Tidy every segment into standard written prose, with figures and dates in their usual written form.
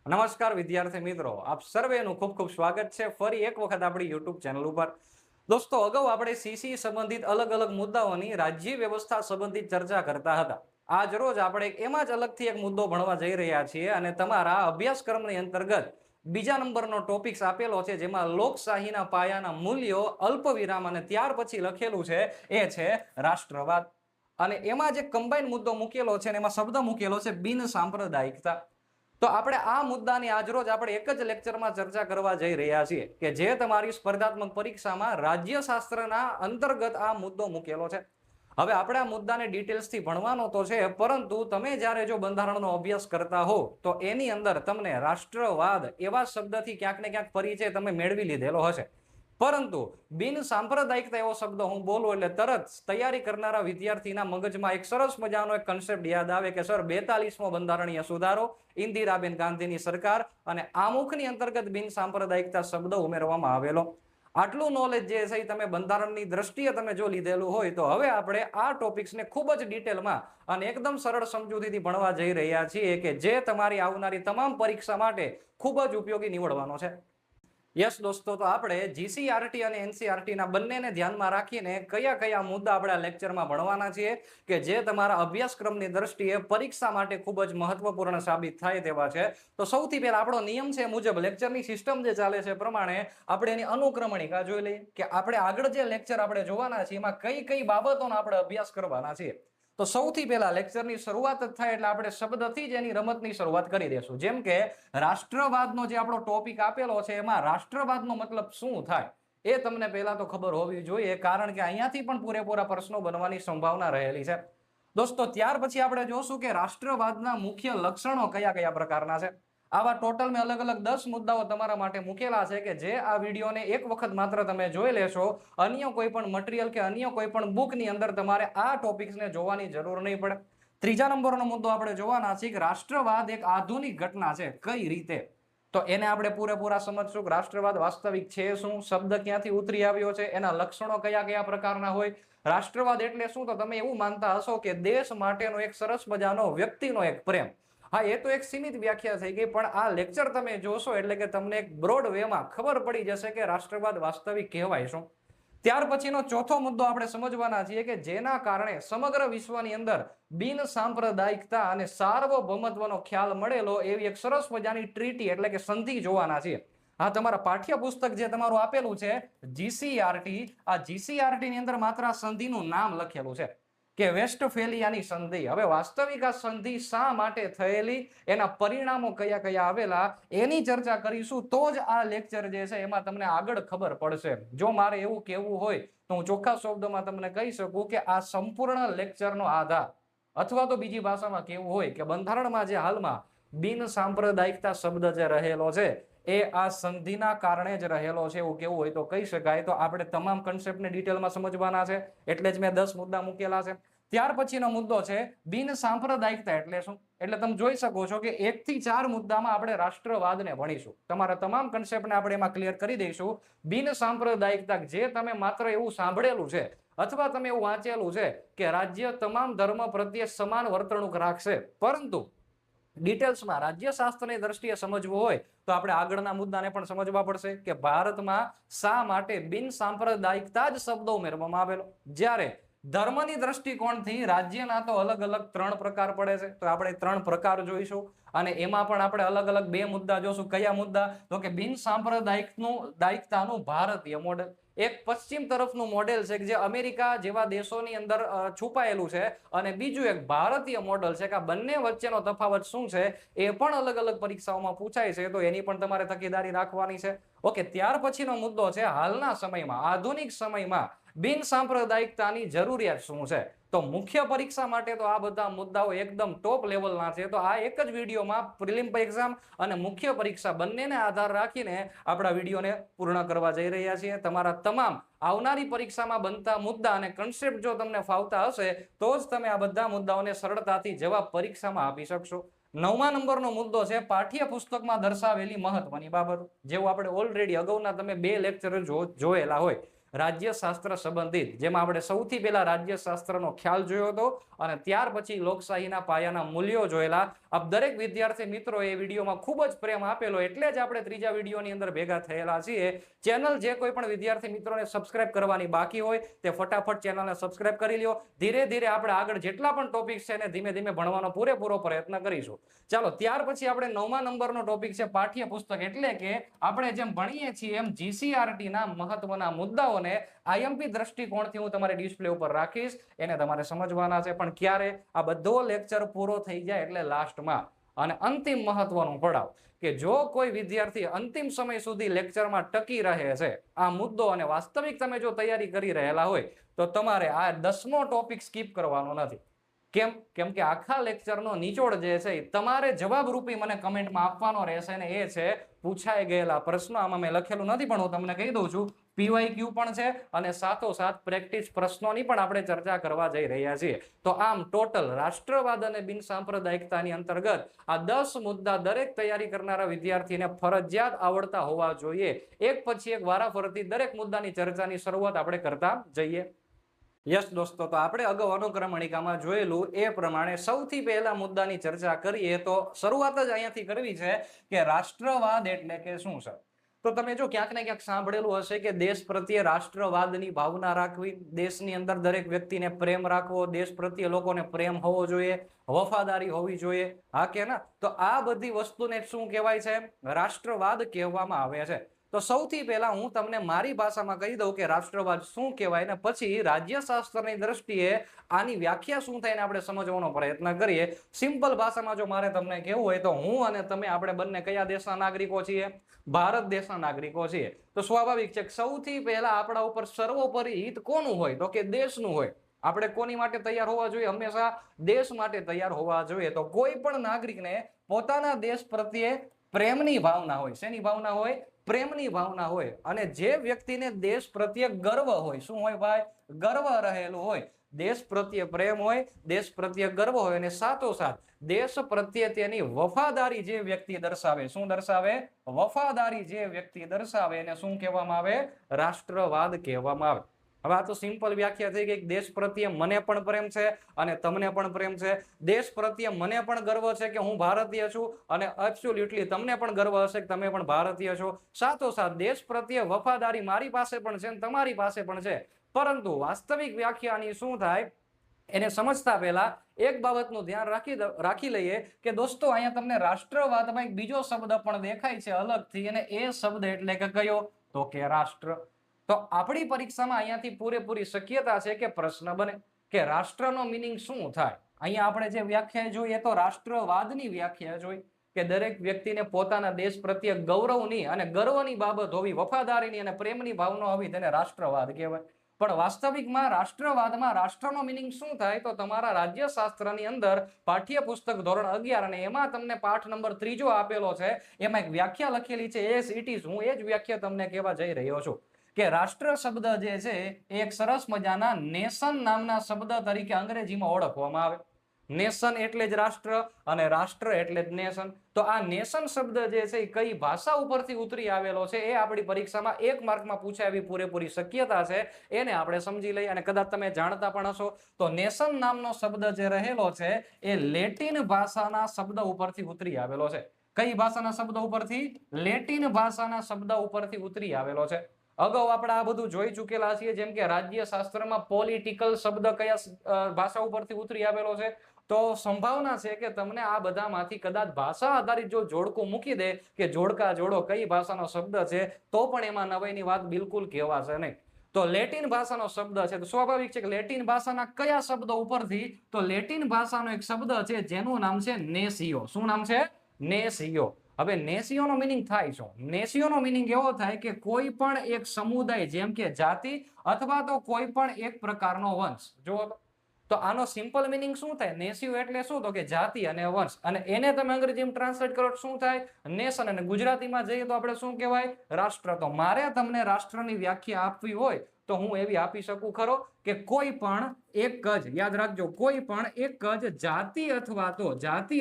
નમસ્કાર વિદ્યાર્થી મિત્રો, આપ સર્વેનું ખૂબ ખૂબ સ્વાગત છે ફરી એક વખત આપણી યુટ્યુબ ચેનલ ઉપર. દોસ્તો, અગાઉ આપણે સીસી સંબંધિત અલગ અલગ મુદ્દાઓની રાજ્ય વ્યવસ્થા સંબંધિત ચર્ચા કરતા હતા. આજ રોજ આપણે એમાં જ અલગથી એક મુદ્દો ભણવા જઈ રહ્યા છીએ અને તમારા અભ્યાસક્રમની અંતર્ગત બીજા નંબરનો ટોપિક્સ આપેલો છે, જેમાં લોકશાહીના પાયાના મૂલ્યો અલ્પ વિરામ અને ત્યાર પછી લખેલું છે એ છે રાષ્ટ્રવાદ. અને એમાં જે કમ્બાઈન મુદ્દો મૂકેલો છે અને એમાં શબ્દ મૂકેલો છે બિન સાંપ્રદાયિકતા. તો આપણે આ મુદ્દાની આજરોજ આપણે એક જ લેક્ચરમાં ચર્ચા કરવા જઈ રહ્યા છીએ કે જે તમારી સ્પર્ધાત્મક પરીક્ષામાં રાજ્યશાસ્ત્રના અંતર્ગત આ મુદ્દો મૂકેલો છે. હવે આપણે આ મુદ્દાને ડિટેલ્સથી ભણવાનો તો છે, પરંતુ તમે જ્યારે જો બંધારણનો અભ્યાસ કરતા હો તો એની અંદર તમને રાષ્ટ્રવાદ એવા શબ્દથી ક્યાંક ને ક્યાંક પરિચય તમે મેળવી લીધેલો હશે. પરંતુ બિન સાંપ્રદાયિકતા એવો શબ્દ હું બોલું એટલે તરત તૈયારી કરનારા વિદ્યાર્થીના મગજમાં એક સરસ મજાનો એક કન્સેપ્ટ યાદ આવે કે સર 42મો બંધારણીય સુધારો, ઇન્દિરાબેન ગાંધીની સરકાર અને આમુખની અંતર્ગત બિન સાંપ્રદાયિકતા શબ્દ ઉમેરવામાં આવેલો. આટલું નોલેજ જે છે તમે બંધારણની દ્રષ્ટિએ તમે જો લીધેલું હોય તો હવે આપણે આ ટોપિક્સને ખૂબ જ ડિટેલમાં અને એકદમ સરળ સમજૂતીથી ભણવા જઈ રહ્યા છીએ કે જે તમારી આવનારી તમામ પરીક્ષા માટે ખૂબ જ ઉપયોગી નીવડવાનો છે. યસ દોસ્તો, તો આપણે જીસીઆરટી અને એનસીઆરટી ના બંનેને ધ્યાનમાં રાખીને કયા કયા મુદ્દા આપણે આ લેક્ચરમાં ભણવાના છીએ કે જે તમારા અભ્યાસક્રમની દ્રષ્ટિએ પરીક્ષા માટે ખૂબ જ મહત્વપૂર્ણ સાબિત થાય તેવા છે. તો સૌથી પહેલા આપણો નિયમ છે મુજબ લેક્ચરની સિસ્ટમ જે ચાલે છે પ્રમાણે આપણે એની અનુક્રમણિકા જોઈ લઈએ કે આપણે આગળ જે લેક્ચર આપણે જોવાના છીએ એમાં કઈ કઈ બાબતોનો આપણે અભ્યાસ કરવાના છીએ. તો સૌથી પહેલા લેક્ચરની શરૂઆત જ થાય એટલે આપણે શબ્દથી જ એની રમતની શરૂઆત કરી દેશું. જેમ કે રાષ્ટ્રવાદનો જે આપણો ટોપિક આપેલો છે એમાં રાષ્ટ્રવાદનો મતલબ શું થાય એ તમને પહેલા તો ખબર હોવી જોઈએ, કારણ કે અહીંયાથી પણ પૂરેપૂરા પ્રશ્નો બનવાની સંભાવના રહેલી છે. દોસ્તો, ત્યાર પછી આપણે જોશું કે રાષ્ટ્રવાદના મુખ્ય લક્ષણો કયા કયા પ્રકારના છે. આવા ટોટલ મેં અલગ અલગ 10 મુદ્દાઓ તમારા માટે મૂકેલા છે કે જે આ વિડીયોને એક વખત માત્ર તમે જોઈ લેશો. અન્ય કોઈ પણ મટીરિયલ કે અન્ય કોઈ પણ બુકની અંદર તમારે આ ટોપિક્સને જોવાની જરૂર નહીં પડે. ત્રીજા નંબરનો મુદ્દો આપણે જોવાના છીએ કે રાષ્ટ્રવાદ એક આધુનિક ઘટના છે. કઈ રીતે? તો એને આપણે પૂરેપૂરા સમજશું. રાષ્ટ્રવાદ વાસ્તવિક છે શું, શબ્દ ક્યાંથી ઉતરી આવ્યો છે, એના લક્ષણો કયા કયા પ્રકારના હોય, રાષ્ટ્રવાદ એટલે શું. તો તમે એવું માનતા હશો કે દેશ માટેનો એક સરસ મજાનો વ્યક્તિનો એક પ્રેમ. હા, એ તો એક સીમિત વ્યાખ્યા થઈ ગઈ, પણ આ લેક્ચર તમે જોશો એટલે કે તમને એક બ્રોડ વેમાં ખબર પડી જશે કે રાષ્ટ્રવાદ વાસ્તવિક કહેવાય શું. ત્યાર પછીનો ચોથો મુદ્દો આપણે સમજવાના છીએ કે જેના કારણે સમગ્ર વિશ્વની અંદર બિન સાંપ્રદાયિકતા અને સાર્વભૌમત્વનો ખ્યાલ મળેલો એવી એક સરસ મજાની ટ્રીટી એટલે કે સંધિ જોવાના છીએ. હા, તમારા પાઠ્યપુસ્તક જે તમારું આપેલું છે જીસીઆરટી, આ જીસીઆરટી ની અંદર માત્ર આ સંધિનું નામ લખેલું છે કે વેસ્ટફેલિયાની સંધિ. હવે વાસ્તવિક આ સંધિ શા માટે થયેલી, એના પરિણામો કયા કયા આવેલા, એની ચર્ચા કરીશું તો જ આ લેક્ચર જે છે એમાં તમને આગળ ખબર પડશે. જો મારે એવું કહેવું હોય તો હું ચોખ્ખા શબ્દોમાં તમને કહી શકું કે આ સંપૂર્ણ લેક્ચરનો આધાર, અથવા તો બીજી ભાષામાં કહેવું હોય કે બંધારણમાં જે હાલમાં બિન સાંપ્રદાયિકતા શબ્દ જે રહેલો છે એ આ સંધિના કારણે જ રહેલો છે એવું કેવું હોય તો કહી શકાય. તો આપણે તમામ કન્સેપ્ટને ડિટેલમાં સમજવાના છે, એટલે જ મેં 10 મુદ્દા મૂકેલા છે. ત્યાર પછીનો મુદ્દો છે બિન સાંપ્રદાયિકતા એટલે શું. એટલે તમે જોઈ શકો છો કે 1 થી 4 મુદ્દામાં આપણે રાષ્ટ્રવાદને ભણીશું. તમારા તમામ કન્સેપ્ટને આપણે એમાં ક્લિયર કરી દઈશું. બિન સાંપ્રદાયિકતા જે તમે માત્ર એવું સાંભળેલું છે અથવા તમે એવું વાંચેલું છે કે રાજ્ય તમામ ધર્મ પ્રત્યે સમાન વર્તણૂક રાખશે, પરંતુ ડિટેલ્સમાં રાજ્યશાસ્ત્રની દ્રષ્ટિએ સમજવું હોય તો આપણે આગળના મુદ્દાને પણ સમજવા પડશે કે ભારતમાં શા માટે બિન સાંપ્રદાયિકતા જ શબ્દો ઉમેરવામાં આવેલો. જ્યારે ધર્મની દ્રષ્ટિકોણથી રાજ્યના તો અલગ અલગ 3 પ્રકાર પડે છે, તો આપણે 3 પ્રકાર જોઈશું અને એમાં પણ આપણે અલગ અલગ 2 મુદ્દા જોશું. કયા મુદ્દા? તો કે બિન સાંપ્રદાયિકતાનું ભારતીય મોડેલ, એક પશ્ચિમ તરફનું મોડેલ છે કે જે અમેરિકા જેવા દેશોની અંદર છુપાયેલું છે, અને બીજું એક ભારતીય મોડેલ છે કે આ બંને વચ્ચેનો તફાવત શું છે એ પણ અલગ અલગ પરીક્ષાઓમાં પૂછાય છે, તો એની પણ તમારે તકેદારી રાખવાની છે. ઓકે, ત્યાર પછીનો મુદ્દો છે હાલના સમયમાં, આધુનિક સમયમાં બિન સાંપ્રદાયિકતાની જરૂરિયાત શું છે. તો મુખ્ય પરીક્ષા માટે તો આ બધા મુદ્દાઓ એકદમ ટોપ લેવલના છે. તો આ એક જ વિડીયોમાં પ્રિલિમ એક્ઝામ અને મુખ્ય પરીક્ષા બંનેને આધાર રાખીને આપણા વિડીયોને પૂર્ણ કરવા જઈ રહ્યા છીએ. તમારા તમામ આવનારી પરીક્ષામાં બનતા મુદ્દા અને કન્સેપ્ટ જો તમને ફાવતા હશે તો જ તમે આ બધા મુદ્દાઓને સરળતાથી જવાબ પરીક્ષામાં આપી શકશો. 9મા નંબરનો મુદ્દો છે પાઠ્યપુસ્તકમાં દર્શાવેલી મહત્વની બાબતો. જેવું આપણે ઓલરેડી અગાઉના તમે 2 લેક્ચર જોયેલા હોય. રાજ્યશાસ્ત્ર સંબંધિત, જેમાં આપણે સૌથી પહેલા રાજ્યશાસ્ત્રનો ખ્યાલ જોયો હતો અને ત્યાર પછી લોકશાહીના પાયાના મૂલ્યો જોયેલા. આપ દરેક વિદ્યાર્થી મિત્રો એ વિડીયોમાં ખૂબ જ પ્રેમ આપેલો, એટલે જ આપણે ત્રીજા વિડીયોની અંદર ભેગા થયેલા છીએ. ચેનલ જે કોઈ પણ વિદ્યાર્થી મિત્રોને સબસ્ક્રાઇબ કરવાની બાકી હોય તે ફટાફટ ચેનલને સબસ્ક્રાઇબ કરી લ્યો. ધીરે ધીરે આપણે આગળ જેટલા પણ ટોપિક છે એને ધીમે ધીમે ભણવાનો પૂરેપૂરો પ્રયત્ન કરીશું. ચાલો, ત્યાર પછી આપણે 9મા નંબરનો ટોપિક છે પાઠ્યપુસ્તક. એટલે કે આપણે જેમ ભણીએ છીએ એમ જીસીઆરટી ના મહત્વના મુદ્દાઓને આઈએમપી દ્રષ્ટિકોણથી હું તમારી ડિસ્પ્લે ઉપર રાખીશ. એને તમારે સમજવાના છે, પણ ક્યારે? આ બધો લેક્ચર પૂરો થઈ જાય એટલે લાસ્ટમાં. અને અંતિમ મહત્વનો પડાવ કે જો કોઈ વિદ્યાર્થી અંતિમ સમય સુધી લેક્ચરમાં ટકી રહે છે આ મુદ્દો અને વાસ્તવિક તમે જો તૈયારી કરી રહેલા હોય તો તમારે આ 10મો ટોપિક સ્કીપ કરવાનો નથી. કેમ કે આખા લેક્ચરનો નિચોડ જે છે તમારે જવાબરૂપી મને કમેન્ટમાં આપવાનો રહેશે, ને એ છે પૂછાઈ ગયેલા પ્રશ્નો. આમાં મેં લખેલું નથી પણ હું તમને કહી દઉં છું, પીવાયક્યુ પણ છે અને સાથોસાથ પ્રેક્ટિસ પ્રશ્નોની પણ આપણે ચર્ચા કરવા જઈ રહ્યા છીએ. તો આમ ટોટલ રાષ્ટ્રવાદ અને બિનસાંપ્રદાયિકતાની અંતર્ગત આ 10 મુદ્દા દરેક તૈયારી કરનારા વિદ્યાર્થીને ફરજિયાત આવડતા હોવા જોઈએ. એક પછી એક વારાફરતી દરેક મુદ્દાની ચર્ચાની શરૂઆત આપણે કરતા જઈએ. યસ દોસ્તો, તો આપણે અગાઉ અનુક્રમણિકામાં જોયેલું એ પ્રમાણે સૌથી પહેલા મુદ્દાની ચર્ચા કરીએ તો શરૂઆત જ અહીંયાથી કરવી છે કે રાષ્ટ્રવાદ એટલે કે શું છે. તો તમે જો ક્યાંક ને ક્યાંક સાંભળેલું હશે કે દેશ પ્રત્યે રાષ્ટ્રવાદની ભાવના રાખવી, દેશની અંદર દરેક વ્યક્તિને પ્રેમ રાખવો, દેશ પ્રત્યે લોકોને પ્રેમ હોવો જોઈએ, વફાદારી હોવી જોઈએ. હા કે ના? તો આ બધી વસ્તુને શું કહેવાય છે? રાષ્ટ્રવાદ કહેવામાં આવે છે. તો સૌથી પહેલા હું તમને મારી ભાષામાં કહી દઉં કે રાષ્ટ્રવાદ શું કહેવાય, ને પછી રાજ્યશાસ્ત્રની દ્રષ્ટિએ આની વ્યાખ્યા શું થાય એને આપણે સમજવાનો પ્રયત્ન કરીએ. સિમ્પલ ભાષામાં જો મારે તમને કહેવું હોય તો હું અને તમે આપણે બંને કયા દેશના નાગરિકો છીએ? ભારત દેશના નાગરિકો છીએ. તો સ્વાભાવિક છે કે સૌથી પહેલા આપણા ઉપર સર્વોપરી હિત કોનું હોય? તો કે દેશનું હોય. આપણે કોની માટે તૈયાર હોવા જોઈએ? હંમેશા દેશ માટે તૈયાર હોવા જોઈએ. તો કોઈ પણ નાગરિકને પોતાના દેશ પ્રત્યે પ્રેમની ભાવના હોય. શેની ભાવના હોય? પ્રેમની ભાવના હોય. અને જે વ્યક્તિને દેશ પ્રત્યે ગર્વ હોય, શું હોય ભાઈ? ગર્વ રહેલું હોય. દેશ પ્રત્યે પ્રેમ હોય, દેશ પ્રત્યે ગર્વ હોય, અને સાથોસાથ દેશ પ્રત્યે તેની વફાદારી જે વ્યક્તિ દર્શાવે, શું દર્શાવે? વફાદારી જે વ્યક્તિ દર્શાવે એને શું કહેવામાં આવે? રાષ્ટ્રવાદ કહેવામાં આવે. હવે આ તો સિમ્પલ વ્યાખ્યા થઈ ગઈ. દેશ પ્રત્યે મને પણ પ્રેમ છે અને તમને પણ પ્રેમ છે. દેશ પ્રત્યે મને પણ ગર્વ છે કે હું ભારતીય છું, અને એબ્સોલ્યુટલી તમને પણ ગર્વ હશે કે તમે પણ ભારતીય છો. સાથોસાથ દેશ પ્રત્યે વફાદારી મારી પાસે પણ છે અને તમારી પાસે પણ છે. પરંતુ વાસ્તવિક વ્યાખ્યાની શું થાય એને સમજતા પહેલા એક બાબતનું ધ્યાન રાખી લઈએ કે દોસ્તો અહીંયા તમને રાષ્ટ્રવાદમાં એક બીજો શબ્દ પણ દેખાય છે અલગથી, અને એ શબ્દ એટલે કે કયો? તો કે રાષ્ટ્ર. તો આપણી પરીક્ષામાં અહીંયાથી પૂરેપૂરી શક્યતા છે કે પ્રશ્ન બને કે રાષ્ટ્રનો મિનિંગ શું થાય. અહીંયા આપણે જે વ્યાખ્યા જોઈએ તો રાષ્ટ્રવાદની વ્યાખ્યા જોઈ કે દરેક વ્યક્તિને પોતાના દેશ પ્રત્યે ગૌરવની અને ગર્વની બાબત હોવી, વફાદારીની અને પ્રેમની ભાવના હોવી, તેને રાષ્ટ્રવાદ કહેવાય. પણ વાસ્તવિકમાં રાષ્ટ્રવાદમાં રાષ્ટ્રનો મિનિંગ શું થાય? તો તમારા રાજ્યશાસ્ત્રની અંદર પાઠ્યપુસ્તક ધોરણ 11 અને એમાં તમને પાઠ નંબર 3 આપેલો છે. એમાં એક વ્યાખ્યા લખેલી છે એઝ ઇટ ઇઝ. હું એ જ વ્યાખ્યા તમને કહેવા જઈ રહ્યો છું કે રાષ્ટ્ર શબ્દ જે છે એ એક સરસ મજાના નેશન નામના શબ્દ તરીકે અંગ્રેજીમાં ઓળખવામાં આવે. નેશન એટલે જ રાષ્ટ્ર અને રાષ્ટ્ર એટલે જ નેશન. તો આ નેશન શબ્દ જે છે એ કઈ ભાષા ઉપરથી ઉતરી આવેલો છે એ આપણી પરીક્ષામાં 1 માર્કમાં પૂછાય એવી પૂરેપૂરી શક્યતા છે. એને આપણે સમજી લઈએ. અને કદાચ તમે જાણતા પણ હશો તો નેશન નામનો શબ્દ જે રહેલો છે એ લેટિન ભાષાના શબ્દ ઉપરથી ઉતરી આવેલો છે. કઈ ભાષાના શબ્દ ઉપરથી? લેટિન ભાષાના શબ્દ ઉપરથી ઉતરી આવેલો છે. અગાઉ આપણે આ બધું જોઈ ચૂકેલા છીએ, જેમ કે રાજ્યશાસ્ત્રમાં પોલિટિકલ શબ્દ કયા ભાષા ઉપરથી ઉતરી આવેલો છે. તો સંભાવના છે કે તમને આ બધામાંથી કદાચ ભાષા આધારિત જો જોડકું મૂકી દે કે જોડકા જોડો કઈ ભાષાનો શબ્દ છે, તો પણ એમાં નવાઈની વાત બિલકુલ કહેવાશે નહીં. તો લેટિન ભાષાનો શબ્દ છે. તો સ્વાભાવિક છે કે લેટિન ભાષાના કયા શબ્દ ઉપરથી? તો લેટિન ભાષાનો એક શબ્દ છે જેનું નામ છે નેસિયો. શું નામ છે? નેસિયો. હવે નેસિયોનો મિનિંગ થાય શું? નેસિયોનો મિનિંગ એવો થાય કે કોઈ પણ એક સમુદાય, જેમ કે જાતિ અથવા તો કોઈ પણ એક પ્રકારનો વંશ. જુઓ તો આનો સિમ્પલ મિનિંગ શું થાય? નેસિયો એટલે શું? તો કે જાતિ અને વંશ. અને એને તમે અંગ્રેજીમાં ટ્રાન્સલેટ કરો શું થાય? નેશન. અને ગુજરાતીમાં જઈએ તો આપણે શું કહેવાય? રાષ્ટ્ર. તો મારે તમને રાષ્ટ્રની વ્યાખ્યા આપવી હોય તો હું એવી આપી શકું ખરો કે કોઈ પણ એક જ, યાદ રાખજો, કોઈ પણ એક જ જાતિ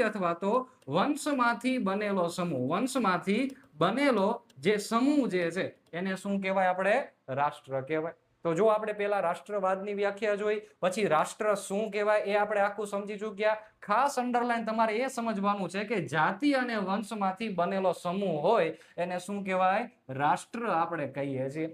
અથવા તો વંશમાંથી બનેલો સમૂહ, વંશમાંથી બનેલો જે સમૂહ જે છે એને શું કહેવાય? આપણે રાષ્ટ્ર કહેવાય. તો જો આપણે પહેલા રાષ્ટ્રવાદની વ્યાખ્યા જોઈ, પછી રાષ્ટ્ર શું કહેવાય એ આપણે આખું સમજી ચૂક્યા. ખાસ અંડરલાઈન તમારે એ સમજવાનું છે કે જાતિ અને વંશમાંથી બનેલો સમૂહ હોય એને શું કહેવાય? રાષ્ટ્ર આપણે કહીએ છીએ.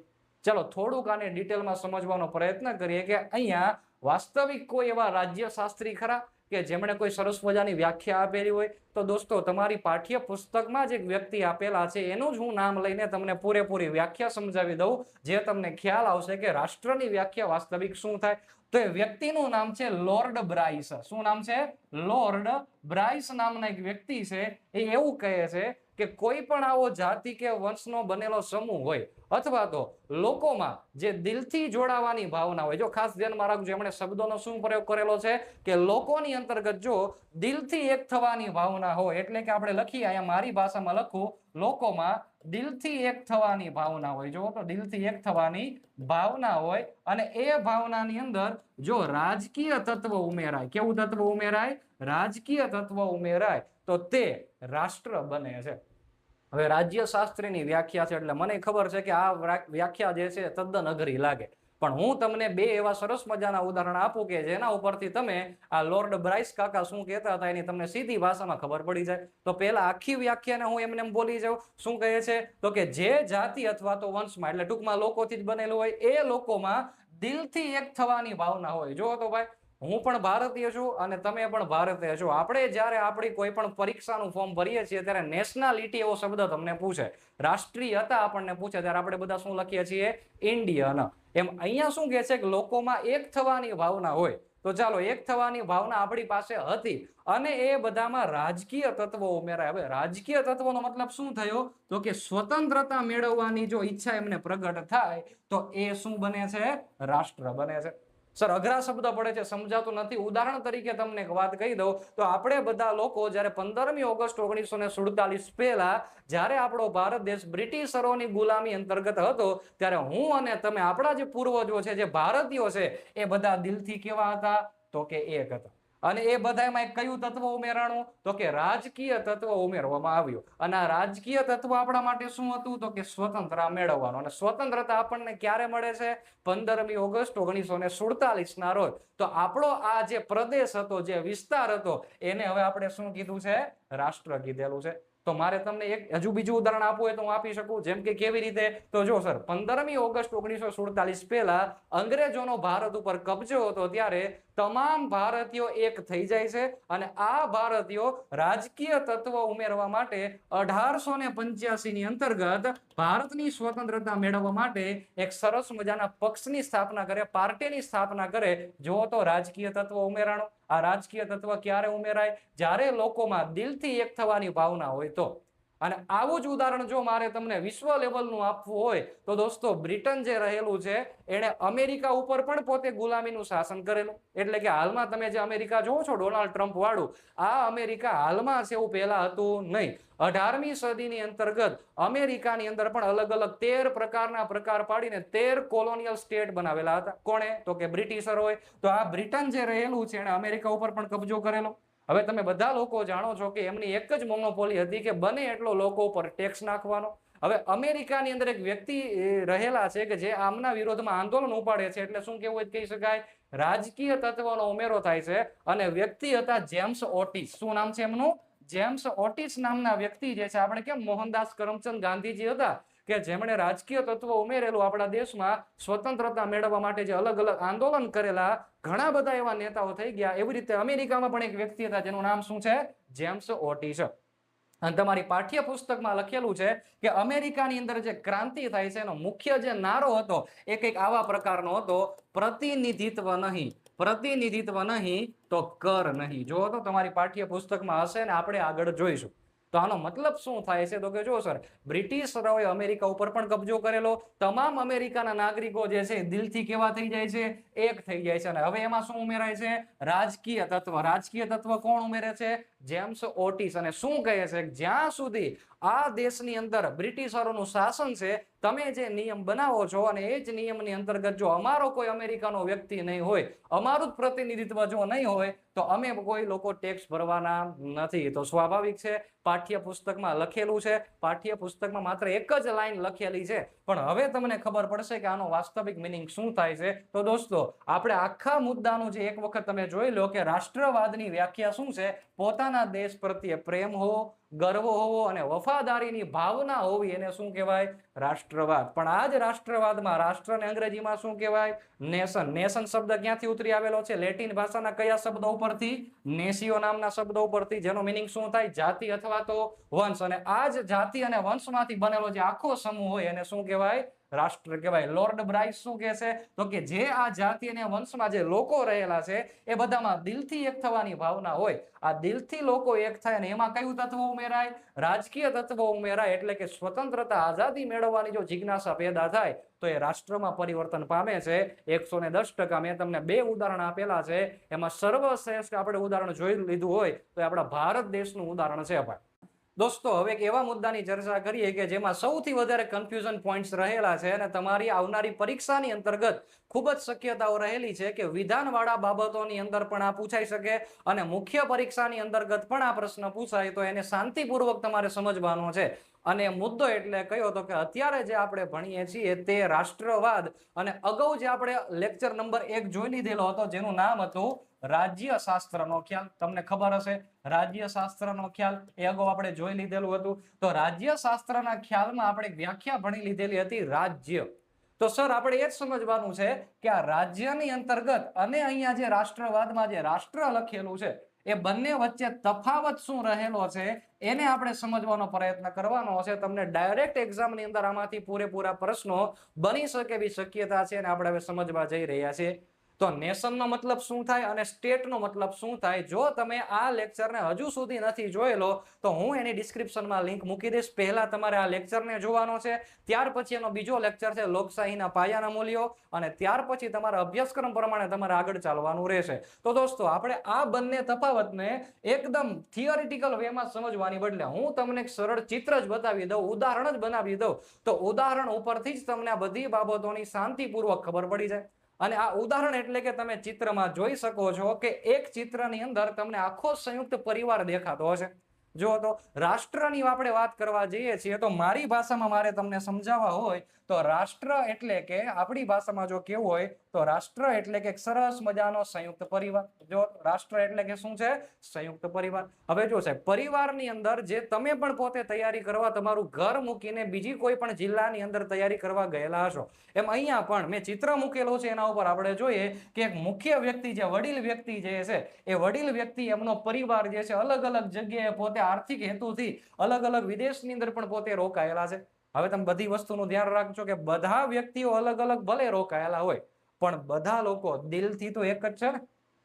ચલો થોડુંક આને ડિટેલમાં સમજવાનો પ્રયત્ન કરીએ કે અહીંયા વાસ્તવિક કોઈ એવા રાજ્યશાસ્ત્રી ખરા કે જેમણે કોઈ સરસ મજાની વ્યાખ્યા આપેલી હોય? તો દોસ્તો તમારી પાઠ્ય પુસ્તકમાં જ એક વ્યક્તિ આપેલા છે, એનું જ હું નામ લઈને તમને પૂરેપૂરી વ્યાખ્યા સમજાવી દઉં, જે તમને ખ્યાલ આવશે કે રાષ્ટ્રની વ્યાખ્યા વાસ્તવિક શું થાય. તો એ વ્યક્તિનું નામ છે લોર્ડ બ્રાઇસ. શું નામ છે? લોર્ડ બ્રાઇસ નામના એક વ્યક્તિ છે. એ એવું કહે છે કે કોઈ પણ આવો જાતિ કે વંશનો બનેલો સમૂહ હોય અથવા તો લોકોમાં જે દિલથી જોડાવાની ભાવના હોય, જો ખાસ ધ્યાનમાં રાખજો એમણે શબ્દોનો શું પ્રયોગ કરેલો છે કે લોકોની અંતર્ગત જો દિલથી એક થવાની ભાવના હોય, એટલે કે આપણે લખીએ અહીંયા મારી ભાષામાં લખું, લોકોમાં દિલથી એક થવાની ભાવના હોય. જો તો દિલથી એક થવાની ભાવના હોય અને એ ભાવનાની અંદર જો રાજકીય તત્વ ઉમેરાય, કેવું તત્વ ઉમેરાય? રાજકીય તત્વ ઉમેરાય તો તે રાષ્ટ્ર બને છે. હવે રાજ્યશાસ્ત્રીની વ્યાખ્યા છે એટલે મને ખબર છે કે આ વ્યાખ્યા જે છે તદ્દન અઘરી લાગે, પણ હું તમને બે એવા સરસ મજાના ઉદાહરણ આપું કે જેના ઉપરથી તમે આ લોર્ડ બ્રાઇસ કાકા શું કહેતા હતા એની તમને સીધી ભાષામાં ખબર પડી જાય. તો પહેલા આખી વ્યાખ્યાને હું એમને બોલી જાઉં. શું કહે છે? તો કે જે જાતિ અથવા તો વંશમાં, એટલે ટૂંકમાં લોકોથી જ બનેલું હોય, એ લોકોમાં દિલથી એક થવાની ભાવના હોય. જો તો ભાઈ, હું પણ ભારતીય છું અને તમે પણ ભારતીય છો. આપણે જ્યારે આપણી કોઈ પણ પરીક્ષાનું ફોર્મ ભરીએ છીએ ત્યારે નેશનાલિટી એવો શબ્દ તમને પૂછે, રાષ્ટ્રીયતા આપણને પૂછે, ત્યારે આપણે બધા શું લખીએ છીએ? ઇન્ડિયન. એમ અહીંયા શું કહે છે કે લોકોમાં એક થવાની ભાવના હોય. તો ચાલો, એક થવાની ભાવના આપણી પાસે હતી અને એ બધામાં રાજકીય તત્વો ઉમેરાય. હવે રાજકીય તત્વોનો મતલબ શું થયો? તો કે સ્વતંત્રતા મેળવવાની જો ઈચ્છા એમને પ્રગટ થાય તો એ શું બને છે? રાષ્ટ્ર બને છે. સર અઘરા શબ્દ પડે છે, સમજાતું નથી. ઉદાહરણ તરીકે તમને એક વાત કહી દઉં તો આપણે બધા લોકો જ્યારે 15મી ઓગસ્ટ 1947 પહેલા જ્યારે આપણો ભારત દેશ બ્રિટિશરોની ગુલામી અંતર્ગત હતો, ત્યારે હું અને તમે, આપણા જે પૂર્વજો છે, જે ભારતીયો છે, એ બધા દિલથી કેવા હતા? તો કે એક હતા. અને એ બધામાં એક કયું તત્વ ઉમેરાણું? તો કે રાજકીય તત્વ ઉમેરવામાં આવ્યું. અને આ રાજકીય તત્વ આપણા માટે શું હતું? તો કે સ્વતંત્રતા મેળવવાનું. અને સ્વતંત્રતા આપણને ક્યારે મળે છે? 15મી ઓગસ્ટ 1947 ના રોજ. તો આપણો આ જે પ્રદેશ હતો, જે વિસ્તાર હતો, એને હવે આપણે શું કીધું છે? રાષ્ટ્ર કીધેલું છે. તો મારે તમને એક હજુ બીજું ઉદાહરણ આપવું હોય તો હું આપી શકું. જેમ કે કેવી રીતે? તો જો સર, 15મી ઓગસ્ટ 1947 પહેલા અંગ્રેજોનો ભારત ઉપર કબજો હતો, ત્યારે તમામ ભારતીયો એક થઈ જાય છે અને આ ભારતીયો રાજકીય તત્વ ઉમેરવા માટે 1885 ની અંતર્ગત ભારતની સ્વતંત્રતા મેળવવા માટે એક સરસ મજાના પક્ષની સ્થાપના કરે, પાર્ટીની સ્થાપના કરે. જો તો રાજકીય તત્વ ઉમેરાણો. આ રાજકીય તત્વ ક્યારે ઉમેરાય? જ્યારે લોકોમાં દિલથી એક થવાની ભાવના હોય તો. અને આવું જ ઉદાહરણ જો મારે તમને વિશ્વ લેવલનું આપવું હોય તો દોસ્તો, બ્રિટન જે રહેલું છે એણે અમેરિકા ઉપર પણ પોતે ગુલામીનું શાસન કરેલું. એટલે કે હાલમાં તમે જે અમેરિકા જોવો છો ડોનાલ્ડ ટ્રમ્પ વાળું, આ અમેરિકા હાલમાં છે, એવું પહેલા હતું નહીં. 18મી સદીની અંતર્ગત અમેરિકાની અંદર પણ અલગ અલગ 13 પ્રકારના પ્રકાર પાડીને 13 કોલોનિયલ સ્ટેટ બનાવેલા હતા. કોણે? તો કે બ્રિટિશરોએ. તો આ બ્રિટન જે રહેલું છે એણે અમેરિકા ઉપર પણ કબજો કરેલો. હવે તમે બધા લોકો જાણો છો કે એમની એક જ મોનોપોલી હતી કે બને એટલો લોકો ઉપર ટેક્સ નાખવાનો. હવે અમેરિકાની અંદર એક વ્યક્તિ રહેલા છે કે જે આમના વિરોધમાં આંદોલન ઉપાડે છે, એટલે શું કેવું કહી શકાય? રાજકીય તત્વનો ઉમેરો થાય છે. અને વ્યક્તિ હતા જેમ્સ ઓટિસ. શું નામ છે એમનું? જેમ્સ ઓટિસ નામના વ્યક્તિ જે છે, આપણે કેમ મોહનદાસ કરમચંદ ગાંધીજી હતા કે જેમણે રાજકીય તત્વ ઉમેરેલું આપણા દેશમાં સ્વતંત્રતા મેળવવા માટે, જે અલગ અલગ આંદોલન કરેલા, ઘણા બધા એવા નેતાઓ થઈ ગયા. એવી રીતે અમેરિકામાં પણ એક વ્યક્તિ હતા જેનું નામ શું છે? જેમ્સ ઓટિસ. અને તમારી પાઠ્ય પુસ્તકમાં લખેલું છે કે અમેરિકાની અંદર જે ક્રાંતિ થાય છે એનો મુખ્ય જે નારો હતો એ કંઈક આવા પ્રકારનો હતો: પ્રતિનિધિત્વ નહીં, પ્રતિનિધિત્વ નહીં તો કર નહીં. જો તો તમારી પાઠ્ય પુસ્તકમાં હશે ને આપણે આગળ જોઈશું. તો આનો મતલબ શું થાય છે? તો કે જો સર, બ્રિટિશરોએ અમેરિકા ઉપર પણ કબજો કરેલો. તમામ અમેરિકાના નાગરિકો જે છે દિલથી કેવા થઈ જાય છે? એક થઈ જાય છે. અને હવે એમાં શું ઉમેરાય છે? રાજકીય તત્વ. રાજકીય તત્વ કોણ ઉમેરે છે? જેમ્સ ઓટિસ. અને શું કહે છે કે જ્યાં સુધી આ દેશની અંદર બ્રિટિશરોનું શાસન છે, તમે જે નિયમ બનાવો છો અને એ જ નિયમની અંતર્ગત જો અમારો કોઈ અમેરિકાનો વ્યક્તિ નહીં હોય, અમારું જ પ્રતિનિધિત્વ જો નહીં હોય, તો અમે કોઈ લોકો ટેક્સ ભરવાના નથી. તો સ્વાભાવિક છે, પાઠ્યપુસ્તકમાં લખેલું છે, પાઠ્યપુસ્તકમાં માત્ર એક જ લાઈન લખેલી છે, પણ હવે તમને ખબર પડશે કે આનો વાસ્તવિક મિનિંગ શું થાય છે. તો દોસ્તો, આપણે આખા મુદ્દાનું જે એક વખત તમે જોઈ લો કે રાષ્ટ્રવાદની વ્યાખ્યા શું છે. પોતાના દેશ પ્રત્યે પ્રેમ હોવો, ગર્વ હોવો અને વફાદારીની ભાવના હોવી, એને શું કહેવાય? રાષ્ટ્રવાદ. પણ આ જ રાષ્ટ્રવાદમાં રાષ્ટ્રને અંગ્રેજીમાં શું કહેવાય? નેશન. નેશન શબ્દ ક્યાંથી ઉતરી આવેલો છે? લેટિન ભાષાના કયા શબ્દો ઉપરથી? નેશિયો નામના શબ્દો ઉપરથી, જેનો મિનિંગ શું થાય? જાતિ અથવા તો વંશ. અને આ જ જાતિ અને વંશમાંથી બનેલો જે આખો સમૂહ હોય એને શું કહેવાય? રાષ્ટ્ર કહેવાય. લોર્ડ બ્રાઇસ શું કહે છે? તો કે જે આ જાતિ અને વંશમાં જે લોકો રહેલા છે એ બધામાં દિલથી એક થવાની ભાવના હોય. આ દિલથી લોકો એક થાય અને એમાં કયું તત્વ ઉમેરાય? રાજકીય તત્વ ઉમેરાય. એટલે કે સ્વતંત્રતા, આઝાદી મેળવવાની જો જિજ્ઞાસા પેદા થાય તો એ રાષ્ટ્રમાં પરિવર્તન પામે છે. 110%. મેં તમને 2 ઉદાહરણ આપેલા છે, એમાં સર્વશ્રેષ્ઠ આપણે ઉદાહરણ જોઈ લીધું હોય તો આપણા ભારત દેશનું ઉદાહરણ છે ભાઈ. દોસ્તો, હવે એક એવા મુદ્દાની ચર્ચા કરીએ કે જેમાં સૌથી વધારે કન્ફ્યુઝન પોઈન્ટ્સ રહેલા છે અને તમારી આવનારી પરીક્ષાની અંતર્ગત ખૂબ જ શક્યતાઓ રહેલી છે કે વિધાનવાળા બાબતોની અંદર પણ આ પૂછાઈ શકે અને મુખ્ય પરીક્ષાની અંતર્ગત પણ આ પ્રશ્ન પૂછાય. તો એને શાંતિપૂર્વક તમારે સમજવાનો છે. અને મુદ્દો એટલે કયો તો કે અત્યારે જે આપણે ભણીએ છીએ તે રાષ્ટ્રવાદ, અને અગાઉ જે આપણે લેક્ચર નંબર 1 જોઈ લીધેલો હતો જેનું નામ હતું રાજ્યશાસ્ત્રનો ખ્યાલ. તમને ખબર હશે, રાજ્યશાસ્ત્રનો ખ્યાલ એ અગાઉ આપણે જોઈ લીધેલું હતું. તો રાજ્યશાસ્ત્રના ખ્યાલમાં આપણે વ્યાખ્યા ભણી લીધેલી હતી રાજ્ય. તો સર આપણે એ જ સમજવાનું છે કે આ રાજ્યની અંતર્ગત અને અહીંયા જે રાષ્ટ્રવાદમાં જે રાષ્ટ્ર લખેલું છે એ બંને વચ્ચે તફાવત શું રહેલો છે એને આપણે સમજવાનો પ્રયત્ન કરવાનો છે. તમને ડાયરેક્ટ એક્ઝામની અંદર આમાંથી પૂરેપૂરા પ્રશ્નો બની શકે એવી શક્યતા છે અને આપણે હવે સમજવા જઈ રહ્યા છીએ. તો નેશનનો મતલબ શું થાય અને સ્ટેટનો મતલબ શું થાય? જો તમે આ લેક્ચરને હજુ સુધી નથી જોયેલો તો હું એની ડિસ્ક્રિપ્શનમાં લિંક મૂકી દઈશ. પહેલા તમારે આ લેક્ચરને જોવાનો છે, ત્યાર પછી એનો બીજો લેક્ચર છે લોકશાહીના પાયાના મૂલ્યો, અને ત્યાર પછી તમારા અભ્યાસક્રમ પ્રમાણે તમારે આગળ ચાલવાનું રહેશે. તો દોસ્તો, આપણે આ બંને તફાવતને એકદમ થિયોરિટિકલ વેમાં સમજવાની બદલે હું તમને એક સરળ ચિત્ર જ બતાવી દઉં, ઉદાહરણ જ બનાવી દઉં, તો ઉદાહરણ ઉપરથી જ તમને આ બધી બાબતોની શાંતિપૂર્વક ખબર પડી જાય. અને આ ઉદાહરણ એટલે કે તમે ચિત્રમાં જોઈ શકો છો કે એક ચિત્રની અંદર તમને આખો સંયુક્ત પરિવાર દેખાતો હશે. જો તો રાષ્ટ્રની આપણે વાત કરવા જઈએ છીએ તો મારી ભાષામાં મારે તમને સમજાવવા હોય તો રાષ્ટ્ર એટલે કે આપણી ભાષામાં જો કેવું હોય તો રાષ્ટ્ર એટલે કે સરસ મજાનો સંયુક્ત પરિવાર. જો રાષ્ટ્ર એટલે કે શું છે? સંયુક્ત પરિવાર. હવે જો સાહેબ, પરિવારની અંદર જે તમે પણ પોતે તૈયારી કરવા તમારું ઘર મૂકીને બીજી કોઈ પણ જિલ્લાની અંદર તૈયારી કરવા ગયેલા હશો, એમ અહીંયા પણ મેં ચિત્ર મૂકેલો છે એના ઉપર આપણે જોઈએ કે એક મુખ્ય વ્યક્તિ, જે વડીલ વ્યક્તિ જે છે એ વડીલ વ્યક્તિ, એમનો પરિવાર જે છે અલગ અલગ જગ્યાએ પોતે આર્થિક હેતુથી અલગ અલગ વિદેશની અંદર પણ પોતે રોકાયેલા છે. હવે તમે બધી વસ્તુનું ધ્યાન રાખજો કે બધા વ્યક્તિઓ અલગ અલગ ભલે રોકાયેલા હોય પણ બધા લોકો દિલથી તો એક જ છે ને.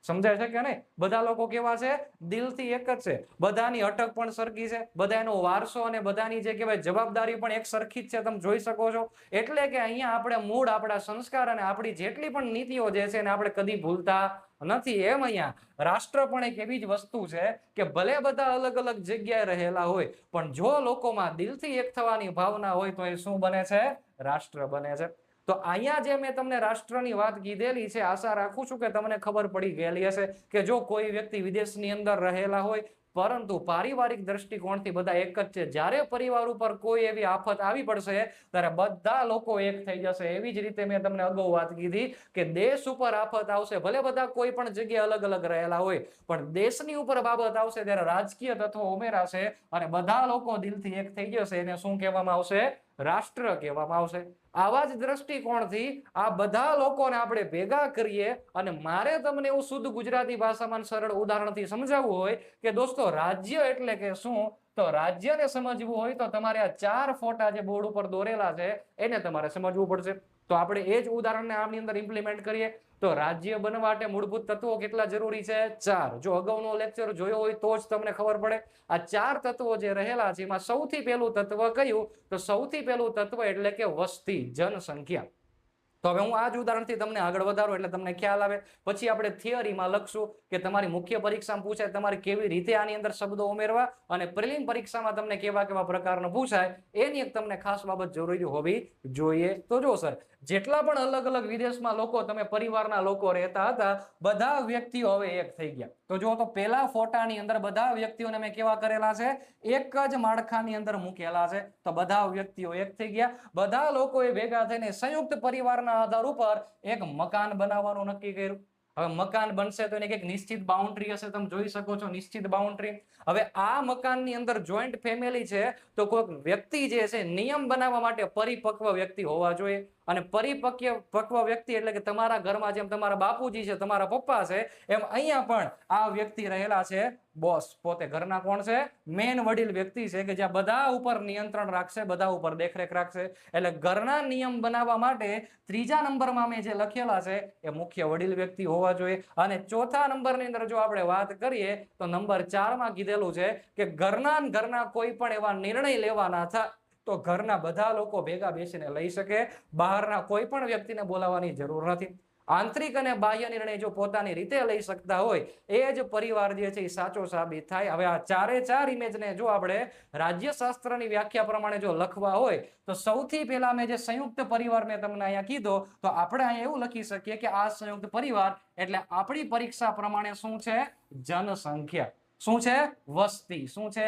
સમજાય છે કે નહીં? બધા લોકો કેવા છે? દિલથી એક જ છે. બધાની અટક પણ સરખી છે, બધાનો વારસો અને બધાની જે કહેવાય જવાબદારી પણ એક સરખી જ છે. તમે જોઈ શકો છો. એટલે કે અહીંયા આપણે મૂળ આપણા સંસ્કાર અને આપણી જેટલી પણ નીતિઓ જે છે એને આપણે કદી ભૂલતા નથી. એમ અહીંયા રાષ્ટ્ર પણ એક એવી જ વસ્તુ છે કે ભલે બધા અલગ અલગ જગ્યાએ રહેલા હોય પણ જો લોકોમાં દિલથી એક થવાની ભાવના હોય તો એ શું બને છે? રાષ્ટ્ર બને છે. તો અહીંયા જે મેં તમને રાષ્ટ્રની વાત કીધેલી છે, આશા રાખું છું કે તમને ખબર પડી ગયેલી હશે કે જો કોઈ વ્યક્તિ વિદેશની અંદર રહેલા હોય પરંતુ પારિવારિક દ્રષ્ટિકોણથી બધા એક જ છે. જ્યારે પરિવાર ઉપર કોઈ એવી આફત આવી પડશે ત્યારે બધા લોકો એક થઈ જશે. એવી જ રીતે મેં તમને અગાઉ વાત કીધી કે દેશ ઉપર આફત આવશે, ભલે બધા કોઈ પણ જગ્યાએ અલગ અલગ રહેલા હોય પણ દેશની ઉપર બાબત આવશે ત્યારે રાજકીય તત્વો ઉમેરાશે અને બધા લોકો દિલથી એક થઈ જશે. એને શું કહેવામાં આવશે? રાષ્ટ્ર કહેવામાં આવશે. આવા જ દ્રષ્ટિકોણથી આ બધા લોકોને આપણે ભેગા કરીએ અને મારે તમને એવું શુદ્ધ ગુજરાતી ભાષામાં સરળ ઉદાહરણથી સમજાવવું હોય કે દોસ્તો રાજ્ય એટલે કે શું, તો રાજ્યને સમજવું હોય તો તમારે આ 4 ફોટા જે બોર્ડ ઉપર દોરેલા છે એને તમારે સમજવું પડશે. તો આપણે એ જ ઉદાહરણને આની અંદર ઇમ્પ્લિમેન્ટ કરીએ તો રાજ્ય બનવા માટે મૂળભૂત તત્વો કેટલા જરૂરી છે? 4. જો અગાઉનો લેક્ચર જોયો હોય તો જ તમને ખબર પડે. આ 4 તત્વો જે રહેલા છે એમાં સૌથી પહેલું તત્વ કયું? તો સૌથી પહેલું તત્વ એટલે કે વસ્તી, જનસંખ્યા. તો હવે હું આ જ ઉદાહરણથી તમને આગળ વધારું એટલે તમને ખ્યાલ આવે. પછી આપણે થિયરીમાં લખશું કે તમારી મુખ્ય પરીક્ષામાં પૂછાય તમારે કેવી રીતે આની અંદર શબ્દો ઉમેરવા, અને પ્રિલિમ પરીક્ષામાં તમને કેવા કેવા પ્રકારનું પૂછાય એની એક તમને ખાસ બાબત જરૂરી હોવી જોઈએ. તો જો સર, જેટલા પણ અલગ અલગ વિદેશમાં લોકો, તમે પરિવારના લોકો રહેતા હતા, બધા વ્યક્તિઓ હવે એક થઈ ગયા. તો જો તો પેલા ફોટાની અંદર બધા વ્યક્તિઓને મેં કેવા કરેલા છે, એક જ માળખાની અંદર મૂકેલા છે. તો બધા વ્યક્તિઓ એક થઈ ગયા. બધા લોકોએ ભેગા થઈને સંયુક્ત પરિવારના આધાર ઉપર એક મકાન બનાવવાનું નક્કી કર્યું. હવે મકાન બનશે તો એની એક નિશ્ચિત બાઉન્ડ્રી હશે, તમે જોઈ શકો છો નિશ્ચિત બાઉન્ડ્રી. હવે આ મકાનની અંદર જોઈન્ટ ફેમિલી છે, તો કોઈક વ્યક્તિ જે છે નિયમ બનાવવા માટે પરિપક્વ વ્યક્તિ હોવા જોઈએ. અને પરિપક્વ વ્યક્તિ એટલે કે તમારા ઘરમાં જેમ તમારા બાપુજી છે, તમારા પપ્પા છે, એમ અહીંયા પણ આ વ્યક્તિ રહેલા છે બોસ. પોતે ઘરના કોણ છે? મેન વડીલ વ્યક્તિ છે, કે જ્યાં બધા ઉપર નિયંત્રણ રાખશે, બધા ઉપર દેખરેખ રાખશે. એટલે ઘરના નિયમ બનાવવા માટે ત્રીજા નંબરમાં મેં જે લખેલા છે એ મુખ્ય વડીલ વ્યક્તિ હોવા જોઈએ. અને ચોથા નંબરની અંદર જો આપણે વાત કરીએ તો નંબર 4 માં કીધેલું છે કે ઘરના કોઈ પણ એવા નિર્ણય લેવાના થાય તો ઘરના બધા લોકો ભેગા બેસીને લઈ શકે, બહારના કોઈ પણ વ્યક્તિને બોલાવવાની જરૂર નથી. આંતરિક અને બાહ્ય નિર્ણય જો પોતાની રીતે લઈ શકતા હોય એ જ પરિવાર જે છે એ સાચો સાબિત થાય. હવે આ ચારે ચાર ઇમેજને જો આપણે રાજ્યશાસ્ત્રની વ્યાખ્યા પ્રમાણે જો લખવા હોય તો સૌથી પહેલા મેં જે સંયુક્ત પરિવાર મેં તમને અહીંયા કીધો, તો આપણે અહીંયા એવું લખી શકીએ કે આ સંયુક્ત પરિવાર એટલે આપણી પરીક્ષા પ્રમાણે શું છે? જનસંખ્યા. શું છે? વસ્તી. શું છે?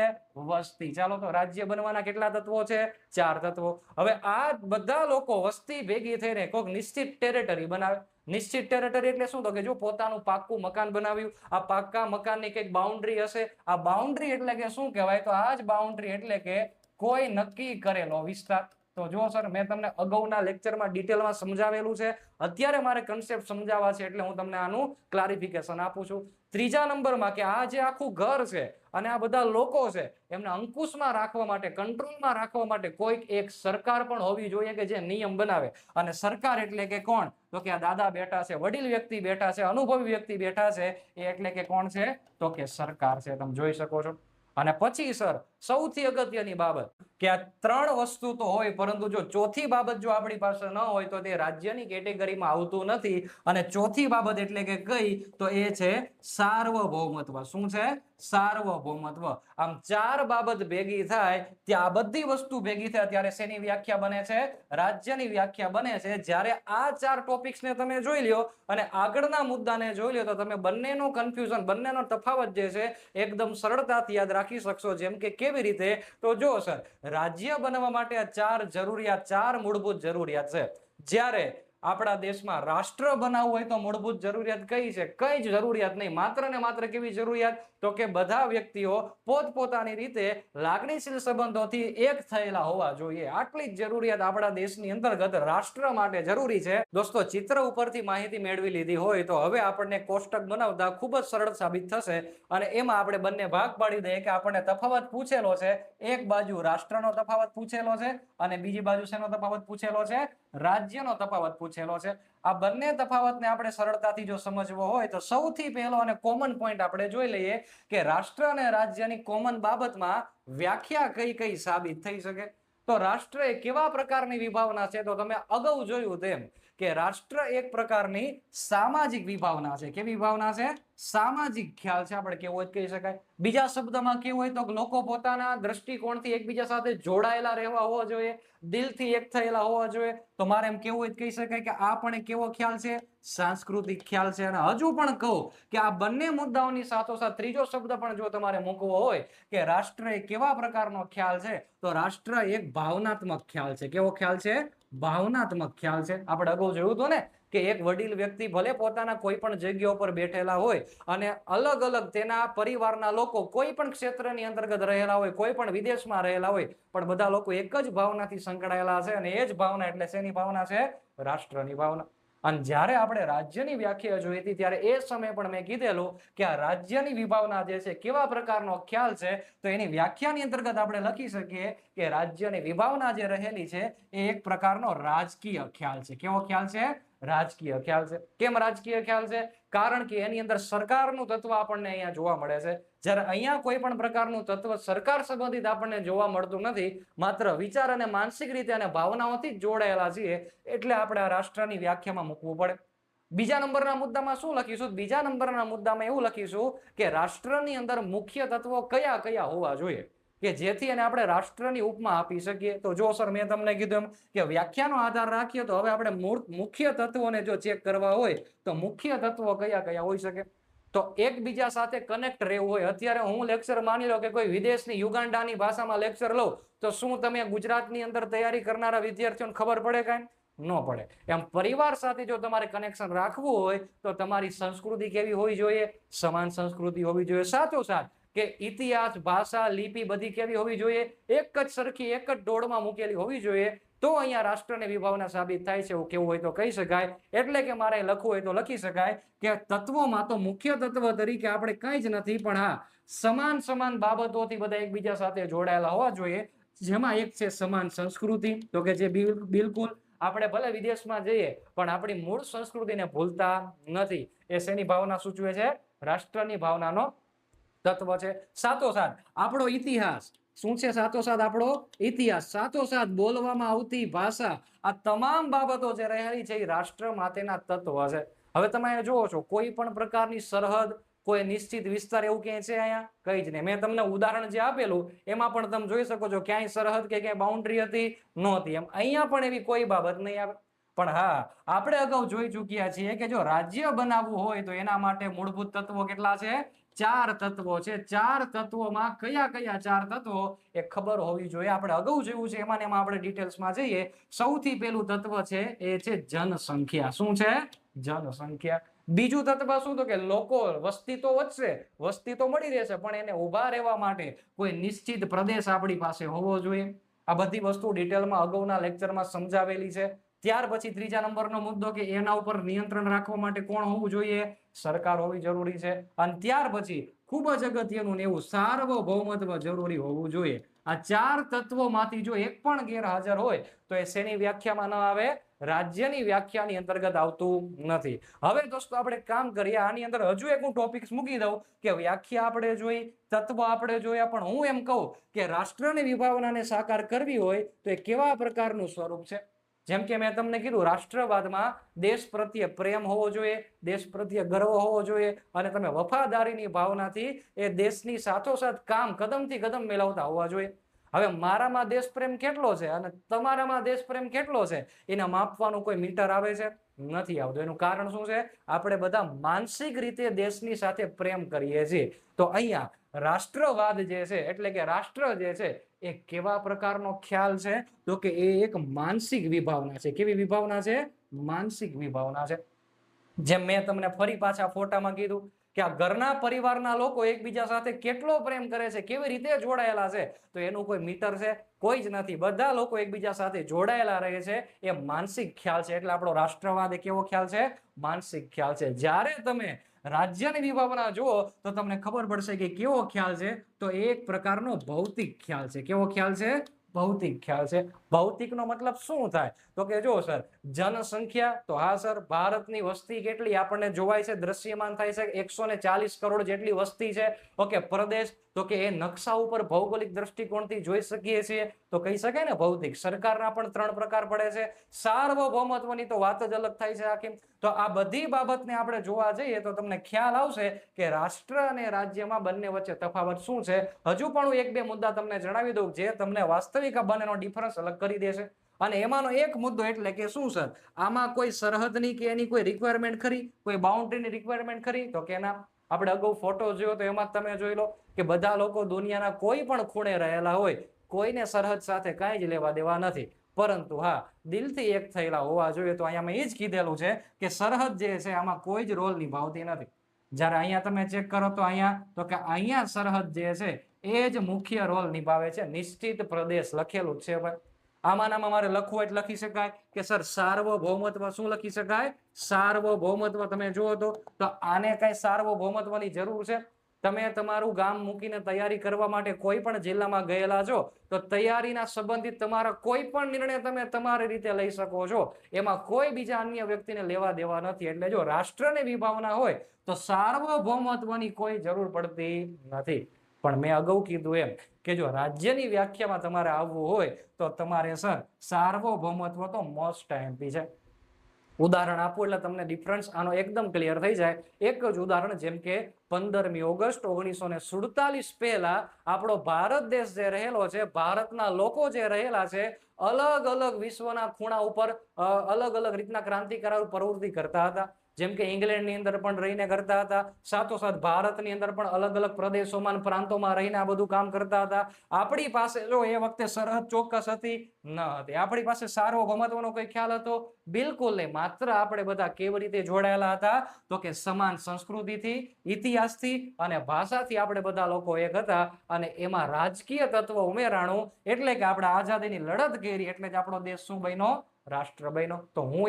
વસ્તી. ચાલો, તો રાજ્ય બનવાના કેટલા તત્વો છે? 4 તત્વો. હવે આ બધા લોકો વસ્તી ભેગી થઈને કોઈક નિશ્ચિત ટેરેટરી બનાવે. નિશ્ચિત ટેરેટરી એટલે શું? તો કે જો પોતાનું પાક્કું મકાન બનાવ્યું, આ પાક્કા મકાનની કઈક બાઉન્ડ્રી હશે. આ બાઉન્ડ્રી એટલે કે શું કહેવાય? તો આ જ બાઉન્ડ્રી એટલે કે કોઈ નક્કી કરેલો વિસ્તાર. તો જો સર, મેં તમને અગાઉના લેક્ચરમાં ડિટેલમાં સમજાવેલું છે, અત્યારે મારે કન્સેપ્ટ સમજાવવા છે એટલે હું તમને આનું ક્લારિફિકેશન આપું છું. ત્રીજા નંબરમાં કે આ જે આખું ઘર છે અને આ બધા લોકો છે એમને અંકુશમાં રાખવા માટે, કંટ્રોલમાં રાખવા માટે કોઈક એક સરકાર પણ હોવી જોઈએ કે જે નિયમ બનાવે. અને સરકાર એટલે કે કોણ? તો કે આ દાદા બેઠા છે, વડીલ વ્યક્તિ બેઠા છે, અનુભવી વ્યક્તિ બેઠા છે, એ એટલે કે કોણ છે? તો કે સરકાર છે. તમે જોઈ શકો છો. અને પછી સર, સૌથી અગત્યની બાબત કે આ 3 વસ્તુ તો હોય, પરંતુ જો ચોથી બાબત જો આપણી પાસે ન હોય તો તે રાજ્યની કેટેગરીમાં આવતું નથી. અને ચોથી બાબત એટલે કે કઈ? તો એ છે સાર્વભૌમત્વ. શું છે? સાર્વભૌમત્વ. આમ 4 બાબત ભેગી થાય ત્યાં બધી વસ્તુ ભેગી થાય ત્યારે શેની વ્યાખ્યા બને છે? રાજ્યની વ્યાખ્યા બને છે. જ્યારે આ 4 ટોપિક્સને તમે જોઈ લ્યો અને આગળના મુદ્દાને જોઈ લ્યો તો તમે બંનેનો કન્ફ્યુઝન, બંનેનો તફાવત જે છે એકદમ સરળતાથી યાદ રાખી શકશો. જેમ કે કેવી રીતે? તો જો સર, રાજ્ય બનવા માટે આ 4 જરૂરિયાત, 4 મૂળભૂત જરૂરિયાત છે. જ્યારે આપણા દેશમાં રાષ્ટ્ર બનાવવું હોય તો મૂળભૂત જરૂરિયાત કઈ છે? કઈ જ જરૂરિયાત નહીં. માત્ર ને માત્ર કેવી જરૂરિયાત? તો કે બધા વ્યક્તિઓ પોતપોતાની રીતે લાગણીશીલ સંબંધોથી એક થયેલા હોવા જોઈએ. આટલી જ જરૂરિયાત આપણા દેશની અંતર્ગત રાષ્ટ્ર માટે જરૂરી છે. દોસ્તો, ચિત્ર ઉપરથી માહિતી મેળવી લીધી હોય તો હવે આપણને કોષ્ટક બનાવતા ખૂબ જ સરળ સાબિત થશે. અને એમાં આપણે બંને ભાગ પાડી દઈએ કે આપણને તફાવત પૂછેલો છે. એક બાજુ રાષ્ટ્રનો તફાવત પૂછેલો છે અને બીજી બાજુ શેનો તફાવત પૂછેલો છે? રાજ્યનો તફાવત પૂછેલો છે. આ બંને તફાવતને આપણે સરળતાથી જો સમજવો હોય તો સૌથી પહેલો અને કોમન પોઈન્ટ આપણે જોઈ લઈએ કે રાષ્ટ્ર અને રાજ્યની કોમન બાબતમાં વ્યાખ્યા કઈ કઈ સાબિત થઈ શકે. તો રાષ્ટ્ર એ કેવા પ્રકારની વિભાવના છે? તો તમે અગાઉ જોયું તેમ કે રાષ્ટ્ર એક પ્રકારની સામાજિક વિભાવના છે. કેવી વિભાવના છે? સામાજિક ખ્યાલ છે. આપણે કેવું હોય કહી શકાય. બીજા શબ્દમાં કેવું હોય તો લોકો પોતાના દ્રષ્ટિકોણથી એકબીજા સાથે જોડાયેલા રહેવા હોવા જોઈએ, દિલથી એક થયેલા હોવા જોઈએ. તો મારે એમ કેવું હોય કહી શકાય કે આ પણ કેવો ખ્યાલ છે? સાંસ્કૃતિક ખ્યાલ છે. અને હજુ પણ કહું કે આ બંને મુદ્દાઓની સાથોસાથ ત્રીજો શબ્દ પણ જો તમારે મૂકવો હોય કે રાષ્ટ્ર એ કેવા પ્રકારનો ખ્યાલ છે, તો રાષ્ટ્ર એક ભાવનાત્મક ખ્યાલ છે. કેવો ખ્યાલ છે? ભાવનાત્મક ખ્યાલ છે. આપણે અગાઉ જોયું હતું ને કે એક વડીલ વ્યક્તિ ભલે પોતાના કોઈ પણ જગ્યા ઉપર બેઠેલા હોય અને અલગ અલગ તેના પરિવારના લોકો કોઈ પણ ક્ષેત્રની અંતર્ગત રહેલા હોય, કોઈ પણ વિદેશમાં રહેલા હોય, પણ બધા લોકો એક જ ભાવનાથી સંકળાયેલા છે. અને એ જ ભાવના એટલે શેની ભાવના છે? રાષ્ટ્રની ભાવના. અને જ્યારે આપણે રાજ્યની વ્યાખ્યા જોઈ હતી ત્યારે એ સમયે પણ મેં કીધેલું કે આ રાજ્યની વિભાવના જે છે કેવા પ્રકારનો ખ્યાલ છે, તો એની વ્યાખ્યાની અંતર્ગત આપણે લખી શકીએ કે રાજ્યની વિભાવના જે રહેલી છે એ એક પ્રકારનો રાજકીય ખ્યાલ છે. કેવો ખ્યાલ છે? રાજકીય ખ્યાલ છે. કેમ રાજકીય ખ્યાલ છે? કારણ કે એની અંદર સરકારનું તત્વ આપણને અહીંયા જોવા મળે છે. જ્યારે અહીંયા કોઈ પણ પ્રકારનું તત્વ સરકાર સંબંધિત આપણને જોવા મળતું નથી, માત્ર વિચાર અને માનસિક રીતે અને ભાવનાઓથી જ જોડાયેલા છીએ, એટલે આપણે આ રાષ્ટ્રની વ્યાખ્યામાં મૂકવું પડે. બીજા નંબરના મુદ્દામાં શું લખીશું? બીજા નંબરના મુદ્દામાં એવું લખીશું કે રાષ્ટ્રની અંદર મુખ્ય તત્વો કયા કયા હોવા જોઈએ કે જેથી એને આપણે રાષ્ટ્રની ઉપમા આપી શકીએ. તો જો સર મેં તમને કીધું એમ કે વ્યાખ્યાનો આધાર રાખીએ તો હવે આપણે મુખ્ય તત્વોને જો ચેક કરવા હોય તો મુખ્ય તત્વો કયા કયા હોઈ શકે? તો એકબીજા સાથે કનેક્ટ રહેવું હોય. અત્યારે હું લેક્ચર માની લો કે કોઈ વિદેશની યુગાન્ડાની ભાષામાં લેક્ચર લઉં તો શું તમે ગુજરાતની અંદર તૈયારી કરનારા વિદ્યાર્થીઓને ખબર પડે કાંઈ? ન પડે. એમ પરિવાર સાથે જો તમારે કનેક્શન રાખવું હોય તો તમારી સંસ્કૃતિ કેવી હોવી જોઈએ? સમાન સંસ્કૃતિ હોવી જોઈએ. સાથોસાથ કે ઇતિહાસ, ભાષા, લિપિ બધી કેવી હોવી જોઈએ? એક જ સરખી, એક જ ડોળમાં મૂકેલી હોવી જોઈએ. તો અહીંયા રાષ્ટ્રની વિભાવના સાબિત થાય છે. એવું કેવું હોય તો કહી શકાય. એટલે કે મારે લખવું હોય તો લખી શકાય કે તત્વોમાં તો મુખ્ય તત્વ તરીકે આપણે કંઈ જ નથી, પણ હા, સમાન સમાન બાબતોથી બધા એકબીજા સાથે જોડાયેલા હોવા જોઈએ. જેમાં એક છે સમાન સંસ્કૃતિ, તો કે જે બિલકુલ આપણે ભલે વિદેશમાં જઈએ પણ આપણી મૂળ સંસ્કૃતિને ભૂલતા નથી. એ શેની ભાવના સૂચવે છે? રાષ્ટ્રની ભાવનાનો તત્વ છે. સાથોસાથ આપણો ઇતિહાસ શું છે? સાથોસાથ આપણો ઇતિહાસ, સાથોસાથ બોલવામાં આવતી ભાષા, આ તમામ બાબતો જે રહેલી છે એ રાષ્ટ્ર માટેના તત્વ છે. હવે તમે જોવો છો કોઈ પણ પ્રકારની સરહદ, કોઈ નિશ્ચિત વિસ્તાર એવું ક્યાંય છે અહીંયા? કઈ જ નહીં. મેં તમને ઉદાહરણ જે આપેલું એમાં પણ તમે જોઈ શકો છો ક્યાંય સરહદ કે ક્યાંય બાઉન્ડ્રી હતી? નહોતી. એમ અહીંયા પણ એવી કોઈ બાબત નહીં આવે. પણ હા, આપણે અગાઉ જોઈ ચૂક્યા છીએ કે જો રાજ્ય બનાવવું હોય તો એના માટે મૂળભૂત તત્વો કેટલા છે? 4 તત્વો છે. 4 તત્વોમાં કયા કયા 4 તત્વો એ ખબર હોવી જોઈએ. આપણે અગાઉ જોયું છે, એમાં આપણે ડિટેલ્સમાં જઈએ. સૌથી પહેલું તત્વ છે એ છે જનસંખ્યા. શું છે? જનસંખ્યા. બીજું તત્વ શું? તો કે લોકો, વસ્તી તો વધશે, વસ્તી તો મળી રહેશે, પણ એને ઉભા રહેવા માટે કોઈ નિશ્ચિત પ્રદેશ આપણી પાસે હોવો જોઈએ. આ બધી વસ્તુ ડિટેલમાં અગાઉના લેક્ચરમાં સમજાવેલી છે. ત્યાર પછી ત્રીજા નંબરનો મુદ્દો કે એના ઉપર નિયંત્રણ રાખવા માટે કોણ હોવું જોઈએ? સરકાર હોવી જરૂરી છે. અને ત્યાર પછી ખૂબ જ અગત્યનું ને એવું સાર્વભૌમત્વ જરૂરી હોવું જોઈએ. આ 4 તત્વોમાંથી જો એક પણ ગેરહાજર હોય તો એ શેની વ્યાખ્યામાં ન આવે? રાજ્યની વ્યાખ્યાની અંતર્ગત આવતું નથી. હવે દોસ્તો આપણે કામ કરીએ, આની અંદર હજુ એક હું ટોપિક્સ મૂકી દઉં કે વ્યાખ્યા આપણે જોઈ, તત્વ આપણે જોયા, પણ હું એમ કહું કે રાષ્ટ્રની વિભાવનાને સાકાર કરવી હોય તો એ કેવા પ્રકારનું સ્વરૂપ છે? જેમ કે મેં તમને કીધું, રાષ્ટ્રવાદમાં દેશ પ્રત્યે પ્રેમ હોવો જોઈએ, દેશ પ્રત્યે ગર્વ હોવો જોઈએ, અને તમે વફાદારીની ભાવનાથી એ દેશની સાથોસાથ કામ કદમથી કદમ મેળવતા હોવા જોઈએ. હવે મારામાં દેશ પ્રેમ કેટલો છે અને તમારામાં દેશ પ્રેમ કેટલો છે એને માપવાનું કોઈ મીટર આવે છે? નથી આવતું. એનું કારણ શું છે? આપણે બધા માનસિક રીતે દેશની સાથે પ્રેમ કરીએ છીએ. તો અહીંયા રાષ્ટ્રવાદ જે છે એટલે કે રાષ્ટ્ર જે છે એ કેવા પ્રકારનો ખ્યાલ છે? તો કે એ એક માનસિક વિભાવના છે. કેવી વિભાવના છે? માનસિક વિભાવના છે. જેમ મેં તમને ફરી પાછા ફોટામાં કીધું કે આ ઘરના પરિવારના લોકો એકબીજા સાથે કેટલો પ્રેમ કરે છે, કેવી રીતે જોડાયેલા છે, તો એનું કોઈ મીટર છે? કોઈ જ નથી. બધા લોકો એકબીજા સાથે જોડાયેલા રહે છે. એ માનસિક ખ્યાલ છે. એટલે આપણો રાષ્ટ્રવાદ એ કેવો ખ્યાલ છે? માનસિક ખ્યાલ છે. જ્યારે તમે રાજ્યની વિભાવના જુઓ તો તમને ખબર પડશે કે કેવો ખ્યાલ છે. તો એક પ્રકારનો ભૌતિક ખ્યાલ છે. કેવો ખ્યાલ છે? ભૌતિક ખ્યાલ છે. ભૌતિકનો મતલબ શું થાય? તો કે જો સર, જનસંખ્યા, તો હા સર, ભારતની વસ્તી કેટલી આપણને જોવાય છે, દ્રશ્યમાન થાય છે? 140 કરોડ જેટલી વસ્તી છે. ઓકે. પ્રદેશ, તો કે એ નકશા ઉપર ભૌગોલિક દ્રષ્ટિકોણથી જોઈ શકીએ છીએ, તો કહી શકાય ને ભૌતિક. સરકારના પણ 3 પ્રકાર પડે છે. સાર્વભૌમત્વની તો વાત જ અલગ થાય છે આખી. તો આ બધી બાબતને આપણે જોવા જઈએ તો તમને ખ્યાલ આવશે કે રાષ્ટ્ર અને રાજ્યમાં બંને વચ્ચે તફાવત શું છે. હજુ પણ હું 1-2 મુદ્દા તમને જણાવી દઉં જે તમને વાસ્તવિક બંનેનો ડિફરન્સ અલગ કરી દેશે. અને એમાંનો એક મુદ્દો એટલે કે શું સર, આમાં કોઈ સરહદની કે એની કોઈ રિક્વાયરમેન્ટ ખરી? કોઈ બાઉન્ડ્રીની રિક્વાયરમેન્ટ ખરી? તો કે ના. આપણે અગાઉ ફોટો જોયો તો એમાં તમે જોઈ લો કે બધા લોકો દુનિયાના કોઈ પણ ખૂણે રહેલા હોય, કોઈને સરહદ સાથે કાંઈ જ લેવા દેવા નથી, પરંતુ હા, દિલથી એક થયેલા હોવા જોઈએ. તો અહીંયા મેં એ જ કીધેલું છે કે સરહદ જે છે આમાં કોઈ જ રોલ નિભાવતી નથી. જ્યારે અહીંયા તમે ચેક કરો તો અહીંયા, તો કે અહીંયા સરહદ જે છે એ જ મુખ્ય રોલ નિભાવે છે. નિશ્ચિત પ્રદેશ લખેલું છે ભાઈ. આમાંનામાં મારે લખવું એટલે લખી શકાય કે સર સાર્વભૌમત્વ. શું લખી શકાય? સાર્વભૌમત્વ. તમે જુઓ તો આને કઈ સાર્વભૌમત્વની જરૂર છે? તમે તમારું ગામ મૂકીને તૈયારી કરવા માટે કોઈ પણ જિલ્લામાં ગયેલા છો તો તૈયારીના સંબંધિત તમારા કોઈ પણ નિર્ણય તમે તમારી રીતે લઈ શકો છો, એમાં કોઈ બીજા અન્ય વ્યક્તિને લેવા દેવા નથી. એટલે જો રાષ્ટ્રની વિભાવના હોય તો સાર્વભૌમત્વની કોઈ જરૂર પડતી નથી. પણ મેં અગાઉ કીધું એમ કે જો રાજ્યની વ્યાખ્યામાં તમારે આવવું હોય તો તમારે સર સાર્વભૌમત્વ તો મોસ્ટ આઈએમપી છે. ઉદાહરણ આપું એટલે તમને ડિફરન્સ આનો એકદમ ક્લિયર થઈ જાય. એક જ ઉદાહરણ, જેમ કે 15મી ઓગસ્ટ 1947 પહેલા આપણો ભારત દેશ જે રહેલો છે, ભારતના લોકો જે રહેલા છે, અલગ અલગ વિશ્વના ખૂણા ઉપર અલગ અલગ રીતના ક્રાંતિકારો પ્રવૃત્તિ કરતા હતા. જેમ કે ઇંગ્લેન્ડની અંદર પણ રહીને કરતા હતા, સાથોસાથ ભારતની અંદર પણ અલગ અલગ પ્રદેશોમાં પ્રાંતોમાં રહીને આ બધું કામ કરતા હતા. આપણી પાસે જો એ વખતે સરહદ ચોક્કસ હતી ન હતી, આપણી પાસે સાર્વભૌમત્વનો કોઈ ખ્યાલ હતો? બિલકુલ નહીં. માત્ર આપણે બધા કેવી રીતે જોડાયેલા હતા તો કે સમાન સંસ્કૃતિથી, ઇતિહાસથી અને ભાષાથી આપણે બધા લોકો એક હતા. અને એમાં રાજકીય તત્વ ઉમેરાણું એટલે કે આપણે આઝાદીની લડત કરી એટલે જ આપણો દેશ શું બન્યો? રાષ્ટ્ર બન્યો. તો હું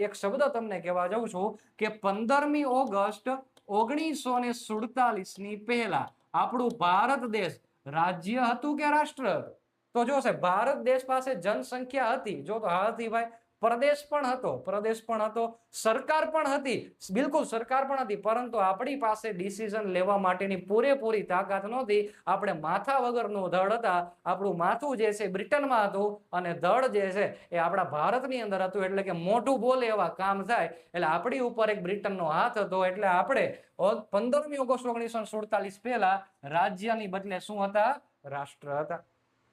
એક શબ્દ તમને કહેવા જાઉં છું કે 15મી ઓગસ્ટ 1947 ની પહેલા આપણું ભારત દેશ રાજ્ય હતું કે રાષ્ટ્ર હતું? તો જો સાહેબ, ભારત દેશ પાસે જનસંખ્યા હતી, જો તો હા હતી ભાઈ. પ્રદેશ પણ હતો, સરકાર પણ હતી, બિલકુલ સરકાર પણ હતી, પરંતુ આપણી પાસે ડિસિઝન લેવા માટેની પૂરેપૂરી તાકાત નહોતી. આપણે માથા વગરનું ધડ હતા. આપણું માથું જે છે બ્રિટનમાં હતું અને ધડ જે છે એ આપણા ભારતની અંદર હતું. એટલે કે મોઢું બોલે એવા કામ થાય. એટલે આપણી ઉપર એક બ્રિટનનો હાથ હતો. એટલે આપણે 15મી ઓગસ્ટ 1947 પહેલા રાજ્યની બદલે શું હતા? રાષ્ટ્ર હતા.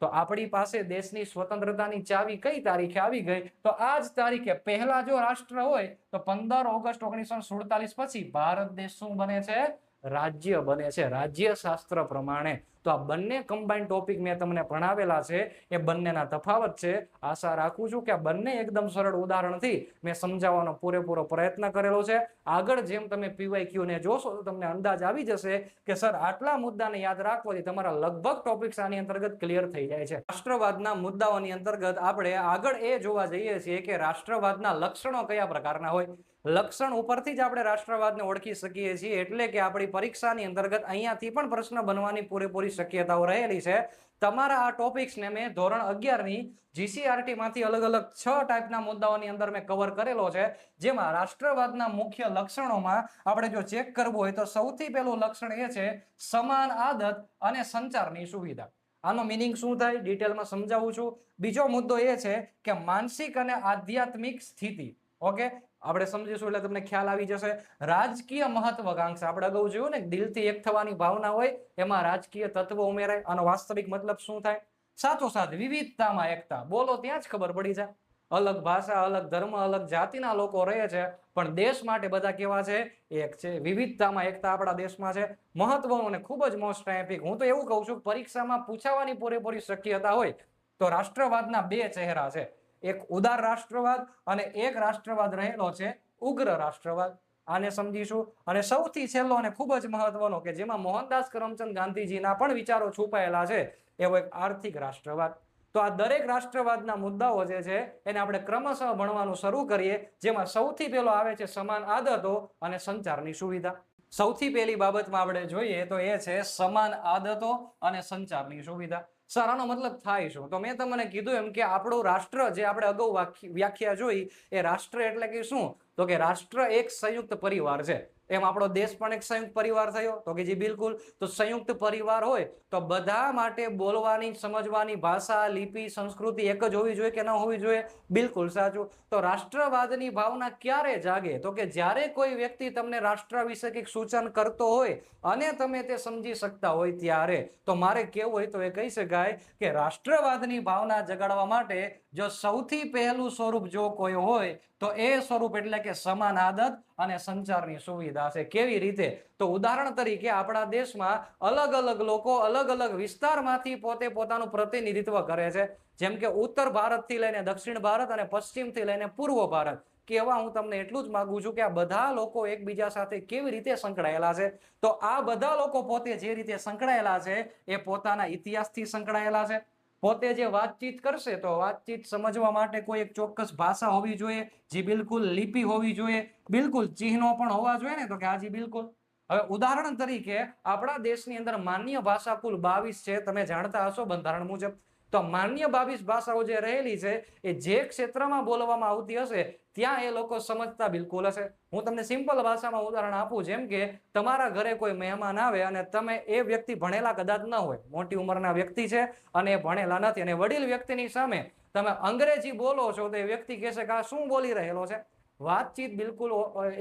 તો આપણી પાસે દેશની સ્વતંત્રતાની ચાવી કઈ તારીખે આવી ગઈ? તો આ જ તારીખે. પહેલા જો રાષ્ટ્ર હોય તો 15 ઓગસ્ટ 1947 પછી ભારત દેશ શું બને છે? રાજ્ય બને છે, રાજ્ય શાસ્ત્ર પ્રમાણે. તો આ બંને કમ્બાઇન્ડ ટોપિક મેં તમને ભણાવેલા છે, એ બંનેના તફાવત છે. આશા રાખું છું કે આ બંને એકદમ સરળ ઉદાહરણથી મેં સમજાવવાનો પૂરેપૂરો પ્રયત્ન કરેલો છે. આગળ જેમ તમે PYQ ને જોશો તો તમને અંદાજ આવી જશે કે સર આટલા મુદ્દાને યાદ રાખવાથી તમારા લગભગ ટોપિક્સ આની અંતર્ગત ક્લિયર થઈ જાય છે. રાષ્ટ્રવાદના મુદ્દાઓની અંતર્ગત આપણે આગળ એ જોવા જઈએ છીએ કે રાષ્ટ્રવાદના લક્ષણો કયા પ્રકારના હોય. લક્ષણ ઉપરથી જ આપણે રાષ્ટ્રવાદને ઓળખી શકીએ છીએ. એટલે કે આપણી પરીક્ષાની અંતર્ગત અહીંયાથી પણ પ્રશ્ન બનવાની પૂરેપૂરી શક્યતાઓ રહેલી છે. તમારા આ ટોપિક્સને મેં ધોરણ 11ની GCRT માંથી અલગ અલગ 6 ટાઈપના મુદ્દાઓની અંદર મેં કવર કરેલો છે. જેમાં રાષ્ટ્રવાદના મુખ્ય લક્ષણોમાં આપણે જો ચેક કરવું હોય તો સૌથી પહેલું લક્ષણ એ છે સમાન આદત અને સંચારની સુવિધા. આનો મિનિંગ શું થાય ડિટેલમાં સમજાવું છું. બીજો મુદ્દો એ છે કે માનસિક અને આધ્યાત્મિક સ્થિતિ. ઓકે, આપણે સમજીશું એટલે તમને ખ્યાલ આવી જશે. રાજકીય મહત્વાકાંક્ષા, આપણે અગાઉ જોયું ને, દિલથી એક થવાની ભાવના હોય, એમાં રાજકીય તત્વ ઉમેરાય. આનો વાસ્તવિક મતલબ શું થાય? સાથોસાથ વિવિધતામાં એકતા. બોલો ત્યાં જ ખબર પડી જાય. અલગ ભાષા, અલગ ધર્મ, અલગ જાતિના લોકો રહે છે, પણ દેશ માટે બધા કેવા છે? એક છે. વિવિધતામાં એકતા આપણા દેશમાં છે. મહત્વનું અને ખૂબ જ મોસ્ટ આઈએમપી. હું તો એવું કહું છું, પરીક્ષામાં પૂછાવાની પૂરેપૂરી શક્યતા હોય તો રાષ્ટ્રવાદના બે ચહેરા છે. એક ઉદાર રાષ્ટ્રવાદ અને એક રાષ્ટ્રવાદ રહેલો છે ઉગ્ર રાષ્ટ્રવાદ. આને સમજીશું. અને સૌથી છેલ્લો અને ખૂબ જ મહત્વનો કે જેમાં મોહનદાસ કરમચંદ ગાંધીજીના પણ વિચારો છુપાયેલા છે, એવો એક આર્થિક રાષ્ટ્રવાદ. તો આ દરેક રાષ્ટ્રવાદના મુદ્દાઓ જે છે એને આપણે ક્રમશઃ ભણવાનું શરૂ કરીએ. જેમાં સૌથી પહેલો આવે છે સમાન આદતો અને સંચારની સુવિધા. સૌથી પહેલી બાબતમાં આપણે જોઈએ તો એ છે સમાન આદતો અને સંચારની સુવિધા. સર આનો મતલબ થાય શું? તો મેં તમને કીધું એમ કે આપણું રાષ્ટ્ર જે આપણે અગાઉ વ્યાખ્યા જોઈ, એ રાષ્ટ્ર એટલે કે શું? તો કે રાષ્ટ્ર એક સંયુક્ત પરિવાર છે. એમ આપણો દેશ પણ એક સંયુક્ત પરિવાર થયો? તો કે જી બિલકુલ. તો સંયુક્ત પરિવાર હોય તો બધા માટે બોલવાની, સમજવાની ભાષા, લિપિ, સંસ્કૃતિ એક જ હોવી જોઈએ કે ન હોવી જોઈએ? બિલકુલ સાચું. તો રાષ્ટ્રવાદની ભાવના ક્યારે જાગે? તો કે જ્યારે કોઈ વ્યક્તિ તમને રાષ્ટ્ર વિશે કંઈક સૂચન કરતો હોય અને તમે તે સમજી શકતા હોય ત્યારે. તો મારે કેવું હોય તો એ કહી શકાય કે રાષ્ટ્રવાદની ભાવના જગાડવા માટે જો સૌથી પહેલું સ્વરૂપ જો કોઈ હોય તો એ સ્વરૂપ એટલે કે સમાન આદત અને સંચારની સુવિધા છે. કેવી રીતે? તો ઉદાહરણ તરીકે આપણા દેશમાં અલગ અલગ લોકો અલગ અલગ વિસ્તારમાંથી પોતે પોતાનું પ્રતિનિધિત્વ કરે છે. જેમ કે ઉત્તર ભારતથી લઈને દક્ષિણ ભારત અને પશ્ચિમથી લઈને પૂર્વ ભારત. કહેવા હું તમને એટલું જ માંગુ છું કે આ બધા લોકો એકબીજા સાથે કેવી રીતે સંકળાયેલા છે? તો આ બધા લોકો પોતે જે રીતે સંકળાયેલા છે એ પોતાના ઇતિહાસથી સંકળાયેલા છે. પોતે જે વાતચીત કરશે તો વાતચીત સમજવા માટે કોઈ એક ચોક્કસ ભાષા હોવી જોઈએ. જી બિલકુલ. લિપિ હોવી જોઈએ. બિલકુલ. ચિહ્નો પણ હોવા જોઈએ ને? તો કે હાજી બિલકુલ. હવે ઉદાહરણ તરીકે આપણા દેશની અંદર માન્ય ભાષા કુલ 22 છે, તમે જાણતા હશો બંધારણ મુજબ. તો માન્ય 22 ભાષાઓ જે રહેલી છે એ જે ક્ષેત્રમાં બોલવામાં આવતી હશે ત્યાં એ લોકો સમજતા બિલકુલ હશે. હું તમને સિમ્પલ ભાષામાં ઉદાહરણ આપું, જેમ કે તમારા ઘરે કોઈ મહેમાન આવે અને તમે એ વ્યક્તિ ભણેલા કદાચ ન હોય, મોટી ઉંમરના વ્યક્તિ છે અને એ ભણેલા નથી, અને વડીલ વ્યક્તિની સામે તમે અંગ્રેજી બોલો છો તો એ વ્યક્તિ કહેશે કે આ શું બોલી રહેલો છે. વાતચીત બિલકુલ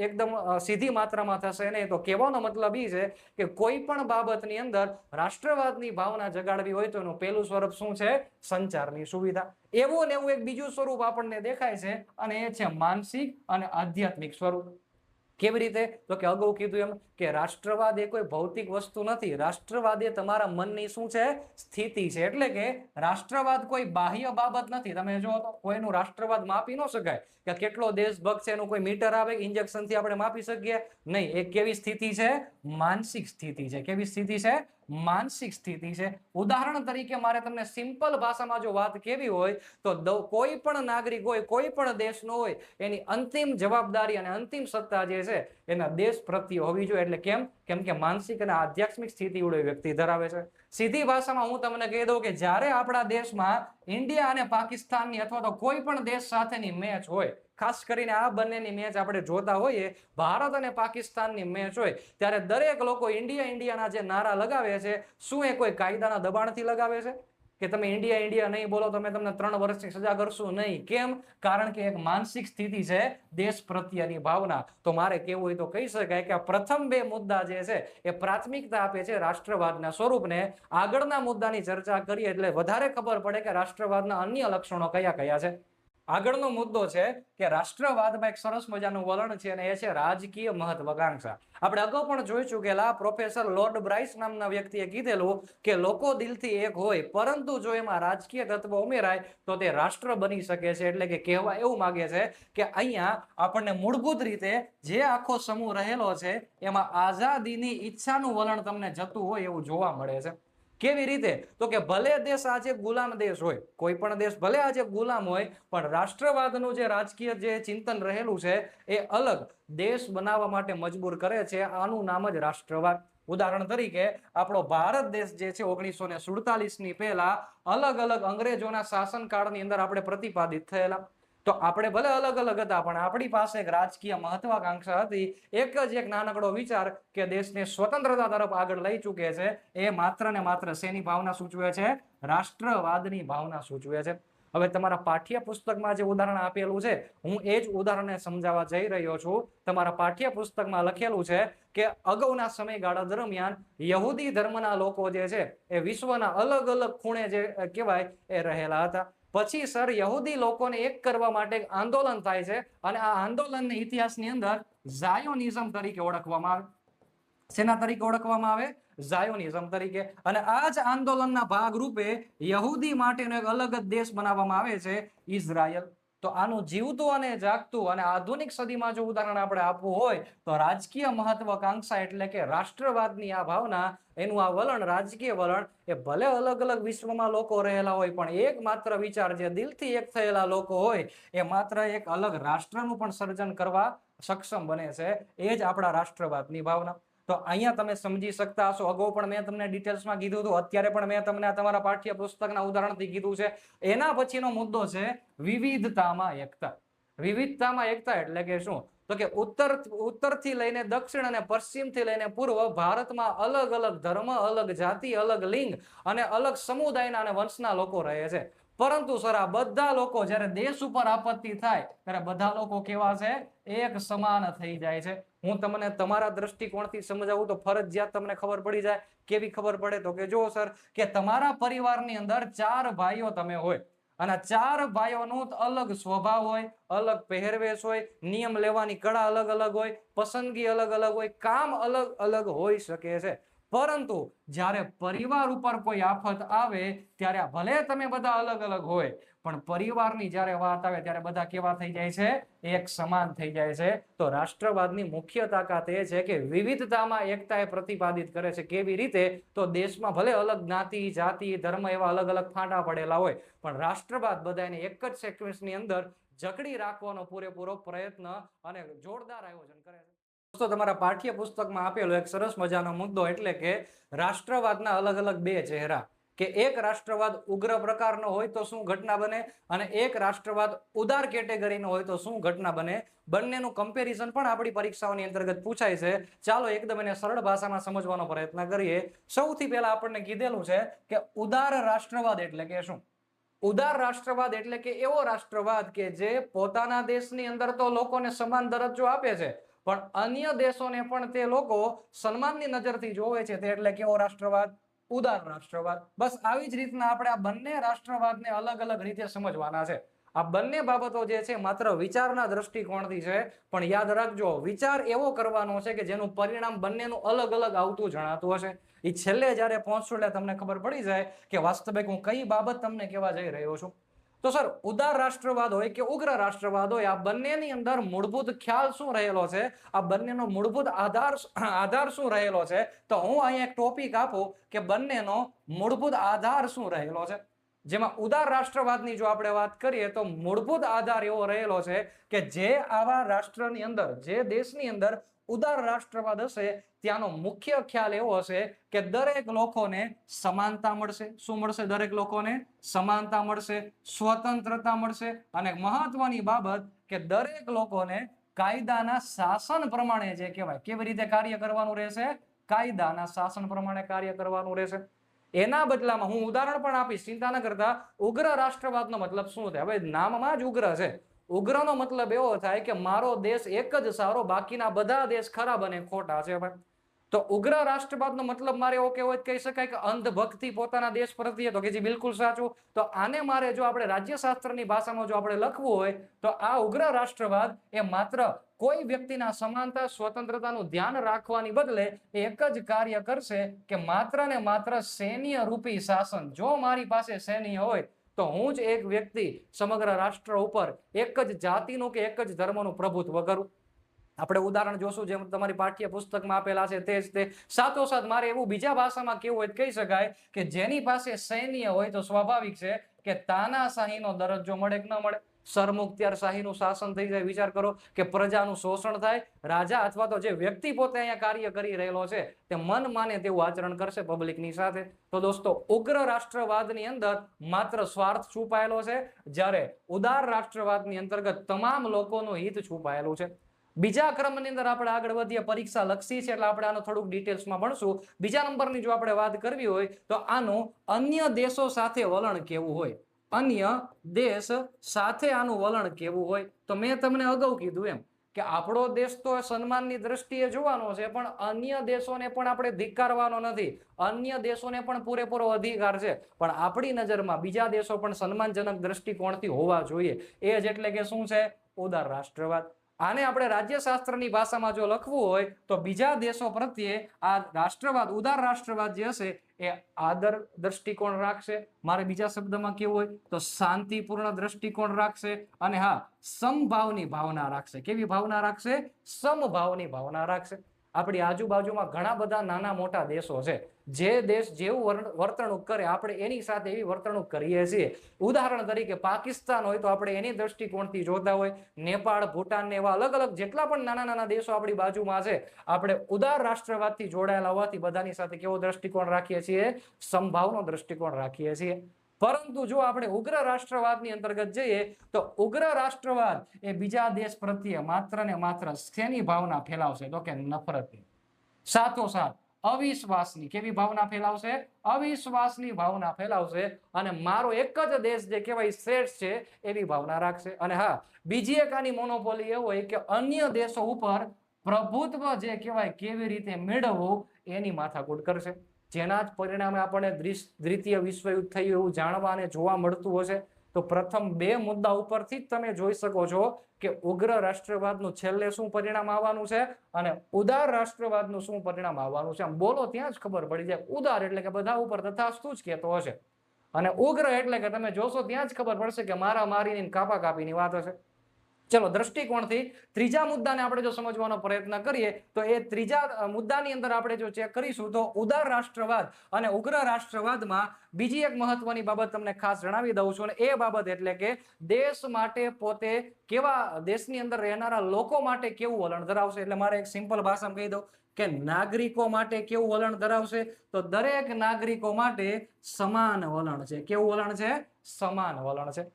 એકદમ સીધી માત્રામાં થશે નહીં. તો કહેવાનો મતલબ એ છે કે કોઈ પણ બાબતની અંદર રાષ્ટ્રવાદની ભાવના જગાડવી હોય તો એનું પહેલું સ્વરૂપ શું છે? સંચારની સુવિધા. એવું ને એવું એક બીજું સ્વરૂપ આપણને દેખાય છે અને એ છે માનસિક અને આધ્યાત્મિક સ્વરૂપ. કેવી રીતે? તો કે અગાઉ કીધું એમ કે રાષ્ટ્રવાદ એ કોઈ ભૌતિક વસ્તુ નથી. રાષ્ટ્રવાદ એ તમારા મનની શું છે? સ્થિતિ છે. એટલે કે રાષ્ટ્રવાદ કોઈ બાહ્ય બાબત નથી. તમે જો તો કોઈનું રાષ્ટ્રવાદ માપી ન શકાય કે કેટલો દેશભક્ત છે એનું કોઈ મીટર આવે ઇન્જેક્શન થી આપણે માપી શકીએ નહીં. એ કેવી સ્થિતિ છે? માનસિક સ્થિતિ છે. કેવી સ્થિતિ છે? માનસિક સ્થિતિ છે. ઉદાહરણ તરીકે મારે તમને સિમ્પલ ભાષામાં જો વાત કેવી હોય તો કોઈ પણ નાગરિક હોય, કોઈ પણ દેશનો હોય, એની અંતિમ જવાબદારી અને અંતિમ સત્તા જે છે એના દેશ પ્રત્યે હોવી જોઈએ. એટલે કેમ કે માનસિક અને આધ્યાત્મિક સ્થિતિ ઉડે વ્યક્તિ ધરાવે છે. સીધી ભાષામાં હું તમને કહી દઉં કે જ્યારે આપણા દેશમાં ઇન્ડિયા અને પાકિસ્તાનની અથવા તો કોઈ પણ દેશ સાથેની મેચ હોય, ખાસ કરીને આ બંનેની મેચ આપણે જોતા હોઈએ, ભારત અને પાકિસ્તાનની મેચ હોય, ત્યારે દરેક લોકો ઇન્ડિયા ઇન્ડિયાના જે નારા લગાવે છે, શું એ કોઈ કાયદાના દબાણથી લગાવે છે કે તમે ઇન્ડિયા ઇન્ડિયા નહીં બોલો તો અમે તમને 3 વર્ષની સજા કરશું? નહીં. કેમ? કારણ કે એક માનસિક સ્થિતિ છે દેશ પ્રત્યેની ભાવના. તો મારે કેવું હોય તો કહી શકાય કે આ પ્રથમ બે મુદ્દા જે છે એ પ્રાથમિકતા આપે છે રાષ્ટ્રવાદના સ્વરૂપને. આગળના મુદ્દાની ચર્ચા કરીએ એટલે વધારે ખબર પડે કે રાષ્ટ્રવાદના અન્ય લક્ષણો કયા કયા છે. આગળનો મુદ્દો છે કે રાષ્ટ્રવાદમાં એક સરસ મજાનું વલણ છે અને એ છે રાજકીય મહત્વાકાંક્ષા. આપણે અગાઉ પણ જોઈ ચૂકેલા પ્રોફેસર લોર્ડ બ્રાઇસ નામના વ્યક્તિએ કીધેલું કે લોકો દિલથી એક હોય, પરંતુ જો એમાં રાજકીય તત્વ ઉમેરાય તો તે રાષ્ટ્ર બની શકે છે. એટલે કે કહેવા એવું માંગે છે કે અહીંયા આપણને મૂળભૂત રીતે જે આખો સમૂહ રહેલો છે એમાં આઝાદીની ઈચ્છાનું વલણ તમને જતું હોય એવું જોવા મળે છે. કેવી રીતે? તો કે ભલે દેશ આજે ગુલામ દેશ હોય, કોઈ પણ દેશ ભલે આજે ગુલામ હોય, પણ રાષ્ટ્રવાદનું જે રાજકીય જે ચિંતન રહેલું છે એ અલગ દેશ બનાવવા માટે મજબૂર કરે છે. આનું નામ જ રાષ્ટ્રવાદ. ઉદાહરણ તરીકે આપણો ભારત દેશ જે છે 1947 પહેલા અલગ અલગ અંગ્રેજોના શાસનકાળની અંદર આપણે પ્રતિપાદિત થયેલા. તો આપણે ભલે અલગ અલગ હતા પણ આપણી પાસે એક રાજકીય મહત્વાકાંક્ષા હતી. એક જ એક નાનકડો વિચાર કે દેશને સ્વતંત્રતા તરફ આગળ લઈ ચૂકે છે. એ માત્ર ને માત્ર શેની ભાવના સૂચવે છે? રાષ્ટ્રવાદની ભાવના સૂચવે છે. હવે તમારા પાઠ્યપુસ્તકમાં જે ઉદાહરણ આપેલું છે, હું એ જ ઉદાહરણને સમજાવવા જઈ રહ્યો છું. તમારા પાઠ્યપુસ્તકમાં લખેલું છે કે અગાઉના સમયગાળા દરમિયાન યહૂદી ધર્મના લોકો જે છે એ વિશ્વના અલગ અલગ ખૂણે જે કહેવાય એ રહેલા હતા. પછી સર યહૂદી લોકોને એક કરવા માટે આંદોલન થાય છે અને આ આંદોલનને ઇતિહાસની અંદર ઝાયોનિઝમ તરીકે ઓળખવામાં આવે. શેના તરીકે ઓળખવામાં આવે? ઝાયોનિઝમ તરીકે. અને આ જ આંદોલનના ભાગરૂપે યહૂદી માટેનો એક અલગ જ દેશ બનાવવામાં આવે છે, ઇઝરાયલ. તો આનું જીવતું અને જાગતું અને આધુનિક સદીમાં જો ઉદાહરણ આપણે આપવું હોય તો રાજકીય મહત્વાકાંક્ષા એટલે કે રાષ્ટ્રવાદની આ ભાવના, એનું આ વલણ, રાજકીય વલણ, એ ભલે અલગ અલગ વિશ્વમાં લોકો રહેલા હોય પણ એક માત્ર વિચાર જે દિલથી એક થયેલા લોકો હોય એ માત્ર એક અલગ રાષ્ટ્રનું પણ સર્જન કરવા સક્ષમ બને છે. એ જ આપણા રાષ્ટ્રવાદની ભાવના. તો અહીંયા તમે સમજી શકતા હશો, અગાઉ પણ મેં તમને ડિટેલ્સમાં કીધું હતું, અત્યારે પણ મેં તમને તમારા પાઠ્યપુસ્તકના ઉદાહરણથી કીધું છે. એના પછીનો મુદ્દો છે વિવિધતામાં એકતા. વિવિધતામાં એકતા એટલે કે શું? તો કે ઉત્તરથી લઈને દક્ષિણ અને પશ્ચિમથી લઈને પૂર્વ ભારતમાં અલગ અલગ ધર્મ, અલગ જાતિ, અલગ લિંગ અને અલગ સમુદાયના અને વંશના લોકો રહે છે. પરંતુ સર આ બધા લોકો જ્યારે દેશ ઉપર આપત્તિ થાય ત્યારે બધા લોકો કેવા છે? એક સમાન થઈ જાય છે. હું તમને તમારા દ્રષ્ટિકોણથી સમજાવું તો ફરજિયાત તમને ખબર પડી જાય. કેવી ખબર પડે? તો કે જો સર કે તમારા પરિવારની અંદર 4 ભાઈઓ તમે હોય અને 4 ભાઈઓનું અલગ સ્વભાવ હોય, અલગ પહેરવેશ હોય, નિયમ લેવાની કળા અલગ અલગ હોય, પસંદગી અલગ અલગ હોય, કામ અલગ અલગ હોઈ શકે છે. પરંતુ જ્યારે પરિવાર ઉપર કોઈ આફત આવે ત્યારે ભલે તમે બધા અલગ અલગ હોય પણ પરિવારની જ્યારે વાત આવે ત્યારે બધા કેવા થઈ જાય છે? એક સમાન થઈ જાય છે. તો રાષ્ટ્રવાદની મુખ્ય તાકાત એ છે કે વિવિધતામાં એકતા એ પ્રતિપાદિત કરે છે. કેવી રીતે? તો દેશમાં ભલે અલગ જ્ઞાતિ, જાતિ, ધર્મ એવા અલગ અલગ ફાંટા પડેલા હોય પણ રાષ્ટ્રવાદ બધાને એક જ સિક્વન્સની અંદર જકડી રાખવાનો પૂરેપૂરો પ્રયત્ન અને જોરદાર આયોજન કરે છે. દોસ્તો તમારા પાઠ્યપુસ્તકમાં આપેલો એક સરસ મજાનો મુદ્દો એટલે કે રાષ્ટ્રવાદના અલગ અલગ બે ચહેરા, કે એક રાષ્ટ્રવાદ ઉગ્ર પ્રકારનો હોય તો શું ઘટના બને અને એક રાષ્ટ્રવાદ ઉદાર કેટેગરીનો હોય તો શું ઘટના બને. બંનેનું કમ્પેરિઝન પણ આપણી પરીક્ષાઓની અંતર્ગત પૂછાય છે. ચાલો એકદમ એને સરળ ભાષામાં સમજવાનો પ્રયત્ન કરીએ. સૌથી પહેલા આપણને કીધેલું છે કે ઉદાર રાષ્ટ્રવાદ એટલે કે શું. ઉદાર રાષ્ટ્રવાદ એટલે કે એવો રાષ્ટ્રવાદ કે જે પોતાના દેશની અંદર તો લોકોને સમાન દરજ્જો આપે છે, પણ અન્ય દેશોને પણ તે લોકો સન્માનની નજરથી જોવે છે. તે એટલે કેવો રાષ્ટ્રવાદ? ઉદાર રાષ્ટ્રવાદ. બસ આવી જ રીતના આપણે આ બંને રાષ્ટ્રવાદને અલગ અલગ રીતે સમજવાના છે. આ બંને બાબતો જે છે માત્ર વિચારના દ્રષ્ટિકોણથી છે, પણ યાદ રાખજો વિચાર એવો કરવાનો છે કે જેનું પરિણામ બંનેનું અલગ અલગ આવતું જણાતું હશે. એ છેલ્લે જ્યારે પહોંચશું એટલે તમને ખબર પડી જાય કે વાસ્તવિક હું કઈ બાબત તમને કહેવા જઈ રહ્યો છું. તો સર ઉદાર રાષ્ટ્રવાદ હોય કે ઉગ્ર રાષ્ટ્રવાદ હોય, આ બંનેની અંદર મૂળભૂત ખ્યાલ શું રહેલો છે, આ બંનેનો મૂળભૂત આધાર શું રહેલો છે, તો હું અહીંયા એક ટોપિક આપું કે બંનેનો મૂળભૂત આધાર શું રહેલો છે. જેમાં ઉદાર રાષ્ટ્રવાદની જો આપણે વાત કરીએ તો મૂળભૂત આધાર એવો રહેલો છે કે જે આવા રાષ્ટ્રની અંદર, જે દેશની અંદર ઉદાર રાષ્ટ્રવાદ હશે ત્યાંનો મુખ્ય ખ્યાલ એવો હશે કે દરેક લોકોને સમાનતા મળશે. શું મળશે? દરેક લોકોને સમાનતા મળશે, સ્વતંત્રતા મળશે, અને મહત્વની બાબત કે દરેક લોકોને કાયદાના શાસન પ્રમાણે જે કહેવાય કેવી રીતે કાર્ય કરવાનું રહેશે? કાયદાના શાસન પ્રમાણે કાર્ય કરવાનું રહેશે. એના બદલામાં હું ઉદાહરણ પણ આપીશ, ચિંતા ન કરતા. ઉગ્ર રાષ્ટ્રવાદનો મતલબ શું થાય? હવે નામમાં જ ઉગ્ર છે. ઉગ્રનો મતલબ એવો થાય કે મારો દેશ એક જ સારો, બાકીના બધા દેશ ખરાબ અને ખોટા છે. તો ઉગ્ર રાષ્ટ્રવાદનો મતલબ મારે એવો કેવો કહી શકાય કે અંધભક્તિ પોતાના દેશ પ્રત્યે, તો કે જી બિલકુલ સાચું. તો આને મારે જો આપણે રાજ્યશાસ્ત્રની ભાષામાં જો આપણે લખવું હોય તો આ ઉગ્ર રાષ્ટ્રવાદ એ માત્ર કોઈ વ્યક્તિના સમાનતા, સ્વતંત્રતાનું ધ્યાન રાખવાની બદલે એક જ કાર્ય કરશે કે માત્ર ને માત્ર સૈન્ય રૂપી શાસન. જો મારી પાસે સૈન્ય હોય તો હું જ એક વ્યક્તિ સમગ્ર રાષ્ટ્ર ઉપર એક જ જાતિનું કે એક જ ધર્મનું પ્રભુત્વ કરું. આપણે ઉદાહરણ જોશું જેમ તમારી પાઠ્યપુસ્તકમાં આપેલા છે તે જ તે. સાથોસાથ મારે એવું બીજા ભાષામાં કેવું હોય કહી શકાય કે જેની પાસે સૈન્ય હોય તો સ્વાભાવિક છે કે તાનાશાહીનો દરજ્જો મળે કે ન મળે? સરમુખત્યારશાહીનું શાસન થઈ જાય. વિચાર કરો કે પ્રજાનું શોષણ થાય, રાજા અથવા તો જે વ્યક્તિ પોતે અહીંયા કાર્ય કરી રહેલો છે તે મન માને તેવું આચરણ કરશે પબ્લિકની સાથે. તો દોસ્તો ઉગ્ર રાષ્ટ્રવાદની અંદર માત્ર સ્વાર્થ છુપાયેલો છે, જ્યારે ઉદાર રાષ્ટ્રવાદની અંતર્ગત તમામ લોકોનું હિત છુપાયેલું છે. બીજા ક્રમની અંદર આપણે આગળ વધીએ, પરીક્ષા લક્ષી છે એટલે આપણે આનો થોડુંક ડિટેલ્સમાં ભણશું. બીજા નંબરની જો આપણે વાત કરવી હોય તો આનું અન્ય દેશો સાથે વલણ કેવું હોય, અન્ય દેશ સાથે આનું વલણ કેવું હોય. તો મેં તમને અગાઉ કીધું એમ કે આપણો દેશ તો સન્માનની દ્રષ્ટિએ જોવાનો છે, પણ અન્ય દેશોને પણ આપણે ધિક્કારવાનો નથી. અન્ય દેશોને પણ પૂરેપૂરો અધિકાર છે, પણ આપણી નજરમાં બીજા દેશો પણ સન્માનજનક દ્રષ્ટિકોણથી હોવા જોઈએ. એ જ એટલે કે શું છે? ઉદાર રાષ્ટ્રવાદ. આને આપણે રાજ્યશાસ્ત્રની ભાષામાં જો લખવું હોય તો બીજા દેશો પ્રત્યે આ રાષ્ટ્રવાદ, ઉદાર રાષ્ટ્રવાદ જે હશે એ આદર દ્રષ્ટિકોણ રાખશે. મારે બીજા શબ્દમાં કેવું હોય તો શાંતિપૂર્ણ દ્રષ્ટિકોણ રાખશે, અને હા, સમભાવની ભાવના રાખશે. કેવી ભાવના રાખશે? સમભાવની ભાવના રાખશે. આપણી આજુબાજુમાં ઘણા બધા નાના મોટા દેશો છે. જે દેશ જેવું વર્તણૂક કરે આપણે એની સાથે એવી વર્તણૂક કરીએ છીએ. ઉદાહરણ તરીકે પાકિસ્તાન હોય તો આપણે એની દ્રષ્ટિકોણથી જોતા હોય. નેપાળ, ભૂટાન ને એવા અલગ અલગ જેટલા પણ નાના નાના દેશો આપણી બાજુમાં છે, આપણે ઉદાર રાષ્ટ્રવાદથી જોડાયેલા હોવાથી બધાની સાથે કેવો દ્રષ્ટિકોણ રાખીએ છીએ? સમભાવનો દ્રષ્ટિકોણ રાખીએ છીએ. પરંતુ જો આપણે ઉગ્ર રાષ્ટ્રવાદની અંતર્ગત જઈએ તો ઉગ્ર રાષ્ટ્રવાદ એ બીજા દેશ પ્રત્યે માત્ર ને માત્ર શેની ભાવના ફેલાવશે? તો કે નફરતની. સાથોસાથ અવિશ્વાસની કેવી ભાવના ફેલાવશે? અવિશ્વાસની ભાવના ફેલાવશે, અને મારો એક જ દેશ જે કહેવાય શ્રેષ્ઠ છે એવી ભાવના રાખશે. અને હા, બીજી એક આની મોનોપોલી એવું હોય કે અન્ય દેશો ઉપર પ્રભુત્વ જે કહેવાય કેવી રીતે મેળવવું એની માથાકૂટ કરશે. જેના જ પરિણામે આપણને દ્વિતીય વિશ્વયુદ્ધ થયું એવું જાણવા અને જોવા મળતું હશે. તો પ્રથમ બે મુદ્દા ઉપરથી જ તમે જોઈ શકો છો કે ઉગ્ર રાષ્ટ્રવાદનું છેલ્લે શું પરિણામ આવવાનું છે અને ઉદાર રાષ્ટ્રવાદનું શું પરિણામ આવવાનું છે. આમ બોલો ત્યાં જ ખબર પડી જાય. ઉદાર એટલે કે બધા ઉપર તથાસ્તુ જ કહેતો હશે, અને ઉગ્ર એટલે કે તમે જોશો ત્યાં જ ખબર પડશે કે મારા મારીની કાપા કાપીની વાત હશે. ચલો દ્રષ્ટિકોણથી ત્રીજા મુદ્દાને આપણે જો સમજવાનો પ્રયત્ન કરીએ તો એ ત્રીજા મુદ્દાની અંદર આપણે જો ચેક કરીશું તો ઉદાર રાષ્ટ્રવાદ અને ઉગ્ર રાષ્ટ્રવાદમાં બીજી એક મહત્વની બાબત તમને ખાસ જણાવી દઉં છું, અને એ બાબત એટલે કે દેશ માટે પોતે કેવા, દેશની અંદર રહેનારા લોકો માટે કેવું વલણ ધરાવશે. એટલે મારે એક સિમ્પલ ભાષામાં કહી દઉં કે નાગરિકો માટે કેવું વલણ ધરાવશે, તો દરેક નાગરિકો માટે સમાન વલણ છે. કેવું વલણ છે? સમાન વલણ છે.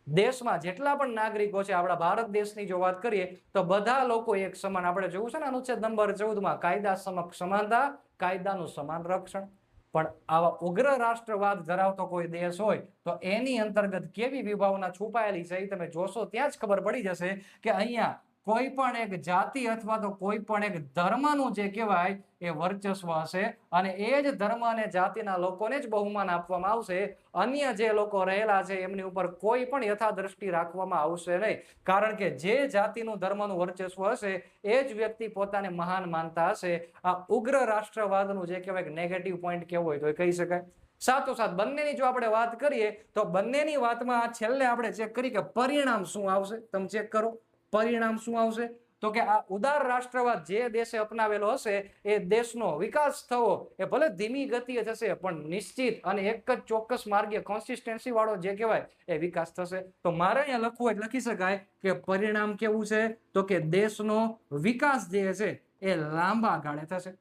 દેશમાં જેટલા પણ નાગરિકો છે, આપણા ભારત દેશની જો વાત કરીએ તો બધા લોકો એક સમાન. આપણે જોયું છે ને અનુચ્છેદ નંબર 14 કાયદા સમક્ષ સમાનતા, કાયદાનું સમાન રક્ષણ. પણ આવા ઉગ્ર રાષ્ટ્રવાદ ધરાવતો કોઈ દેશ હોય તો એની અંતર્ગત કેવી વિભાવના છુપાયેલી છે એ તમે જોશો ત્યાં જ ખબર પડી જશે કે અહીંયા કોઈ પણ એક જાતિ અથવા તો કોઈ પણ એક ધર્મનું જે કહેવાય એ વર્ચસ્વ હશે, અને એ જ ધર્મ અને જાતિના લોકોને જ બહુમાન આપવામાં આવશે. અન્ય જે લોકો રહેલા છે એમની ઉપર કોઈ પણ યથાદ્રષ્ટિ રાખવામાં આવશે નહીં, કારણ કે જે જાતિનું ધર્મનું વર્ચસ્વ હશે એ જ વ્યક્તિ પોતાને મહાન માનતા હશે. આ ઉગ્ર રાષ્ટ્રવાદનું જે કહેવાય નેગેટિવ પોઈન્ટ કેવો હોય તો એ કહી શકાય. સાથોસાથ બંનેની જો આપણે વાત કરીએ તો બંનેની વાતમાં છેલ્લે આપણે ચેક કરી કે પરિણામ શું આવશે. તમે ચેક કરો પરિણામ શું આવશે, તો કે આ ઉદાર રાષ્ટ્રવાદ જે દેશે અપનાવેલો હશે એ દેશનો વિકાસ થવો એ ભલે ધીમી ગતિએ થશે પણ નિશ્ચિત અને એક જ ચોક્કસ માર્ગે કોન્સિસ્ટન્સી વાળો જે કહેવાય એ વિકાસ થશે. તો મારે અહીંયા લખવું એટલે લખી શકાય કે પરિણામ કેવું છે, તો કે દેશનો વિકાસ જે છે એ લાંબા ગાળે થશે.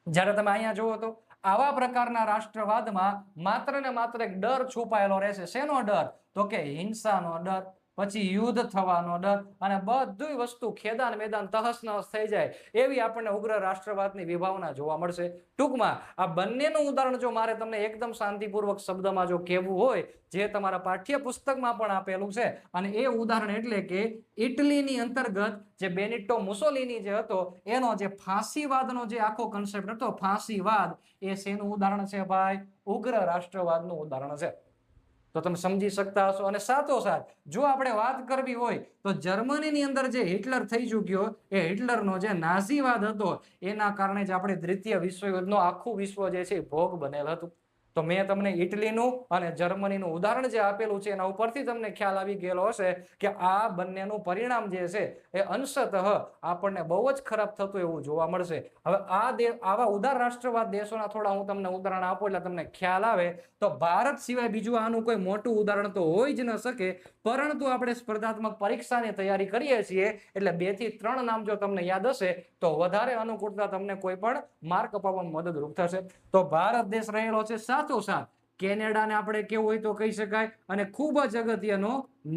જ્યારે તમે અહીંયા જુઓ તો આવા પ્રકારના રાષ્ટ્રવાદમાં માત્ર ને માત્ર એક ડર છુપાયેલો રહેશે. શેનો ડર? તો કે હિંસાનો ડર, પછી યુદ્ધ થવાનો ડર, અને બધી વસ્તુ ખેદાન મેદાન તહસ નહસ થઈ જાય એવી આપણને ઉગ્ર રાષ્ટ્રવાદની વિભાવના જોવા મળશે. ટૂંકમાં આ બંનેનું ઉદાહરણ જો મારે તમને એકદમ શાંતિપૂર્વક શબ્દમાં જો કહેવું હોય, જે તમારા પાઠ્યપુસ્તકમાં પણ આપેલું છે, અને એ ઉદાહરણ એટલે કે ઇટલીની અંતર્ગત જે બેનિટો મુસોલિની જે હતો એનો જે ફાંસીવાદનો જે આખો કન્સેપ્ટ હતો, ફાંસીવાદ, એ શેનું ઉદાહરણ છે ભાઈ? ઉગ્ર રાષ્ટ્રવાદનું ઉદાહરણ છે. તો તમે સમજી શકતા હશો. અને સાથોસાથ જો આપણે વાત કરવી હોય તો જર્મનીની અંદર જે હિટલર થઈ ચૂક્યો, એ હિટલરનો જે નાઝીવાદ હતો એના કારણે જ આપણે દ્વિતીય વિશ્વયુદ્ધનો આખું વિશ્વ જે છે ભોગ બનેલ હતું. તો મેં તમને ઇટલીનું અને જર્મનીનું ઉદાહરણ જે આપેલું છે એના ઉપરથી તમને ખ્યાલ આવી ગયેલો હશે કે આ બંનેનું પરિણામ જે છે એ અંશતઃ આપણને બહુ જ ખરાબ થતું એવું જોવા મળશે. હવે આવા ઉદાર રાષ્ટ્રવાદ દેશોના થોડા હું તમને ઉદાહરણ આપું એટલે તમને ખ્યાલ આવે. તો ભારત સિવાય બીજું આનું કોઈ મોટું ઉદાહરણ તો હોઈ જ ન શકે, પરંતુ આપણે સ્પર્ધાત્મક પરીક્ષાની તૈયારી કરીએ છીએ એટલે 2 થી 3 નામ જો તમને યાદ હશે તો વધારે અનુકૂળતા તમને કોઈ પણ માર્ક અપાવવામાં મદદરૂપ થશે. તો ભારત દેશ રહેલો છે, સાથોસાથ કેનેડાને આપણે કેવું હોય તો કહી શકાય, અને ખૂબ જ અગત્યનો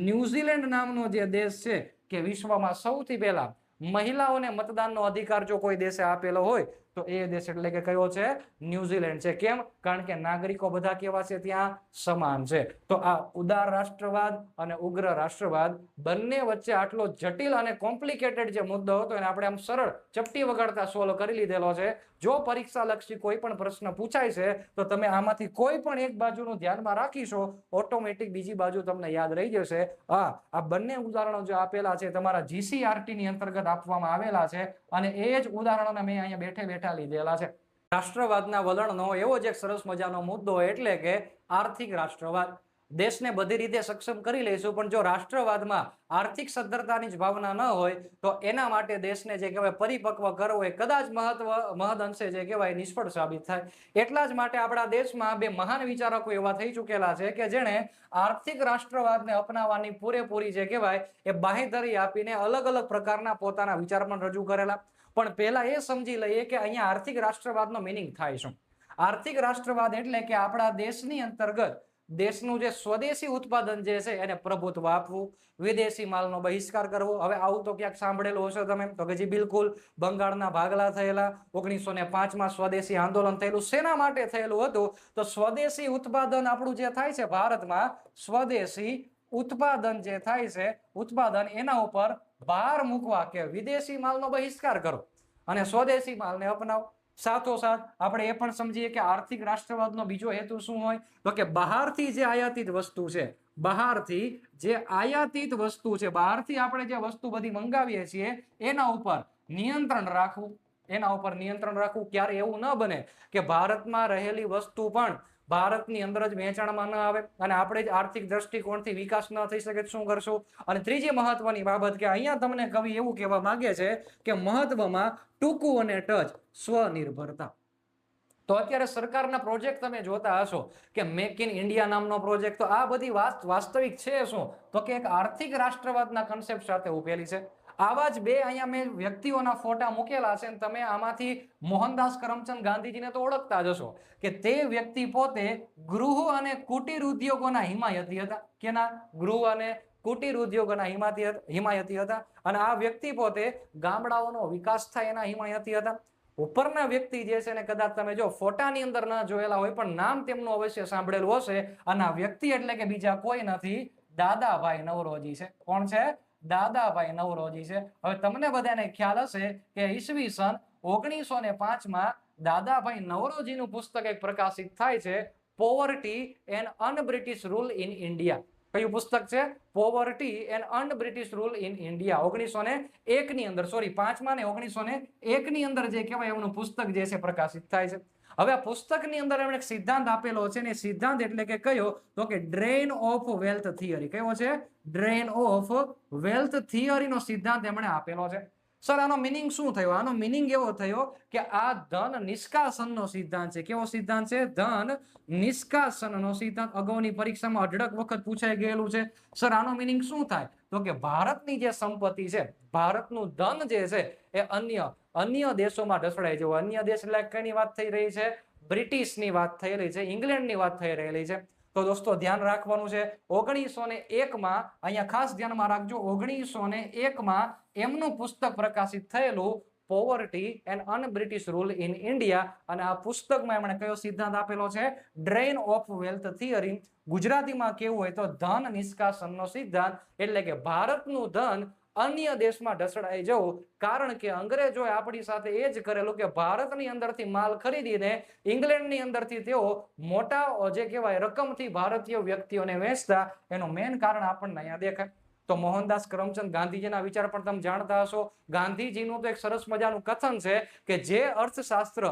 ન્યુઝીલેન્ડ નામનો જે દેશ છે કે વિશ્વમાં સૌથી પહેલા મહિલાઓને મતદાનનો અધિકાર જો કોઈ દેશે આપેલો હોય તો એ દેશ એટલે કે કયો છે? ન્યુઝીલેન્ડ છે. કેમ? કારણ કે નાગરિકો બધા કેવા છે? ત્યાં સમાન છે. તો આ ઉદાર રાષ્ટ્રવાદ અને ઉગ્ર રાષ્ટ્રવાદ બંને વચ્ચે આટલો જટિલ અને કોમ્પ્લિકેટેડ જે મુદ્દો હતો એને આપણે આમ સરળ ચપટી વગાડતા સોલ્વ કરી લીધેલો છે. જો પરીક્ષા લક્ષી કોઈ પણ પ્રશ્ન પૂછાય છે તો તમે આમાંથી કોઈ પણ એક બાજુનું ધ્યાનમાં રાખીશો, ઓટોમેટિક બીજી બાજુ તમને યાદ રહી જશે. આ બંને ઉદાહરણો જે આપેલા છે તમારા GCRT ની અંતર્ગત આપવામાં આવેલા છે, અને એ જ ઉદાહરણોને મેં અહીંયા બેઠે બેઠા લીધેલા છે. રાષ્ટ્રવાદના વલણનો એવો જ એક સરસ મજાનો મુદ્દો એટલે કે આર્થિક રાષ્ટ્રવાદ. દેશને બધી રીતે સક્ષમ કરી લઈશું, પણ જો રાષ્ટ્રવાદમાં આર્થિક સદ્ધરતાની જ ભાવના ન હોય તો એના માટે દેશને જે કહેવાય પરિપક્વ કરવો એ કદાચ મહદ અંશે જે કહેવાય નિષ્ફળ સાબિત થાય. એટલા જ માટે આપણા દેશમાં 2 મહાન વિચારકો એવા થઈ ચૂકેલા છે કે જેણે આર્થિક રાષ્ટ્રવાદને અપનાવવાની પૂરેપૂરી જે કહેવાય એ બાંહેધરી આપીને અલગ અલગ પ્રકારના પોતાના વિચાર પણ રજૂ કરેલા. પણ પહેલા એ સમજી લઈએ કે અહીંયા આર્થિક રાષ્ટ્રવાદનો મિનિંગ થાય શું. આર્થિક રાષ્ટ્રવાદ એટલે કે આપણા દેશની અંતર્ગત દેશનું જે સ્વદેશી ઉત્પાદન જે છે એને પ્રભુત્વ આપવું, વિદેશી માલનો બહિષ્કાર કરવો. હવે આવું તો ક્યાંક સાંભળેલું હશે તમે, તો કે જી બિલકુલ. બંગાળના ભાગલા થયેલા, 1905માં સ્વદેશી આંદોલન થયેલું. શેના માટે થયેલું હતું? તો સ્વદેશી ઉત્પાદન આપણું જે થાય છે ભારતમાં, સ્વદેશી ઉત્પાદન જે થાય છે ઉત્પાદન, એના ઉપર ભાર મૂકવા કે વિદેશી માલનો બહિષ્કાર કરો અને સ્વદેશી માલને અપનાવો. સાથોસાથ આપણે એ પણ સમજીએ કે આર્થિક રાષ્ટ્રવાદનો બીજો હેતુ શું હોય? તો કે બહારથી જે આયાતિત વસ્તુ છે, બહારથી જે આયાતિત વસ્તુ છે, બહારથી આપણે જે વસ્તુ બધી મંગાવીએ છીએ એના ઉપર નિયંત્રણ રાખવું. એના ઉપર નિયંત્રણ રાખવું. ક્યારે એવું ન બને કે ભારતમાં રહેલી વસ્તુ પણ ભારતની અંદર જ વેચાણમાં ન આવે અને આપણે જ આર્થિક દ્રષ્ટિકોણથી વિકાસ ન થઈ શકે શું કરશું? અને ત્રીજી મહત્વની બાબત કે અહીંયા તમને કવિ એવું કહેવા માંગે છે કે મહત્વમાં ટૂંકું અને ટચ સ્વનિર્ભરતા. તો અત્યારે સરકારના પ્રોજેક્ટ તમે જોતા હશો કે મેક ઇન ઇન્ડિયા નામનો પ્રોજેક્ટ, તો આ બધી વાસ્તવિક છે શું? તો કે એક આર્થિક રાષ્ટ્રવાદના કન્સેપ્ટ સાથે ઉભેલી છે. આવા જ બે અહીંયા મેં વ્યક્તિઓના ફોટા મૂકેલા છે, તમે આમાંથી મોહનદાસ કરમચંદ ગાંધીજીને તો ઓળખતા જ હશો કે તે વ્યક્તિ પોતે ગૃહ અને કુટીર ઉદ્યોગોના હિમાયતી હતા. કેના? ગૃહ અને કુટીર ઉદ્યોગોના હિમાયતી હતા. અને આ વ્યક્તિ પોતે ગામડાઓનો વિકાસ થાય એના હિમાયતી હતા. ઉપરના વ્યક્તિ જે છે ને કદાચ તમે જો ફોટાની અંદર ન જોયેલા હોય પણ નામ તેમનું અવશ્ય સાંભળેલું હશે. અને આ વ્યક્તિ એટલે કે બીજા કોઈ નથી, દાદાભાઈ નવરોજી છે. કોણ છે? દાદાભાઈ નવરોજી છે. હવે તમને બધાને ખ્યાલ હશે કે ઈસવીસન 1905 દાદાભાઈ નવરોજીનું પુસ્તક એક પ્રકાશિત થાય છે, poverty and unbritish rule in India. કયું પુસ્તક છે? Poverty and unbritish rule in India. 1901 ની અંદર, સોરી 5 ને 1901 ની અંદર જે કહેવાય એમનું પુસ્તક જે છે પ્રકાશિત થાય છે. હવે આ પુસ્તકની અંદર એમણે એક સિદ્ધાંત આપેલો છે ને સિદ્ધાંત એટલે કે કયો? તો કે ડ્રેન ઓફ વેલ્થ થિયરી. કયો છે? ડ્રેન ઓફ વેલ્થ થિયરીનો સિદ્ધાંત એમણે આપેલો છે. સર આનો મિનિંગ શું થયો? આનો મિનિંગ એવો થયો કે આ ધન નિષ્કાસનનો સિદ્ધાંત છે. કેવો સિદ્ધાંત છે? ધન નિષ્કાસનનો સિદ્ધાંત. અગાઉની પરીક્ષામાં અઢળક વખત પૂછાઈ ગયેલું છે. સર આનો મિનિંગ શું થાય? તો કે ભારતની જે સંપત્તિ છે, ભારતનું ધન જે છે એ અન્ય દેશોમાં ઢસડાઈ જવું. અન્ય દેશ એટલે કઈની વાત થઈ રહી છે? બ્રિટિશની વાત થઈ રહી છે, ઇંગ્લેન્ડની વાત થઈ રહેલી છે. તો દોસ્તો ધ્યાન રાખવાનું છે, 1901 અહીંયા ખાસ ધ્યાનમાં રાખજો, 1901 એમનું પુસ્તક પ્રકાશિત થયેલું poverty and unbritish rule in India. અને આ પુસ્તકમાં એમણે કયો સિદ્ધાંત આપેલો છે? Drain of wealth theory. ગુજરાતીમાં કેવું હોય તો ધન નિષ્કાસનનો સિદ્ધાંત. એટલે કે ભારતનું ધન અન્ય દેશમાં ઢસડાઈ જવું. કારણ કે અંગ્રેજોએ આપણી સાથે એ જ કરેલું કે ભારતની અંદરથી માલ ખરીદીને ઇંગ્લેન્ડની અંદરથી તેઓ મોટા જે કહેવાય રકમથી ભારતીય વ્યક્તિઓને વેચતા. એનું મેઇન કારણ આપણને અહીંયા દેખાય. તો મોહનદાસ કરમચંદ ગાંધીજીના વિચાર પણ તમે જાણતા હશો. ગાંધીજીનું તો એક સરસ મજાનું કથન છે કે જે અર્થશાસ્ત્ર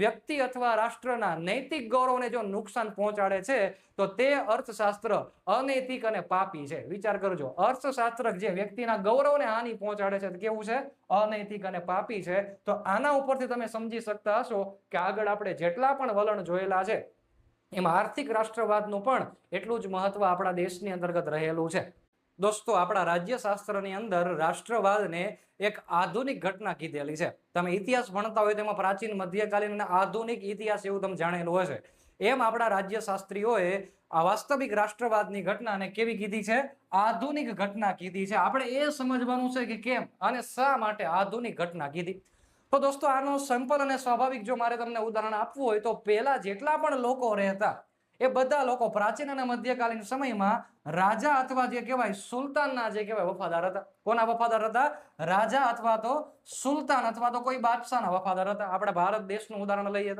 વ્યક્તિ અથવા રાષ્ટ્રના નૈતિક ગૌરવને જો નુકસાન પહોંચાડે છે તો તે અર્થશાસ્ત્ર અનૈતિક અને પાપી છે. વિચાર કરજો, અર્થશાસ્ત્ર જે વ્યક્તિના ગૌરવને હાનિ પહોંચાડે છે કેવું છે? અનૈતિક અને પાપી છે. તો આના ઉપરથી તમે સમજી શકતા હશો કે આગળ આપણે જેટલા પણ વલણ જોયેલા છે એમાં આર્થિક રાષ્ટ્રવાદનું પણ એટલું જ મહત્વ આપણા દેશની અંતર્ગત રહેલું છે. દોસ્તો આપણા રાજ્યશાસ્ત્રની અંદર રાષ્ટ્રવાદને એક આધુનિક ઘટના કીધેલી છે. તમે ઇતિહાસ ભણતા હોય તેમાં પ્રાચીન, મધ્યકાલીન અને આધુનિક ઇતિહાસ એવું તમે જાણેલું હશે. એમ આપણા રાજ્યશાસ્ત્રીઓએ આ વાસ્તવિક રાષ્ટ્રવાદની ઘટનાને કેવી કીધી છે? આધુનિક ઘટના કીધી છે. આપણે એ સમજવાનું છે કે કેમ અને શા માટે આધુનિક ઘટના કીધી. તો દોસ્તો આનો સિમ્પલ અને સ્વાભાવિક જો મારે તમને ઉદાહરણ આપવું હોય તો પહેલા જેટલા પણ લોકો રહેતા એ બધા લોકો પ્રાચીન અને મધ્યકાલીન સમયમાં રાજા અથવા જે કહેવાય સુલતાનના જે કહેવાય વફાદાર હતા. કોના વફાદાર હતા? રાજા અથવા તો સુલતાન અથવા તો કોઈ બાદશાહના વફાદાર હતા. આપણે ભારત દેશનું ઉદાહરણ લઈએ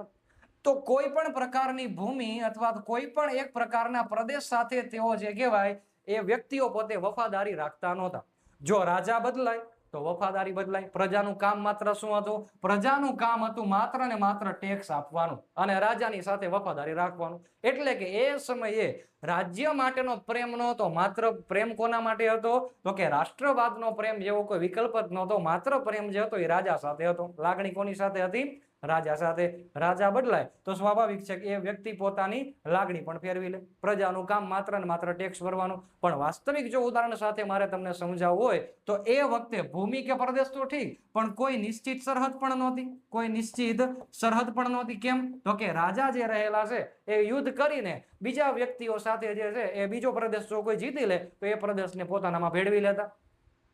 તો કોઈ પણ પ્રકારની ભૂમિ અથવા તો કોઈ પણ એક પ્રકારના પ્રદેશ સાથે તેઓ જે કહેવાય એ વ્યક્તિઓ પોતે વફાદારી રાખતા નહોતા. જો રાજા બદલાય તો વફાદારી બદલાય. પ્રજાનું કામ માત્ર શું હતું? પ્રજાનું કામ હતું માત્ર ને માત્ર ટેક્સ આપવાનું અને રાજાની સાથે વફાદારી રાખવાનું. એટલે કે એ સમયે રાજ્ય માટેનો પ્રેમ નહોતો. માત્ર પ્રેમ કોના માટે હતો? તો કે રાષ્ટ્રવાદનો પ્રેમ જેવો કોઈ વિકલ્પ જ નહોતો. માત્ર પ્રેમ જે હતો એ રાજા સાથે હતો. લાગણી કોની સાથે હતી? રાજા સાથે. રાજા બદલાય તો સ્વાભાવિક છે કે એ વ્યક્તિ પોતાની લાગણી પણ ફેરવી લે. પ્રજાનું કામ માત્ર ને માત્ર ટેક્સ ભરવાનું. પણ વાસ્તવિક જો ઉદાહરણ સાથે મારે તમને સમજાવવું હોય તો એ વખતે ભૂમિ કે પ્રદેશ તો ઠીક, પણ કોઈ નિશ્ચિત સરહદ પણ નહોતી. કોઈ નિશ્ચિત સરહદ પણ નહોતી. કેમ? તો કે રાજા જે રહેલા છે એ યુદ્ધ કરીને બીજા વ્યક્તિઓ સાથે જે છે એ બીજો પ્રદેશ જો કોઈ જીતી લે તો એ પ્રદેશને પોતાનામાં ભેળવી લેતા.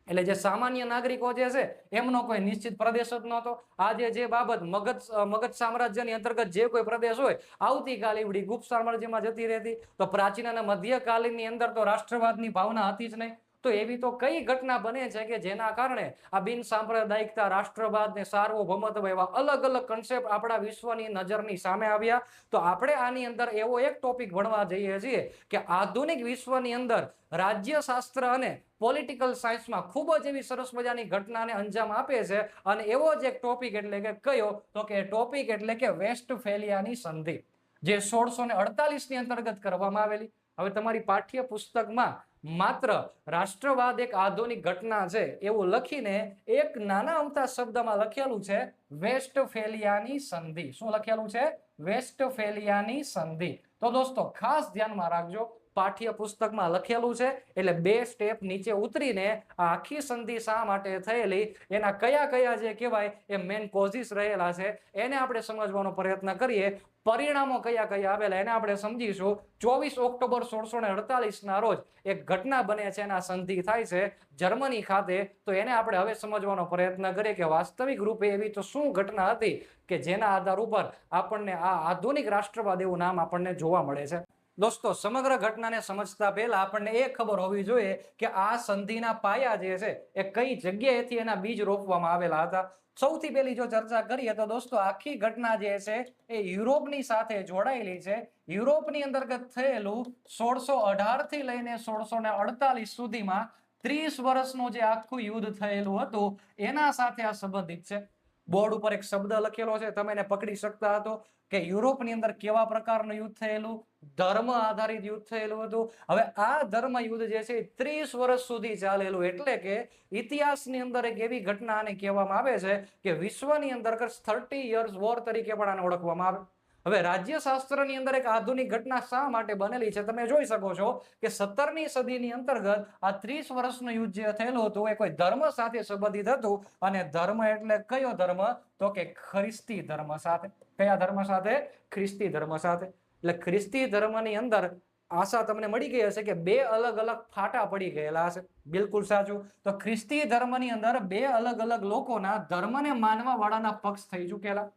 એટલે જે સામાન્ય નાગરિકો જે છે એમનો કોઈ નિશ્ચિત પ્રદેશ જ નહોતો. આજે જે બાબત મગધ સામ્રાજ્યની અંતર્ગત જે કોઈ પ્રદેશ હોય આવતીકાલે એવડી ગુપ્ત સામ્રાજ્યમાં જતી રહેતી. તો પ્રાચીન અને મધ્યકાલીનની અંદર તો રાષ્ટ્રવાદની ભાવના હતી જ નહીં. તો એવી તો કઈ ઘટના બને છે કે જેના કારણે આ બિન સાંપ્રદાયિકતા, રાષ્ટ્રવાદ ને સાર્વભૌમત્વ એવા અલગ અલગ કન્સેપ્ટ આપણા વિશ્વની નજરની સામે આવ્યા. તો આપણે આની અંદર એવો એક ટોપિક ભણવા જઈએ છીએ કે આધુનિક વિશ્વની અંદર રાજ્યશાસ્ત્ર અને પોલિટિકલ સાયન્સમાં ખૂબ જ એવી સરસ મજાની ઘટનાને અંજામ આપે છે. અને એવો જ એક ટોપિક એટલે કે કયો? તો કે ટોપિક એટલે કે વેસ્ટફેલિયાની સંધિ. જે 1648 ની અંતર્ગત કરવામાં આવેલી. હવે તમારી પાઠ્ય પુસ્તકમાં માત્ર રાષ્ટ્રવાદ એક આધુનિક ઘટના છે એવું લખીને એક નાના અમથા શબ્દમાં લખેલું છે વેસ્ટફેલિયાની સંધિ. શું લખેલું છે? વેસ્ટફેલિયાની સંધિ. તો દોસ્તો ખાસ ધ્યાનમાં રાખજો, પાઠ્ય પુસ્તકમાં લખેલું છે એટલે 2 સ્ટેપ નીચે ઉતરીને આ આખી સંધિ શા માટે થયેલી, એના કયા કયા જે કહેવાય એ મેઇન કોઝિસ રહેલા છે એને આપણે સમજવાનો પ્રયત્ન કરીએ. પરિણામો કયા કયા આવેલા એને આપણે સમજીશું. 24 ઓક્ટોબર 1648 ના રોજ એક ઘટના બને છે, એના સંધિ થાય છે જર્મની ખાતે. તો એને આપણે હવે સમજવાનો પ્રયત્ન કરીએ કે વાસ્તવિક રૂપે એવી તો શું ઘટના હતી કે જેના આધાર ઉપર આપણને આ આધુનિક રાષ્ટ્રવાદ એવું નામ આપણને જોવા મળે છે. દોસ્તો સમગ્ર ઘટનાને સમજતા પહેલા આપણને એ ખબર હોવી જોઈએ કે આ સંધિના પાયા જે છે એ કઈ જગ્યાએથી એના બીજ રોપવામાં આવેલા હતા. સૌથી પહેલી જો ચર્ચા કરીએ તો દોસ્તો આખી ઘટના જે છે એ યુરોપની સાથે જોડાયેલી છે. યુરોપની અંતર્ગત થયેલું 1618 થી લઈને 1648 સુધીમાં 30 વર્ષનું જે આખું યુદ્ધ થયેલું હતું એના સાથે આ સંબંધિત છે. બોર્ડ ઉપર એક શબ્દ લખેલો છે, તમે એને પકડી શકતા હતો કે યુરોપની અંદર કેવા પ્રકારનું યુદ્ધ થયેલું, ધર્મ આધારિત યુદ્ધ થયેલું હતું. હવે આ ધર્મ યુદ્ધ જે છે 30 વર્ષ સુધી ચાલેલું, એટલે કે ઇતિહાસની અંદર એક એવી ઘટના આને કહેવામાં આવે છે કે વિશ્વની અંદર 30 years વોર તરીકે પણ આને ઓળખવામાં આવે. હવે રાજ્યશાસ્ત્રની અંદર એક આધુનિક ઘટના શા માટે બનેલી છે તમે જોઈ શકો છો કે 17મી સદીની અંતર્ગત આ 30 વર્ષનું યુદ્ધ જે થયેલું હતું એ કોઈ ધર્મ સાથે સંબંધિત હતું. અને ધર્મ એટલે કયો ધર્મ? તો કે ખ્રિસ્તી ધર્મ સાથે. કયા ધર્મ સાથે? ખ્રિસ્તી ધર્મ સાથે. એટલે ખ્રિસ્તી ધર્મની અંદર આશા તમને મળી ગઈ હશે કે 2 અલગ અલગ ફાટા પડી ગયેલા હશે. બિલકુલ સાચું. તો ખ્રિસ્તી ધર્મની અંદર 2 અલગ અલગ લોકોના ધર્મને માનવા વાળાના પક્ષ થઈ ચૂકેલા.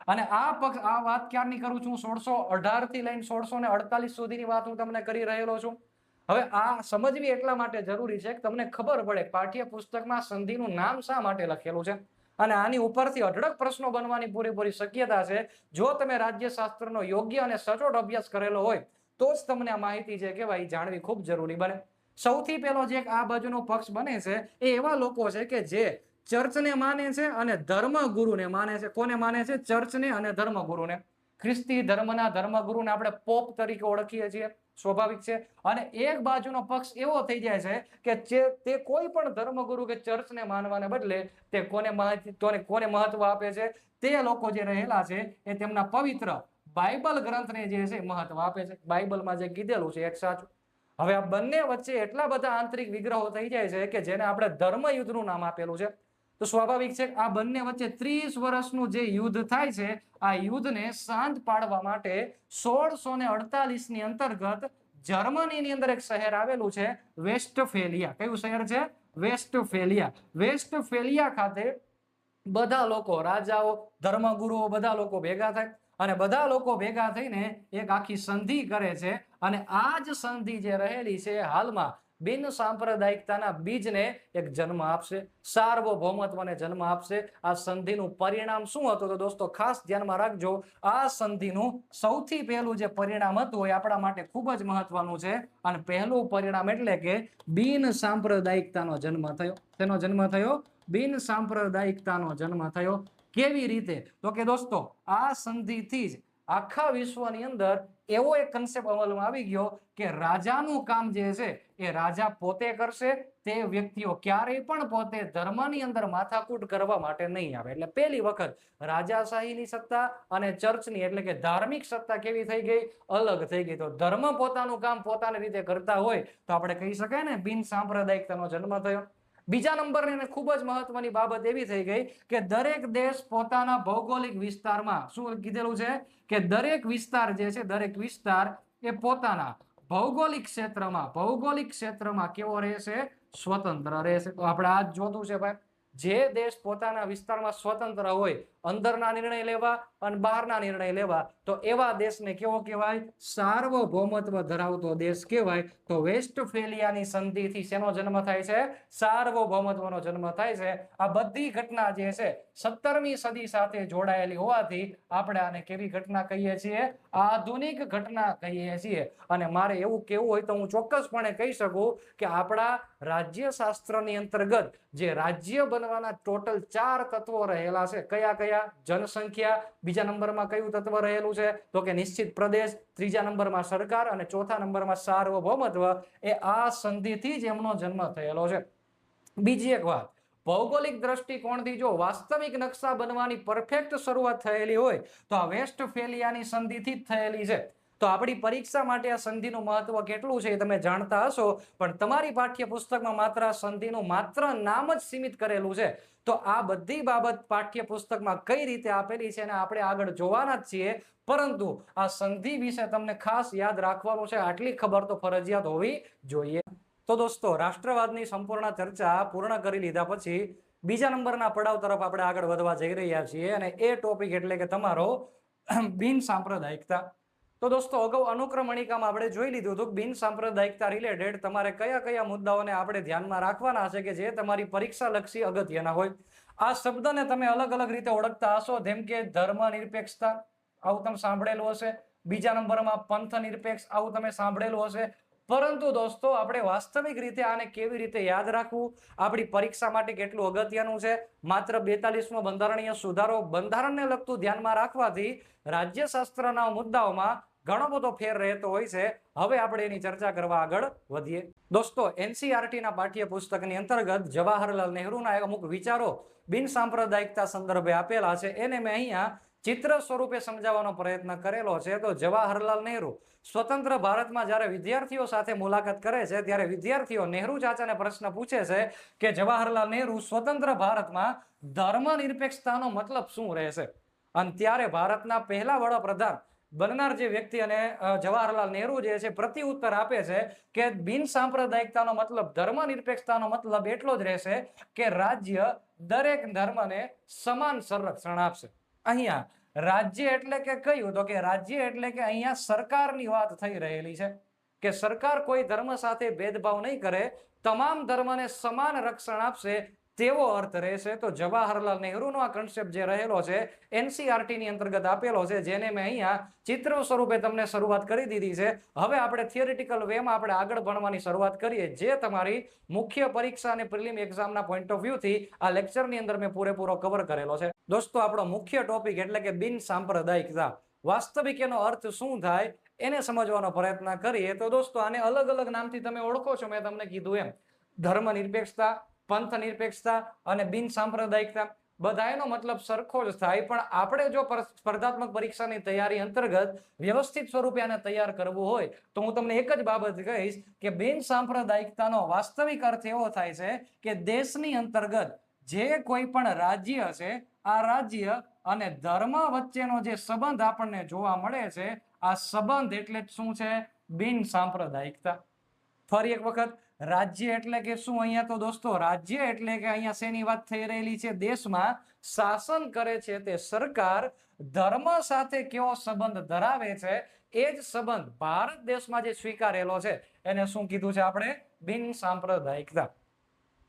અને આ પક્ષ, આ વાત ક્યારની કરું છું? 1618 થી લઈને 1648 સુધીની વાત હું તમને કરી રહેલો છું. હવે આ સમજવી એટલા માટે જરૂરી છે કે તમને ખબર પડે પાઠ્ય પુસ્તકમાં સંધિનું નામ શા માટે લખેલું છે. અને આની ઉપરથી અઢળક પ્રશ્નો બનવાની પૂરેપૂરી શક્યતા છે. જો તમે રાજ્યશાસ્ત્રનો યોગ્ય અને સચોટ અભ્યાસ કરેલો હોય તો જ તમને આ માહિતી જે કહેવાય જાણવી ખૂબ જરૂરી બને. સૌથી પહેલો જે આ બાજુનો પક્ષ બને છે એ એવા લોકો છે કે જે ચર્ચને માને છે અને ધર્મગુરુને માને છે. કોને માને છે? ચર્ચને અને ધર્મગુરુને. ખ્રિસ્તી ધર્મના ધર્મગુરુને આપણે પોપ તરીકે ઓળખીએ છીએ, સ્વાભાવિક છે. અને એક બાજુનો પક્ષ એવો થઈ જાય છે કે તે કોઈ પણ ધર્મગુરુ કે ચર્ચને માનવાને બદલે તે કોને મહત્વ આપે છે? તે લોકો જે રહેલા છે એ તેમના પવિત્ર બાઇબલ ગ્રંથને જે છે મહત્વ આપે છે. બાઇબલમાં જે કીધેલું છે એક સાચું. હવે આ બંને વચ્ચે એટલા બધા આંતરિક વિગ્રહો થઈ જાય છે કે જેને આપણે ધર્મયુદ્ધનું નામ આપેલું છે. તો સ્વાભાવિક છે આ બંને વચ્ચે 30 વર્ષનું જે યુદ્ધ થાય છે, આ યુદ્ધને શાંત પાડવા માટે 1648 ની અંતર્ગત જર્મનીની અંદર એક શહેર આવેલું છે વેસ્ટફેલિયા. કયું શહેર છે? વેસ્ટફેલિયા. વેસ્ટફેલિયા ખાતે બધા લોકો, રાજાઓ, ધર્મગુરુઓ બધા લોકો ભેગા થાય અને બધા લોકો ભેગા થઈને એક આખી સંધિ કરે છે. અને આ જ સંધિ જે રહેલી છે હાલમાં બિન સાંપ્રદાયિકતાના બીજને એક જન્મ આપશે, સાર્વભૌમત્વને જન્મ આપશે. આ સંધિનું પરિણામ શું હતું? તો દોસ્તો ખાસ ધ્યાનમાં રાખજો, આ સંધિનું સૌથી પહેલું જે પરિણામ હતું એ આપણા માટે ખૂબ જ મહત્વનું છે. અને પહેલું પરિણામ એટલે કે બિન સાંપ્રદાયિકતાનો જન્મ થયો. તેનો જન્મ થયો? બિન સાંપ્રદાયિકતાનો જન્મ થયો. કેવી રીતે? તો કે દોસ્તો આ સંધિથી જ આખા વિશ્વની અંદર એવો એક કન્સેપ્ટ અમલમાં આવી ગયો કે રાજાનું કામ જે છે એ રાજા પોતે કરશે. તે વ્યક્તિઓ ક્યારેય પણ પોતે ધર્મની અંદર માથાકૂટ કરવા માટે નહીં આવે. એટલે પહેલી વખત રાજાશાહીની સત્તા અને ચર્ચની એટલે કે ધાર્મિક સત્તા કેવી થઈ ગઈ? અલગ થઈ ગઈ. તો ધર્મ પોતાનું કામ પોતાની રીતે કરતા હોય તો આપણે કહી શકાય ને બિન સાંપ્રદાયિકતાનો જન્મ થયો. બીજા નંબરની ખૂબ જ મહત્વની બાબત એવી થઈ ગઈ કે દરેક દેશ પોતાના ભૌગોલિક વિસ્તારમાં, શું કીધેલું છે કે દરેક વિસ્તાર જે છે, દરેક વિસ્તાર એ પોતાના ભૌગોલિક ક્ષેત્રમાં કેવો રહેશે? સ્વતંત્ર રહેશે. તો આપણે આ જોતું છે ભાઈ, જે દેશ પોતાના વિસ્તારમાં સ્વતંત્ર હોય, અંદરના નિર્ણય લેવા અને બહારના નિર્ણય લેવા, તો એવા દેશને કેવો કહેવાય? સાર્વભૌમત્વ ધરાવતો દેશ કહેવાય. તો વેસ્ટફેલિયાની સંધિથી શેનો જન્મ થાય છે? સાર્વભૌમત્વનો જન્મ થાય છે. આ બધી ઘટના જે છે 17મી સદી સાથે જોડાયેલી હોવાથી આપણે આને કેવી ઘટના કહીએ છીએ? આધુનિક ઘટના કહીએ છીએ. અને મારે એવું કહેવું હોય તો હું ચોક્કસપણે કહી શકું કે આપણા રાજ્યશાસ્ત્રની અંતર્ગત જે રાજ્ય બનવાના ટોટલ 4 તત્વો રહેલા છે, કયા કયા? સંખ્યા, જનસંખ્યા, બીજા નંબરમાં કયું તત્વ રહેલું છે તો કે નિશ્ચિત પ્રદેશ, ત્રીજા નંબરમાં સરકાર અને ચોથા નંબરમાં સાર્વભૌમત્વ. એ આ સંધિથી જ એમનો જન્મ થયેલો છે. બીજી એક વાત, ભૌગોલિક દ્રષ્ટિકોણથી જો વાસ્તવિક નકશા બનવાની પરફેક્ટ શરૂઆત થયેલી હોય તો આ વેસ્ટફેલિયાની સંધિથી જ થયેલી છે. તો આપણી પરીક્ષા માટે આ સંધિનું મહત્વ કેટલું છે એ તમે જાણતા હશો, પણ તમારી પાઠ્યપુસ્તકમાં માત્ર આ સંધિનું માત્ર નામ જ સીમિત કરેલું છે. તો આ બધી બાબત પાઠ્યપુસ્તકમાં કઈ રીતે આપેલી છે અને આપણે આગળ જોવાના જ છીએ, પરંતુ આ સંધિ વિશે તમને ખાસ યાદ રાખવાનું છે, આટલી ખબર તો ફરજિયાત હોવી જોઈએ. તો દોસ્તો, રાષ્ટ્રવાદની સંપૂર્ણ ચર્ચા પૂર્ણ કરી લીધા પછી બીજા નંબરના પડાવ તરફ આપણે આગળ વધવા જઈ રહ્યા છીએ, અને એ ટોપિક એટલે કે તમારો બિન સાંપ્રદાયિકતા. તો દોસ્તો, અગાઉ અનુક્રમણિકામાં આપણે જોઈ લીધું હતું બિન સાંપ્રદાયિકતા રિલેટેડ તમારે કયા કયા મુદ્દાઓને આપણે ધ્યાનમાં રાખવાના છે કે જે તમારી પરીક્ષા લક્ષી અગત્યના હોય. આ શબ્દને તમે અલગ અલગ રીતે ઓળખતા હશો, જેમ કે ધર્મ નિરપેક્ષતા, આવું તમે સાંભળેલું હશે. બીજા નંબરમાં પંથ નિરપેક્ષ, આવું તમે સાંભળેલું હશે. પરંતુ દોસ્તો, આપણે વાસ્તવિક રીતે આને કેવી રીતે યાદ રાખવું, આપણી પરીક્ષા માટે કેટલું અગત્યનું છે, માત્ર 42મો બંધારણીય સુધારો બંધારણને લગતું ધ્યાનમાં રાખવાથી રાજ્યશાસ્ત્રના મુદ્દાઓમાં ઘણો બધો ફેર રહેતો હોય છે. હવે આપણે એની ચર્ચા કરવા આગળ વધીએ. દોસ્તો, એનસીઆરટીના પાઠ્યપુસ્તકની અંતર્ગત જવાહરલાલ નહેરુના અમુક વિચારો બિન સાંપ્રદાયિકતા સંદર્ભે આપેલા છે, એને મેં અહીંયા ચિત્ર સ્વરૂપે સમજાવવાનો પ્રયત્ન કરેલો છે. તો જવાહરલાલ નહેરુ સ્વતંત્ર ભારતમાં જ્યારે વિદ્યાર્થીઓ સાથે મુલાકાત કરે છે ત્યારે વિદ્યાર્થીઓ નહેરુ ચાચાને પ્રશ્ન પૂછે છે કે જવાહરલાલ નહેરુ, સ્વતંત્ર ભારતમાં ધર્મનિરપેક્ષતાનો મતલબ શું રહેશે? અને ત્યારે ભારતના પહેલા વડાપ્રધાન બનનાર જે વ્યક્તિ અને જવાહરલાલ નહેરુ જે છે પ્રતિ ઉત્તર આપે છે કે બિન સાંપ્રદાયિકતાનો મતલબ, ધર્મનિરપેક્ષતાનો મતલબ એટલો જ રહેશે કે રાજ્ય દરેક ધર્મને સમાન સંરક્ષણ આપશે. અહીંયા રાજ્ય એટલે કે કયું? તો કે રાજ્ય એટલે કે અહીંયા સરકારની વાત થઈ રહેલી છે કે સરકાર કોઈ ધર્મ સાથે ભેદભાવ નહીં કરે, તમામ ધર્મને સમાન રક્ષણ આપશે, તેવો અર્થ રહેશે. તો જવાહરલાલ નહેરુનો આ કન્સેપ્ટ જે રહેલો છે એનસીઆરટી ની અંતર્ગત આપેલો છે, જેને મેં અહીંયા ચિત્ર સ્વરૂપે તમને શરૂઆત કરી દીધી છે. હવે આપણે થિયરિટિકલ વેમાં આપણે આગળ ભણવાની શરૂઆત કરીએ, જે તમારી મુખ્ય પરીક્ષા અને પ્રિલિમ એક્ઝામના પોઈન્ટ ઓફ વ્યૂથી આ લેક્ચરની અંદર મેં પૂરેપૂરો કવર કરેલો છે. દોસ્તો, આપણો મુખ્ય ટોપિક એટલે કે બિન સાંપ્રદાયિકતા, વાસ્તવિક એનો અર્થ શું થાય એને સમજવાનો પ્રયત્ન કરીએ. તો દોસ્તો, આને અલગ અલગ નામથી તમે ઓળખો છો, મેં તમને કીધું એમ. ધર્મ નિરપેક્ષતા, પંથ નિરપેક્ષતા અને બિન સાંપ્રદાયિકતા, બધાનો મતલબ સરખો જ થાય. પણ આપણે જો સ્પર્ધાત્મક પરીક્ષાની તૈયારી અંતર્ગત વ્યવસ્થિત સ્વરૂપે આને તૈયાર કરવું હોય તો હું તમને એક જ બાબત કહીશ કે બિન સાંપ્રદાયિકતાનો વાસ્તવિક અર્થ એવો થાય છે કે દેશની અંતર્ગત જે કોઈ પણ રાજ્ય છે, આ રાજ્ય અને ધર્મ વચ્ચેનો જે સંબંધ આપણને જોવા મળે છે, આ સંબંધ એટલે શું છે? બિન સાંપ્રદાયિકતા. ફરી એક વખત, રાજ્ય એટલે કે શું? અહીંયા તો દોસ્તો, રાજ્ય એટલે કે અહીંયા શેની વાત થઈ રહેલી છે? દેશમાં શાસન કરે છે તે સરકાર ધર્મ સાથે કેવો સંબંધ ધરાવે છે, એ જ સંબંધ ભારત દેશમાં જે સ્વીકારેલો છે એને શું કીધું છે આપણે? બિન સાંપ્રદાયિકતા.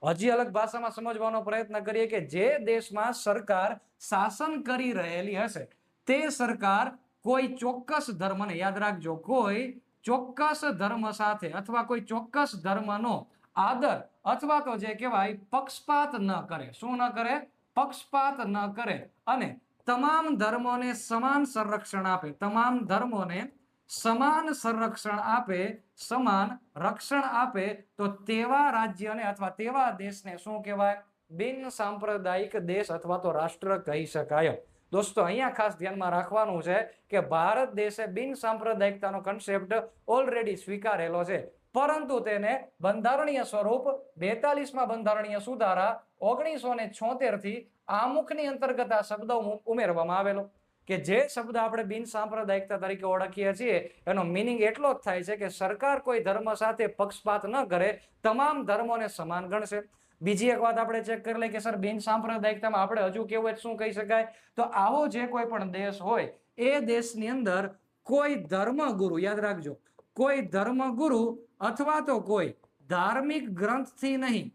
હજી અલગ ભાષામાં સમજવાનો પ્રયત્ન કરીએ કે જે દેશમાં સરકાર શાસન કરી રહેલી હશે તે સરકાર કોઈ ચોક્કસ ધર્મને, યાદ રાખજો, કોઈ ચોક્કસ ધર્મ સાથે અથવા કોઈ ચોક્કસ ધર્મનો આદર અથવા તો જે કહેવાય પક્ષપાત ન કરે. શું ન કરે? પક્ષપાત ન કરે, અને તમામ ધર્મોને સમાન સંરક્ષણ આપે. તમામ ધર્મોને સમાન સંરક્ષણ આપે, સમાન રક્ષણ આપે. તો તેવા રાજ્યને અથવા તેવા દેશને શું કહેવાય? બિન સાંપ્રદાયિક દેશ અથવા તો રાષ્ટ્ર કહી શકાય. દોસ્તો, અહીંયા ખાસ ધ્યાનમાં રાખવાનું છે કે ભારત દેશે બિન સાંપ્રદાયિકતાનો કન્સેપ્ટ ઓલરેડી સ્વીકારેલો છે, પરંતુ તેને બંધારણીય સ્વરૂપ 42મા બંધારણીય સુધારા 1976 થી આમુખની અંતર્ગત આ શબ્દ ઉમેરવામાં આવેલો કે જે શબ્દ આપણે બિન સાંપ્રદાયિકતા તરીકે ઓળખીએ છીએ એનો મિનિંગ એટલો જ થાય છે કે સરકાર કોઈ ધર્મ સાથે પક્ષપાત ન કરે, તમામ ધર્મોને સમાન ગણશે. બીજી એક વાત આપણે ચેક કરી લઈએ કે સર બિન સાંપ્રદાયિકતામાં આપણે હજુ કેવું શું કહી શકાય? તો આવો જે કોઈ પણ દેશ હોય એ દેશની અંદર કોઈ ધર્મગુરુ, યાદ રાખજો, કોઈ ધર્મગુરુ અથવા તો કોઈ ધાર્મિક ગ્રંથથી નહીં,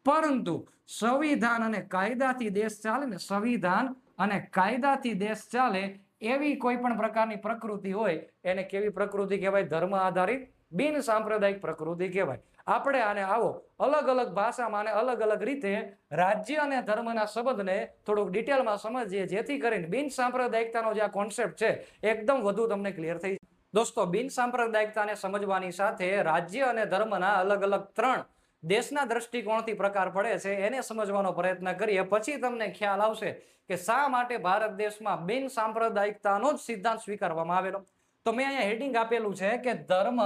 પરંતુ સંવિધાન અને કાયદાથી દેશ ચાલે ને, સંવિધાન અને કાયદાથી દેશ ચાલે એવી કોઈ પણ પ્રકારની પ્રકૃતિ હોય એને કેવી પ્રકૃતિ કહેવાય? ધર્મ આધારિત બિન સાંપ્રદાયિક પ્રકૃતિ કહેવાય. આપણે આને આવો અલગ અલગ ભાષામાં અને અલગ અલગ રીતે રાજ્ય અને ધર્મના સંબંધને થોડુંક ડિટેલમાં સમજીએ, જેથી કરીને બિન સાંપ્રદાયિકતાનો જે આ કોન્સેપ્ટ છે એકદમ વધુ તમને ક્લિયર થઈ. દોસ્તો, બિન સાંપ્રદાયિકતાને સમજવાની સાથે રાજ્ય અને ધર્મના અલગ અલગ 3 દેશના દ્રષ્ટિકોણથી પ્રકાર પડે છે એને સમજવાનો પ્રયત્ન કરીએ. પછી તમને ખ્યાલ આવશે કે શા માટે ભારત દેશમાં બિન સાંપ્રદાયિકતાનો જ સિદ્ધાંત સ્વીકારવામાં આવેલો. તો મેં અહીંયા હેડિંગ આપેલું છે કે ધર્મ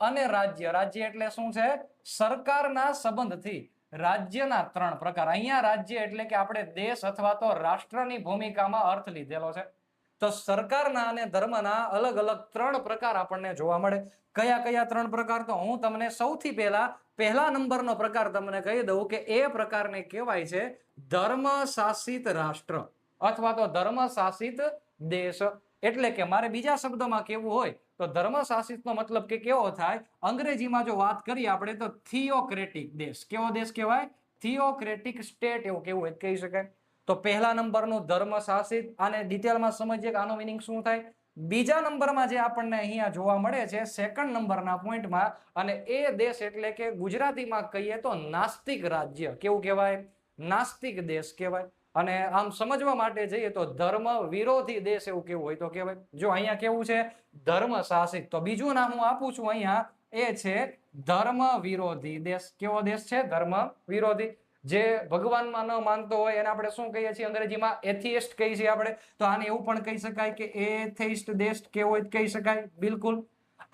અને રાજ્ય. રાજ્ય એટલે શું છે? સરકારના સંબંધથી રાજ્યના 3 પ્રકાર. અહીંયા રાજ્ય એટલે કે આપણે દેશ અથવા તો રાષ્ટ્રની ભૂમિકામાં અર્થ લીધેલો છે. તો સરકારના અને ધર્મના અલગ અલગ 3 પ્રકાર આપણને જોવા મળે. કયા કયા 3 પ્રકાર? તો હું તમને સૌથી પહેલા નંબરનો પ્રકાર તમને કહી દઉં કે એ પ્રકારને કહેવાય છે ધર્મ શાસિત રાષ્ટ્ર અથવા તો ધર્મ શાસિત દેશ. એટલે કે મારે બીજા શબ્દોમાં કેવું હોય તો ધર્મ શાસિતનો મતલબ કે કેવો થાય? અંગ્રેજીમાં જો વાત કરીએ આપણે તો થિયોક્રેટિક દેશ. કેવો દેશ કહેવાય? થિયોક્રેટિક સ્ટેટ એવું કેવું હોય કહી શકાય. તો પહેલા નંબરનું ધર્મ શાસિત. આને ડિટેલમાં સમજીએ કે આનો મિનિંગ શું થાય. બીજા નંબરમાં જે આપણને અહીંયા જોવા મળે છે સેકન્ડ નંબરના પોઈન્ટમાં, અને એ દેશ એટલે કે ગુજરાતીમાં કહીએ તો નાસ્તિક રાજ્ય. કેવું કહેવાય? નાસ્તિક દેશ કહેવાય. અને આમ સમજવા માટે જઈએ તો ધર્મ વિરોધી દેશ એવું કેવું હોય તો કહેવાય. જો અહીંયા કેવું છે? ધર્મ શાસિત. તો બીજું નામ હું આપું છું અહીંયા, એ છે ધર્મ વિરોધી દેશ. કેવો દેશ છે? ધર્મ વિરોધી. જે ભગવાનમાં ન માનતો હોય એને આપણે શું કહીએ છીએ અંગ્રેજીમાં? એથિયસ્ટ કહીએ છીએ આપણે. તો આને એવું પણ કહી શકાય કે એથિસ્ટ દેશ કેવો હોય કહી શકાય. બિલકુલ.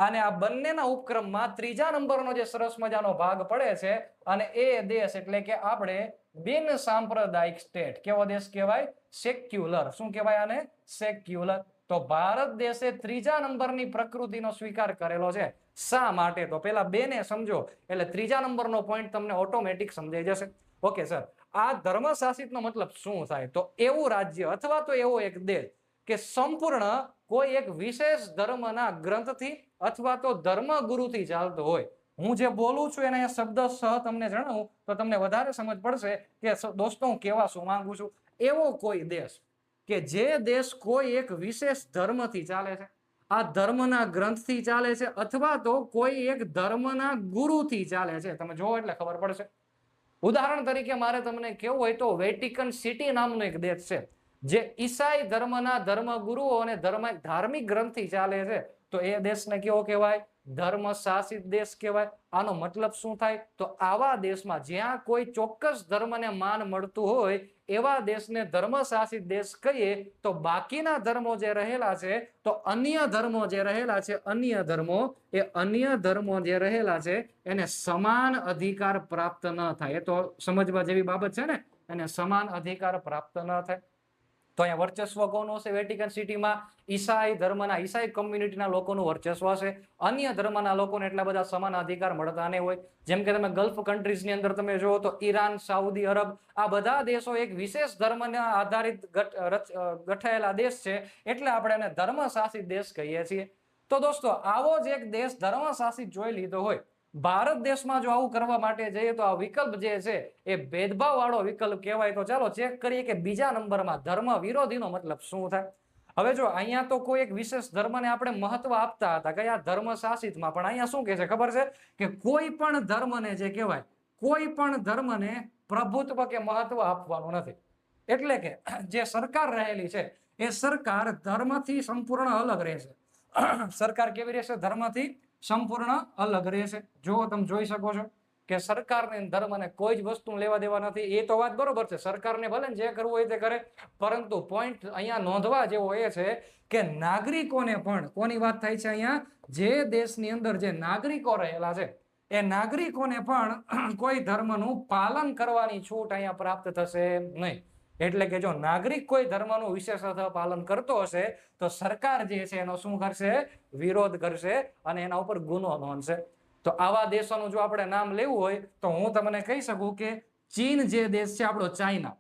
અને આ બંનેના ઉપક્રમમાં ત્રીજા નંબરનો જે સરસ મજાનો ભાગ પડે છે, અને એ દેશ એટલે કે આપણે બિન સાંપ્રદાયિક સ્ટેટ. કેવો દેશ કહેવાય? સેક્યુલર. શું કહેવાય આને? સેક્યુલર. તો ભારત દેશે ત્રીજા નંબરની પ્રકૃતિનો સ્વીકાર કરેલો છે. શા માટે? તો પેલા 2 ને સમજો એટલે ત્રીજા નંબરનો પોઈન્ટ તમને ઓટોમેટિક સમજાઈ જશે. ઓકે સર, આ ધર્મ શાસિતનો મતલબ શું થાય? તો એવું રાજ્ય અથવા તો એવો એક દેશ કે સંપૂર્ણ કોઈ એક વિશેષ ધર્મના ગ્રંથથી અથવા તો ધર્મગુરુથી ચાલતો હોય. હું જે બોલું છું એને શબ્દશઃ તમને જણાવું તો તમને વધારે સમજ પડશે કે દોસ્તો હું કહેવા શું માંગુ છું. એવો કોઈ દેશ કે જે દેશ કોઈ એક વિશેષ ધર્મથી ચાલે છે, આ ધર્મના ગ્રંથથી ચાલે છે, અથવા તો કોઈ એક ધર્મના ગુરુથી ચાલે છે. તમે જોવો એટલે ખબર પડશે. ઉદાહરણ તરીકે મારે તમને કેવું હોય તો વેટિકન સિટી નામનો એક દેશ છે જે ઈસાઈ ધર્મના ધર્મગુરુઓ અને ધાર્મિક ગ્રંથથી ચાલે છે. તો એ દેશને કેવો કહેવાય? ધર્મ શાસિત દેશ કહેવાય. આનો મતલબ શું થાય? તો આવા દેશમાં જ્યાં કોઈ ચોક્કસ ધર્મને માન મળતું હોય એવા દેશને ધર્મ શાસિત દેશ કહીએ. તો બાકીના ધર્મો જે રહેલા છે, તો અન્ય ધર્મો જે રહેલા છે, અન્ય ધર્મો જે રહેલા છે એને સમાન અધિકાર પ્રાપ્ત ન થાય. એ તો સમજવા જેવી બાબત છે ને, એને સમાન અધિકાર પ્રાપ્ત ન થાય. તો અહીંયા વર્ચસ્વ કોનું હશે? વેટિકન સિટીમાં ઈસાઈ કમ્યુનિટીના લોકોનું વર્ચસ્વ હશે. અન્ય ધર્મના લોકોને એટલા બધા સમાન અધિકાર મળતા નહીં હોય. જેમ કે તમે ગલ્ફ કન્ટ્રીઝની અંદર તમે જુઓ તો ઈરાન, સાઉદી અરબ, આ બધા દેશો એક વિશેષ ધર્મના આધારિત ગઠાયેલા દેશ છે, એટલે આપણે એને ધર્મ શાસિત દેશ કહીએ છીએ. તો દોસ્તો, આવો જ એક દેશ ધર્મ શાસિત જોઈ લીધો હોય. ભારત દેશમાં જો આવું કરવા માટે જઈએ તો આ વિકલ્પ જે છે એ ભેદભાવ વાળો વિકલ્પ કહેવાય. તો ચાલો ચેક કરીએ કે બીજા નંબરમાં ધર્મ વિરોધીનો મતલબ શું થાય. હવે જો અહીંયા તો કોઈ એક વિશેષ ધર્મને આપણે મહત્વ આપતા હતા કયા? ધર્મ શાસિતમાં. પણ અહીંયા શું કહે છે ખબર છે? કે કોઈ પણ ધર્મને જે કહેવાય, કોઈ પણ ધર્મને પ્રભુત્વ કે મહત્વ આપવાનું નથી. એટલે કે જે સરકાર રહેલી છે એ સરકાર ધર્મથી સંપૂર્ણ અલગ રહેશે. સરકાર કેવી રહેશે? ધર્મથી સંપૂર્ણ અલગ રહેશે. જો તમે જોઈ શકો છો કે સરકારને ધર્મને કોઈ જ વસ્તુ લેવા દેવા નથી. એ તો વાત બરોબર છે, સરકારને ભલે જે કરવું હોય તે કરે, પરંતુ પોઈન્ટ અહીંયા નોંધવા જેવો એ છે કે નાગરિકોને પણ, કોની વાત થાય છે અહીંયા? જે દેશની અંદર જે નાગરિકો રહેલા છે એ નાગરિકોને પણ કોઈ ધર્મનું પાલન કરવાની છૂટ અહીંયા પ્રાપ્ત થશે નહીં. એટલે કે જો નાગરિક કોઈ ધર્મનું વિશેષતઃ પાલન કરતો હશે તો સરકાર જે છે એનો શું કરશે? વિરોધ કરશે અને એના ઉપર ગુનો નોંધશે. તો આવા દેશોનું જો આપણે નામ લેવું હોય તો હું તમને કહી શકું કે ચીન જે દેશ છે આપણો, ચાઇના,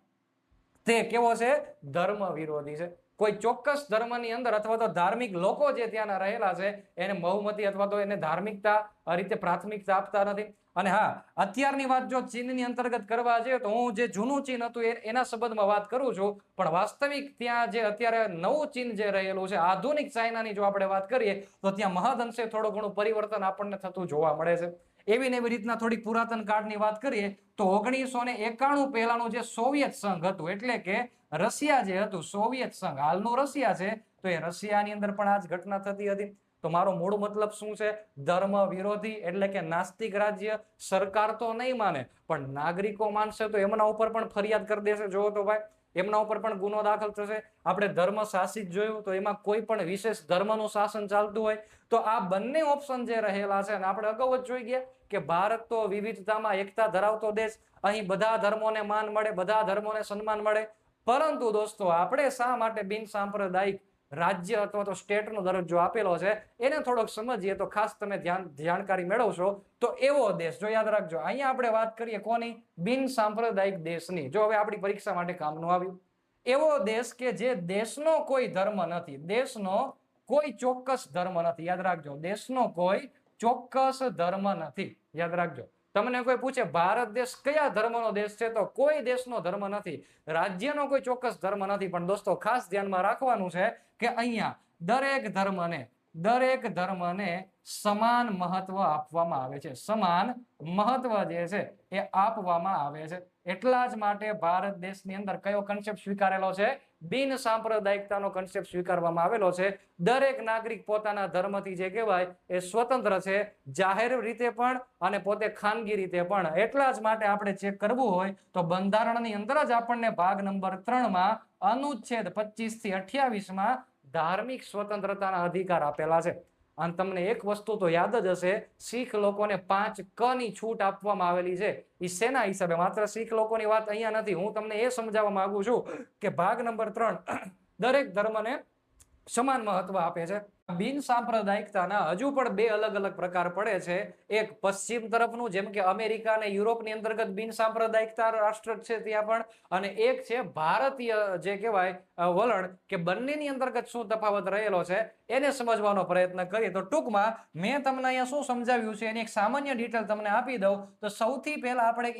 તે કેવો છે? ધર્મ વિરોધી છે. કોઈ ચોક્કસ ધર્મની અંદર અથવા તો ધાર્મિક લોકો જે ત્યાંના રહેલા છે એને બહુમતી અથવા તો એને ધાર્મિકતા રીતે પ્રાથમિકતા આપતા નથી. અને હા, અત્યારની વાત જો ચીનની અંતર્ગત કરવા જઈએ તો હું જે જૂનું ચીન હતું એના સંબંધમાં વાત કરું છું, પણ વાસ્તવિક ત્યાં જે અત્યારે નવું ચીન જે રહેલું છે, આધુનિક ચાઇનાની જો આપણે વાત કરીએ તો ત્યાં મહદઅંશે થોડું ઘણું પરિવર્તન આપણને થતું જોવા મળે છે. એવી ને એવી રીતના થોડીક પુરાતન કાળની વાત કરીએ તો 1991 પહેલાનું જે સોવિયત સંઘ હતું, એટલે કે રશિયા જે હતું, સોવિયત સંઘ હાલનું રશિયા છે, તો એ રશિયાની અંદર પણ આ જ ઘટના થતી હતી. તો મારો મૂળ મતલબ શું છે? ધર્મ વિરોધી એટલે કે નાસ્તિક રાજ્ય. સરકાર તો નહીં માને પણ નાગરિકો માનશે તો એમના ઉપર પણ ફરિયાદ કરી દેશે. જોવો તો ભાઈ, એમના ઉપર પણ ગુનો દાખલ થશે. આપણે ધર્મ શાસિત જોયું તો એમાં કોઈ પણ વિશેષ ધર્મનું શાસન ચાલતું હોય તો આ બંને ઓપ્શન જે રહેલા છે, અને આપણે અગાઉ જ જોઈ ગયા કે ભારત તો વિવિધતામાં એકતા ધરાવતો દેશ, અહીં બધા ધર્મોને માન મળે, બધા ધર્મોને સન્માન મળે. પરંતુ દોસ્તો, આપણે શા માટે બિન સાંપ્રદાયિક રાજ્ય અથવા તો સ્ટેટનો દરજ્જો આપેલો છે એને થોડોક સમજીએ તો ખાસ તમે જાણકારી મેળવશો. તો એવો દેશ, જો યાદ રાખજો, અહીંયા આપણે વાત કરીએ કોની? બિન સાંપ્રદાયિક દેશની. જો હવે આપણી પરીક્ષા માટે કામનું આવ્યું, એવો દેશ કે જે દેશનો કોઈ ધર્મ નથી, દેશનો કોઈ ચોક્કસ ધર્મ નથી. યાદ રાખજો, દેશનો કોઈ ચોક્કસ ધર્મ નથી. યાદ રાખજો. તમને કોઈ પૂછે ભારત દેશ કયા ધર્મનો દેશ છે, તો કોઈ દેશનો ધર્મ નથી, રાજ્યનો કોઈ ચોક્કસ ધર્મ નથી. પણ દોસ્તો ખાસ ધ્યાનમાં રાખવાનું છે કે અહીંયા દરેક ધર્મને સમાન મહત્વ આપવામાં આવે છે. સમાન મહત્વ જે છે એ આપવામાં આવે છે. એટલા જ માટે ભારત દેશની અંદર કયો કન્સેપ્ટ સ્વીકારેલો છે? બિન સાંપ્રદાયિકતાનો કન્સેપ્ટ સ્વીકારવામાં આવેલો છે. દરેક નાગરિક પોતાના ધર્મથી જે કહેવાય એ સ્વતંત્ર છે, જાહેર રીતે પણ અને પોતે ખાનગી રીતે પણ. એટલા જ માટે આપણે ચેક કરવું હોય તો બંધારણની અંદર જ આપણને ભાગ નંબર 3 માં અનુચ્છેદ 25 થી 28 માં ધાર્મિક સ્વતંત્રતાના અધિકાર આપેલા છે. અને તમને એક વસ્તુ તો યાદ જ હશે, શીખ લોકોને 5 ની છૂટ આપવામાં આવેલી છે. એ શેના હિસાબે? માત્ર શીખ લોકોની વાત અહીંયા નથી, હું તમને એ સમજાવવા માંગુ છું કે ભાગ નંબર 3 દરેક ધર્મને સમાન મહત્વ આપે છે. બિન સાંપ્રદાયિકતાના હજુ પણ 2 અલગ અલગ પ્રકાર પડે છે. એક પશ્ચિમ તરફનું, જેમ કે અમેરિકા અને યુરોપની અંતર્ગત બિન સાંપ્રદાયિકતા રાષ્ટ્ર છે ત્યાં પણ, અને એક છે ભારતીય જે કહેવાય વલણ, કે બંનેની અંતર્ગત શું તફાવત રહેલો છે એને સમજવાનો પ્રયત્ન કરીએ. તો ટૂંકમાં મેં તમને અહીંયા શું સમજાવ્યું છે એની એક સામાન્ય ડિટેલ તમને આપી દઉં. તો સૌથી પહેલા આપણે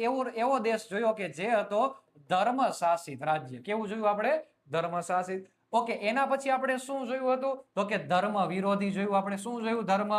એવો દેશ જોયો કે જે હતો ધર્મ શાસિત રાજ્ય. કેવું જોયું આપણે? ધર્મ શાસિત. ઓકે, એના પછી આપણે શું જોયું હતું? તો કે ધર્મ વિરોધી જોયું. આપણે શું જોયું? ધર્મ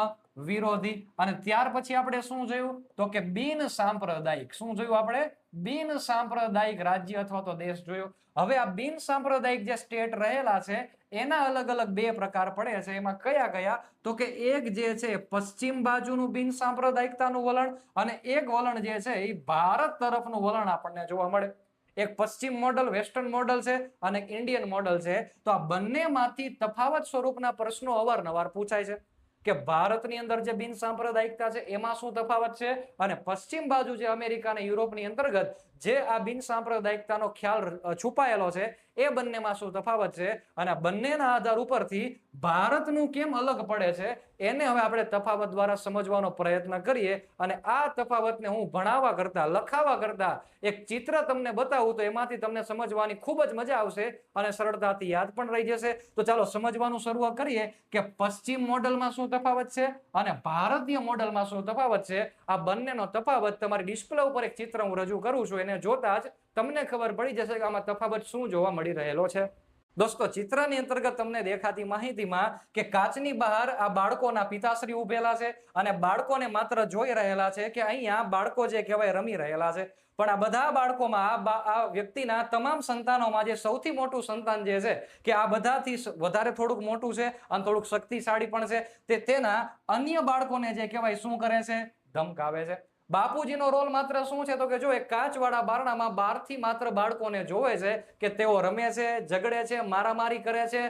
વિરોધી. અને ત્યાર પછી આપણે શું જોયું? તો કે બિન સાંપ્રદાયિક. શું જોયું આપણે? બિન સાંપ્રદાયિક રાજ્ય અથવા તો દેશ જોયો. હવે આ બિન સાંપ્રદાયિક જે સ્ટેટ રહેલા છે એના અલગ અલગ 2 પ્રકાર પડે છે. એમાં કયા કયા? તો કે એક જે છે પશ્ચિમ બાજુનું બિન સાંપ્રદાયિકતાનું વલણ, અને એક વલણ જે છે એ ભારત તરફનું વલણ આપણને જોવા મળે. એક પશ્ચિમ મોડલ, વેસ્ટર્ન મોડલ છે, અને એક ઇન્ડિયન મોડલ છે. તો આ બંનેમાંથી તફાવત સ્વરૂપના પ્રશ્નો અવારનવાર પૂછાય છે કે ભારતની અંદર જે બિન સાંપ્રદાયિકતા છે એમાં શું તફાવત છે, અને પશ્ચિમ બાજુ જે અમેરિકા અને યુરોપની અંતર્ગત જે આ બિન સાંપ્રદાયિકતાનો ખ્યાલ છુપાયેલો છે એ બંનેમાં શું તફાવત છે, અને આ બંનેના આધાર ઉપરથી ભારતનું કેમ અલગ પડે છે એને હવે આપણે તફાવત દ્વારા સમજવાનો પ્રયત્ન કરીએ. અને આ તફાવતને હું ભણાવવા કરતા, લખાવા કરતા એક ચિત્ર તમને બતાવું તો એમાંથી તમને સમજવાની ખૂબ જ મજા આવશે અને સરળતાથી યાદ પણ રહી જશે. તો ચાલો સમજવાનું શરૂ કરીએ કે પશ્ચિમ મોડલમાં શું તફાવત છે અને ભારતીય મોડલમાં શું તફાવત છે. આ બંનેનો તફાવત તમારી ડિસ્પ્લે ઉપર એક ચિત્ર હું રજૂ કરું છું, એને જોતા જ તમને ખબર પડી જશે કે આમાં તફાવત શું જોવા મળી રહેલો છે. દોસ્તો, ચિત્રની અંતર્ગત તમને દેખાતી માહિતીમાં કે કાચની બહાર આ બાળકોના પિતાશ્રી ઉભેલા છે અને બાળકોને માત્ર જોઈ રહેલા છે કે અહીંયા બાળકો જે કહેવાય રમી રહેલા છે. પણ આ બધા બાળકોમાં આ વ્યક્તિના તમામ સંતાનોમાં જે સૌથી મોટું સંતાન જે છે કે આ બધાથી વધારે થોડુંક મોટું છે અને થોડુંક શક્તિશાળી પણ છે, તે તેના અન્ય બાળકોને જે કહેવાય શું કરે છે? ધમકાવે છે. બાપુજીનો રોલ માત્ર શું છે? તો કે જો એક કાચવાળા બારણામાં બહારથી માત્ર બાળકોને જોવે છે કે તેઓ રમે છે, ઝઘડે છે, મારામારી કરે છે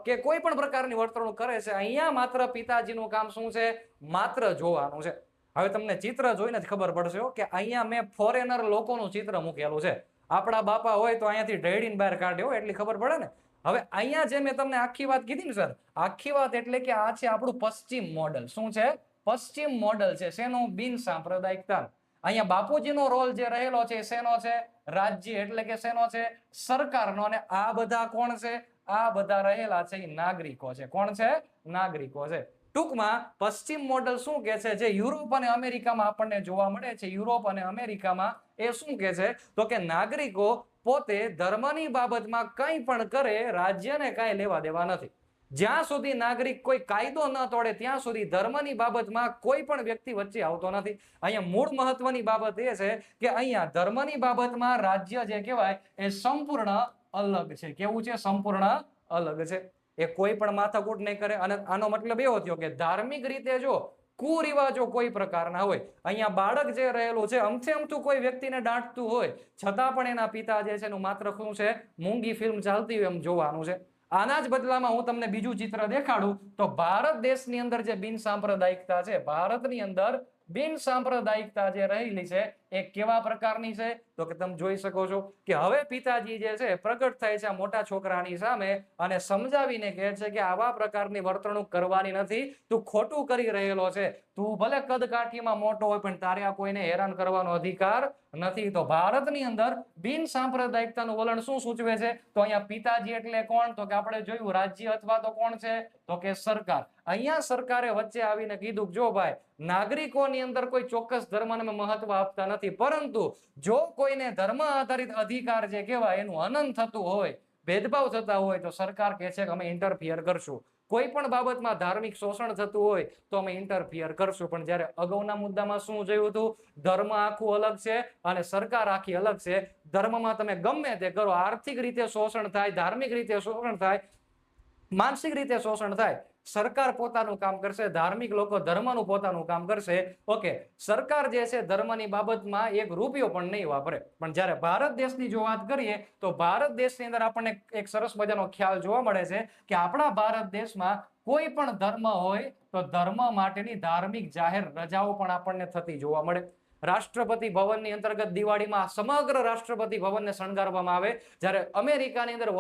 કે કોઈ પણ પ્રકારની વર્તણૂક કરે છે. અહીંયા માત્ર પિતાજીનું કામ શું છે? માત્ર જોવાનું છે. હવે તમને ચિત્ર જોઈને જ ખબર પડશે કે અહીંયા મેં ફોરેનર લોકોનું ચિત્ર મૂકેલું છે. આપણા બાપા હોય તો અહીંયાથી ઢેડીને બહાર કાઢ્યો એટલી ખબર પડે ને. હવે અહીંયા જે મેં તમને આખી વાત કીધી ને સર, આખી વાત એટલે કે આ છે આપણું પશ્ચિમ મોડલ. શું છે? પશ્ચિમ મોડલ છે. શેનું? બિન સાંપ્રદાયિકતા. અહીંયા બાપુજીનો રોલ જે રહેલો છે શેનો છે? રાજ્ય એટલે કે શેનો છે? સરકારનો. અને આ બધા કોણ છે? આ બધા રહેલા છે નાગરિકો છે. કોણ છે? નાગરિકો છે. ટૂંકમાં પશ્ચિમ મોડલ શું કે છે? જે યુરોપ અને અમેરિકામાં આપણને જોવા મળે છે, યુરોપ અને અમેરિકામાં એ શું કે છે? તો કે નાગરિકો પોતે ધર્મની બાબતમાં કંઈ પણ કરે રાજ્યને કાંઈ લેવા દેવા નથી. જ્યાં સુધી નાગરિક કોઈ કાયદો ન તોડે ત્યાં સુધી ધર્મની બાબતમાં કોઈ પણ વ્યક્તિ વચ્ચે આવતો નથી. અહીંયા મૂળ મહત્વની બાબત એ છે કે અહીંયા ધર્મની બાબતમાં રાજ્ય જે કહેવાય એ સંપૂર્ણ અલગ છે. કેવું છે? સંપૂર્ણ અલગ છે. એ કોઈ પણ માથાકૂટ નહીં કરે. અને આનો મતલબ એવો થયો કે ધાર્મિક રીતે જો કુરિવાજો કોઈ પ્રકારના હોય, અહીંયા બાળક જે રહેલું છે અમથે અમથું કોઈ વ્યક્તિને દાટતું હોય છતાં પણ એના પિતા જે છે એનું માત્ર શું છે? મૂંગી ફિલ્મ ચાલતી હોય એમ જોવાનું છે. આના જ બદલામાં હું તમને બીજું ચિત્ર દેખાડું તો ભારત દેશની અંદર જે બિન સાંપ્રદાયિકતા છે, ભારતની અંદર બિન સાંપ્રદાયિકતા જે રહેલી છે એ કેવા પ્રકારની છે? તો કે તમે જોઈ શકો છો કે હવે પિતાજી જે છે પ્રગટ થાય છે આ મોટા છોકરાની સામે અને સમજાવીને કહે છે કે આવા પ્રકારની વર્તણૂક કરવાની નથી, તું ખોટું કરી રહેલો છે, તું ભલે કદ કાઠીમાં મોટો હોય પણ તારે આ કોઈને હેરાન કરવાનો અધિકાર નથી. તો ભારતની અંદર બિન સાંપ્રદાયિકતાનું વલણ શું સૂચવે છે? તો અહીંયા પિતાજી એટલે કોણ? તો કે આપણે જોયું રાજ્ય અથવા તો કોણ છે? તો કે સરકાર. અહીંયા સરકારે વચ્ચે આવીને કીધું જો ભાઈ નાગરિકોની અંદર કોઈ ચોક્કસ ધર્મને મહત્વ આપતા નથી, પરંતુ જો કોઈને ધર્મ આધારિત અધિકાર જે કહેવાય એનું હનન થતું હોય, ભેદભાવ થતા હોય તો સરકાર કહે છે કે અમે ઇન્ટરફિયર કરશું. કોઈ પણ બાબતમાં ધાર્મિક શોષણ થતું હોય તો અમે ઇન્ટરફિયર કરશું. પણ જ્યારે અગાઉના મુદ્દામાં શું જોયું હતું? ધર્મ આખું અલગ છે અને સરકાર આખી અલગ છે. ધર્મમાં તમે ગમે તે કરો, આર્થિક રીતે શોષણ થાય, ધાર્મિક રીતે શોષણ થાય, માનસિક રીતે શોષણ થાય, સરકાર પોતાનું કામ કરશે, ધાર્મિક લોકો ધર્મનું પોતાનું કામ કરશે. ઓકે, સરકાર જે છે ધર્મની બાબતમાં એક રૂપિયો પણ નહીં વાપરે. પણ જ્યારે ભારત દેશની જો વાત કરીએ તો ભારત દેશની અંદર આપણને એક સરસ મજાનો ખ્યાલ જોવા મળે છે કે આપણા ભારત દેશમાં કોઈ પણ ધર્મ હોય તો ધર્મ માટેની ધાર્મિક જાહેર રજાઓ પણ આપણને થતી જોવા મળે. રાષ્ટ્રપતિ ભવનની અંતર્ગત દિવાળીમાં સમગ્ર રાષ્ટ્રપતિ ભવનને શણગારવામાં આવે. જ્યારે અમેરિકાની અંદર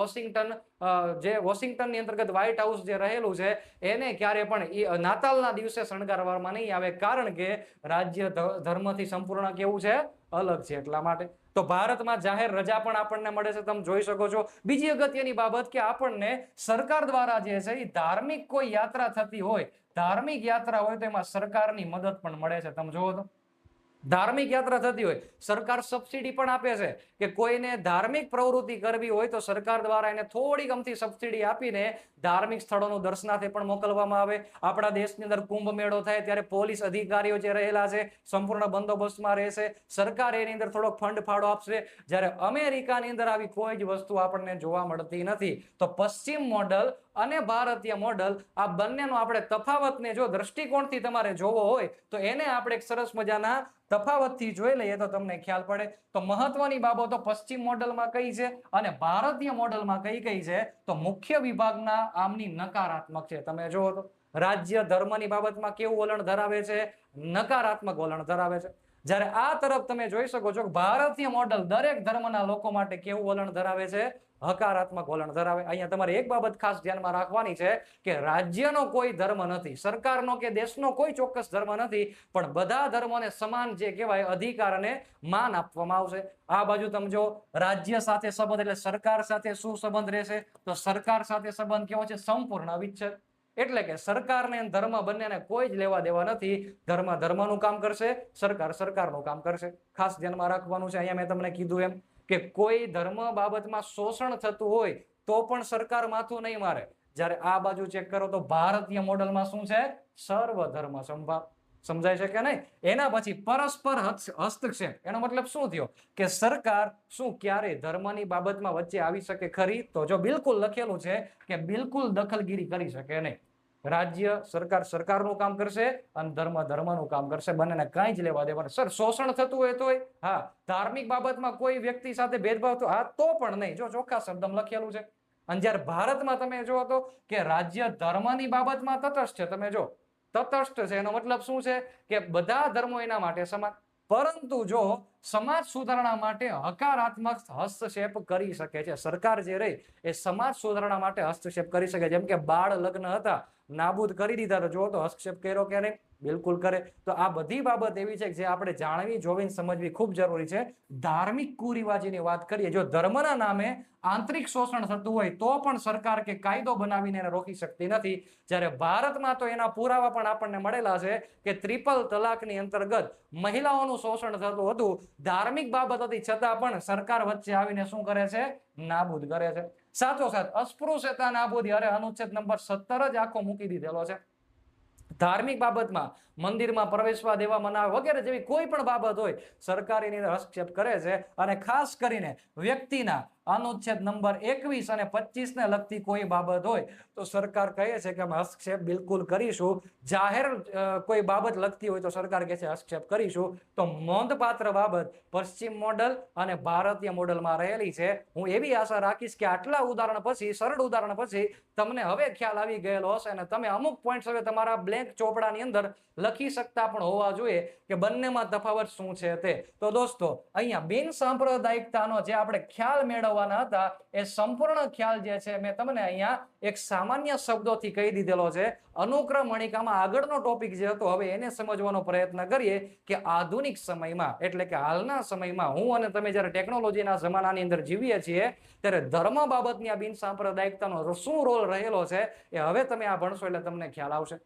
વોશિંગ્ટનની અંતર્ગત વ્હાઇટ હાઉસ જે રહેલું છે એને ક્યારે પણ નાતાલના દિવસે શણગારવામાં નહીં આવે, કારણ કે રાજ્ય ધર્મથી સંપૂર્ણ કેવું છે? અલગ છે. એટલા માટે તો ભારતમાં જાહેર રજા પણ આપણને મળે છે. તમે જોઈ શકો છો. બીજી અગત્યની બાબત કે આપણને સરકાર દ્વારા જે છે એ ધાર્મિક કોઈ યાત્રા થતી હોય, ધાર્મિક યાત્રા હોય તો એમાં સરકારની મદદ પણ મળે છે. તમે જોવો તો ધાર્મિક યાત્રા થતી હોય સરકાર સબસિડી પણ આપે છે કે કોઈને ધાર્મિક પ્રવૃત્તિ કરવી હોય તો સરકાર દ્વારા એને થોડી ગમતી સબસિડી આપીને ધાર્મિક સ્થળોનું દર્શનાર્થે પણ મોકલવામાં આવે. આપણા દેશની અંદર કુંભ મેળો થાય ત્યારે પોલીસ અધિકારીઓ જે રહેલા છે સંપૂર્ણ બંદોબસ્તમાં રહેશે. સરકાર એની અંદર થોડોક ફંડ ફાળો આપશે. જ્યારે અમેરિકાની અંદર આવી કોઈ જ વસ્તુ આપણને જોવા મળતી નથી. તો પશ્ચિમ મોડલ અને ભારતીય મોડલ આ બંનેનો આપણે તફાવતને જો દ્રષ્ટિકોણથી તમારે જોવો હોય તો એને આપણે એક સરસ મજાના તફાવતથી જોઈ લઈએ તો તમને ખ્યાલ પડે. તો મહત્વની બાબતો પશ્ચિમ મોડલમાં કઈ છે અને ભારતીય મોડલમાં કઈ કઈ છે? તો મુખ્ય વિભાગના આમની નકારાત્મક છે. તમે જુઓ તો રાજ્ય ધર્મની બાબતમાં કેવું વલણ ધરાવે છે? નકારાત્મક વલણ ધરાવે છે. જ્યારે આ તરફ તમે જોઈ શકો છો કે ભારતીય મોડલ દરેક ધર્મના લોકો માટે કેવું વલણ ધરાવે છે? હકારાત્મક વલણ ધરાવે. અહીંયા તમારે એક બાબત ખાસ ધ્યાનમાં રાખવાની છે કે રાજ્યનો કોઈ ધર્મ નથી, સરકારનો કે દેશનો કોઈ ચોક્કસ ધર્મ નથી, પણ બધા ધર્મોને સમાન જે કહેવાય અધિકાર અને માન આપવામાં આવશે. આ બાજુ તમે જો રાજ્ય સાથે સંબંધ એટલે સરકાર સાથે શું સંબંધ રહેશે? તો સરકાર સાથે સંબંધ કેવો છે? સંપૂર્ણ અવિચ્છેદ. એટલે કે સરકારને ધર્મ બંનેને કોઈ જ લેવા દેવા નથી. ધર્મ ધર્મનું કામ કરશે, સરકાર સરકારનું કામ કરશે. ખાસ ધ્યાનમાં રાખવાનું છે. અહીંયા મેં તમને કીધું એમ કે કોઈ ધર્મ બાબતમાં શોષણ થતું હોય તો પણ સરકાર માથું નહીં મારે. જ્યારે આ બાજુ ચેક કરો તો ભારતીય મોડલમાં શું છે? સર્વધર્મ સમભાવ. સમજાય છે કે નહીં? એના પછી પરસ્પર હસ્તક્ષેપ. એનો મતલબ શું થયો કે સરકાર શું ક્યારે ધર્મની બાબતમાં વચ્ચે આવી શકે ખરી? તો જો બિલકુલ લખેલું છે કે બિલકુલ દખલગીરી કરી શકે નહીં. રાજ્ય સરકાર સરકારનું કામ કરશે અને ધર્મ ધર્મનું કામ કરશે. બંનેને કાંઈ જ લેવા દેવા. સર શોષણ થતું હોય તોય હા, ધાર્મિક બાબતમાં કોઈ વ્યક્તિ સાથે ભેદભાવ તો હા તો પણ નહીં. જો ચોખ્ખા શબ્દમાં લખેલું છે. અને જ્યારે ભારતમાં તમે જો તો કે રાજ્ય ધર્મની બાબતમાં તટસ્થ છે. તમે જો તટસ્થ છે એનો મતલબ શું છે કે બધા ધર્મો એના માટે સમાન, પરંતુ જો સમાજ સુધારણા માટે હકારાત્મક હસ્તક્ષેપ કરી શકે છે. સરકાર જે રહી એ સમાજ સુધારણા માટે હસ્તક્ષેપ કરી શકે. જેમ કે બાળ લગ્ન હતા નાબૂદ કરી દીધા, તો જો તો હસ્તક્ષેપ કર્યો કે નહીં? બિલકુલ કરે. તો આ બધી બાબત એવી છે જે આપણે જાણવી જોવી સમજવી ખૂબ જરૂરી છે. ધાર્મિક કુરિવાજીની વાત કરીએ, જો ધર્મના નામે આંતરિક શોષણ થતું હોય તો પણ સરકાર કે કાયદો બનાવીને એને રોકી શકતી નથી. જ્યારે ભારતમાં તો એના પુરાવા પણ આપણને મળેલા છે કે ટ્રિપલ તલાકની અંતર્ગત મહિલાઓનું શોષણ થતું હતું. ધાર્મિક બાબત હતી છતાં પણ સરકાર વચ્ચે આવીને શું કરે છે? નાબૂદ કરે છે. સાથોસાથ અસ્પૃશ્યતા નાબૂદી, અરે અનુચ્છેદ નંબર 17 જ આખો મૂકી દીધેલો છે. ધાર્મિક બાબતમાં મંદિરમાં પ્રવેશવા દેવા મના વગેરે જેવી કોઈ પણ બાબત હોય સરકારની અંદર હસ્તક્ષેપ કરે છે. અને ખાસ કરીને વ્યક્તિના અનુચ્છેદ નંબર 21 અને 25 ને લગતી કોઈ બાબત હોય તો સરકાર કહે છે કે અમે હસ્તક્ષેપ બિલકુલ કરીશું. જાહેર કોઈ બાબત લગતી હોય તો સરકાર કહે છે હસ્તક્ષેપ કરીશું. તો નોંધપાત્ર બાબત પશ્ચિમ મોડલ અને ભારતીય મોડલમાં રહેલી છે. હું એવી આશા રાખીશ કે આટલા ઉદાહરણ પછી, સરળ ઉદાહરણ પછી તમને હવે ખ્યાલ આવી ગયેલો હશે અને તમે અમુક પોઈન્ટ્સ હવે તમારા બ્લેન્ક ચોપડાની અંદર લખી શકતા પણ હોવા જોઈએ કે બંનેમાં તફાવત શું છે તે. તો દોસ્તો અહીંયા બિન સાંપ્રદાયિકતાનો જે આપણે ખ્યાલ મેળવવાના હતા એ સંપૂર્ણ ખ્યાલ જે છે મેં તમને અહીંયા એક સામાન્ય શબ્દોથી કહી દીધેલો છે. અનુક્રમણિકામાં આગળનો ટોપિક જે હતો હવે એને સમજવાનો પ્રયત્ન કરીએ કે આધુનિક સમયમાં એટલે કે હાલના સમયમાં હું અને તમે જ્યારે ટેકનોલોજીના જમાનાની અંદર જીવીએ છીએ ત્યારે ધર્મ બાબતની આ બિન સાંપ્રદાયિકતાનો શું રોલ રહેલો છે એ હવે તમે આ ભણશો એટલે તમને ખ્યાલ આવશે.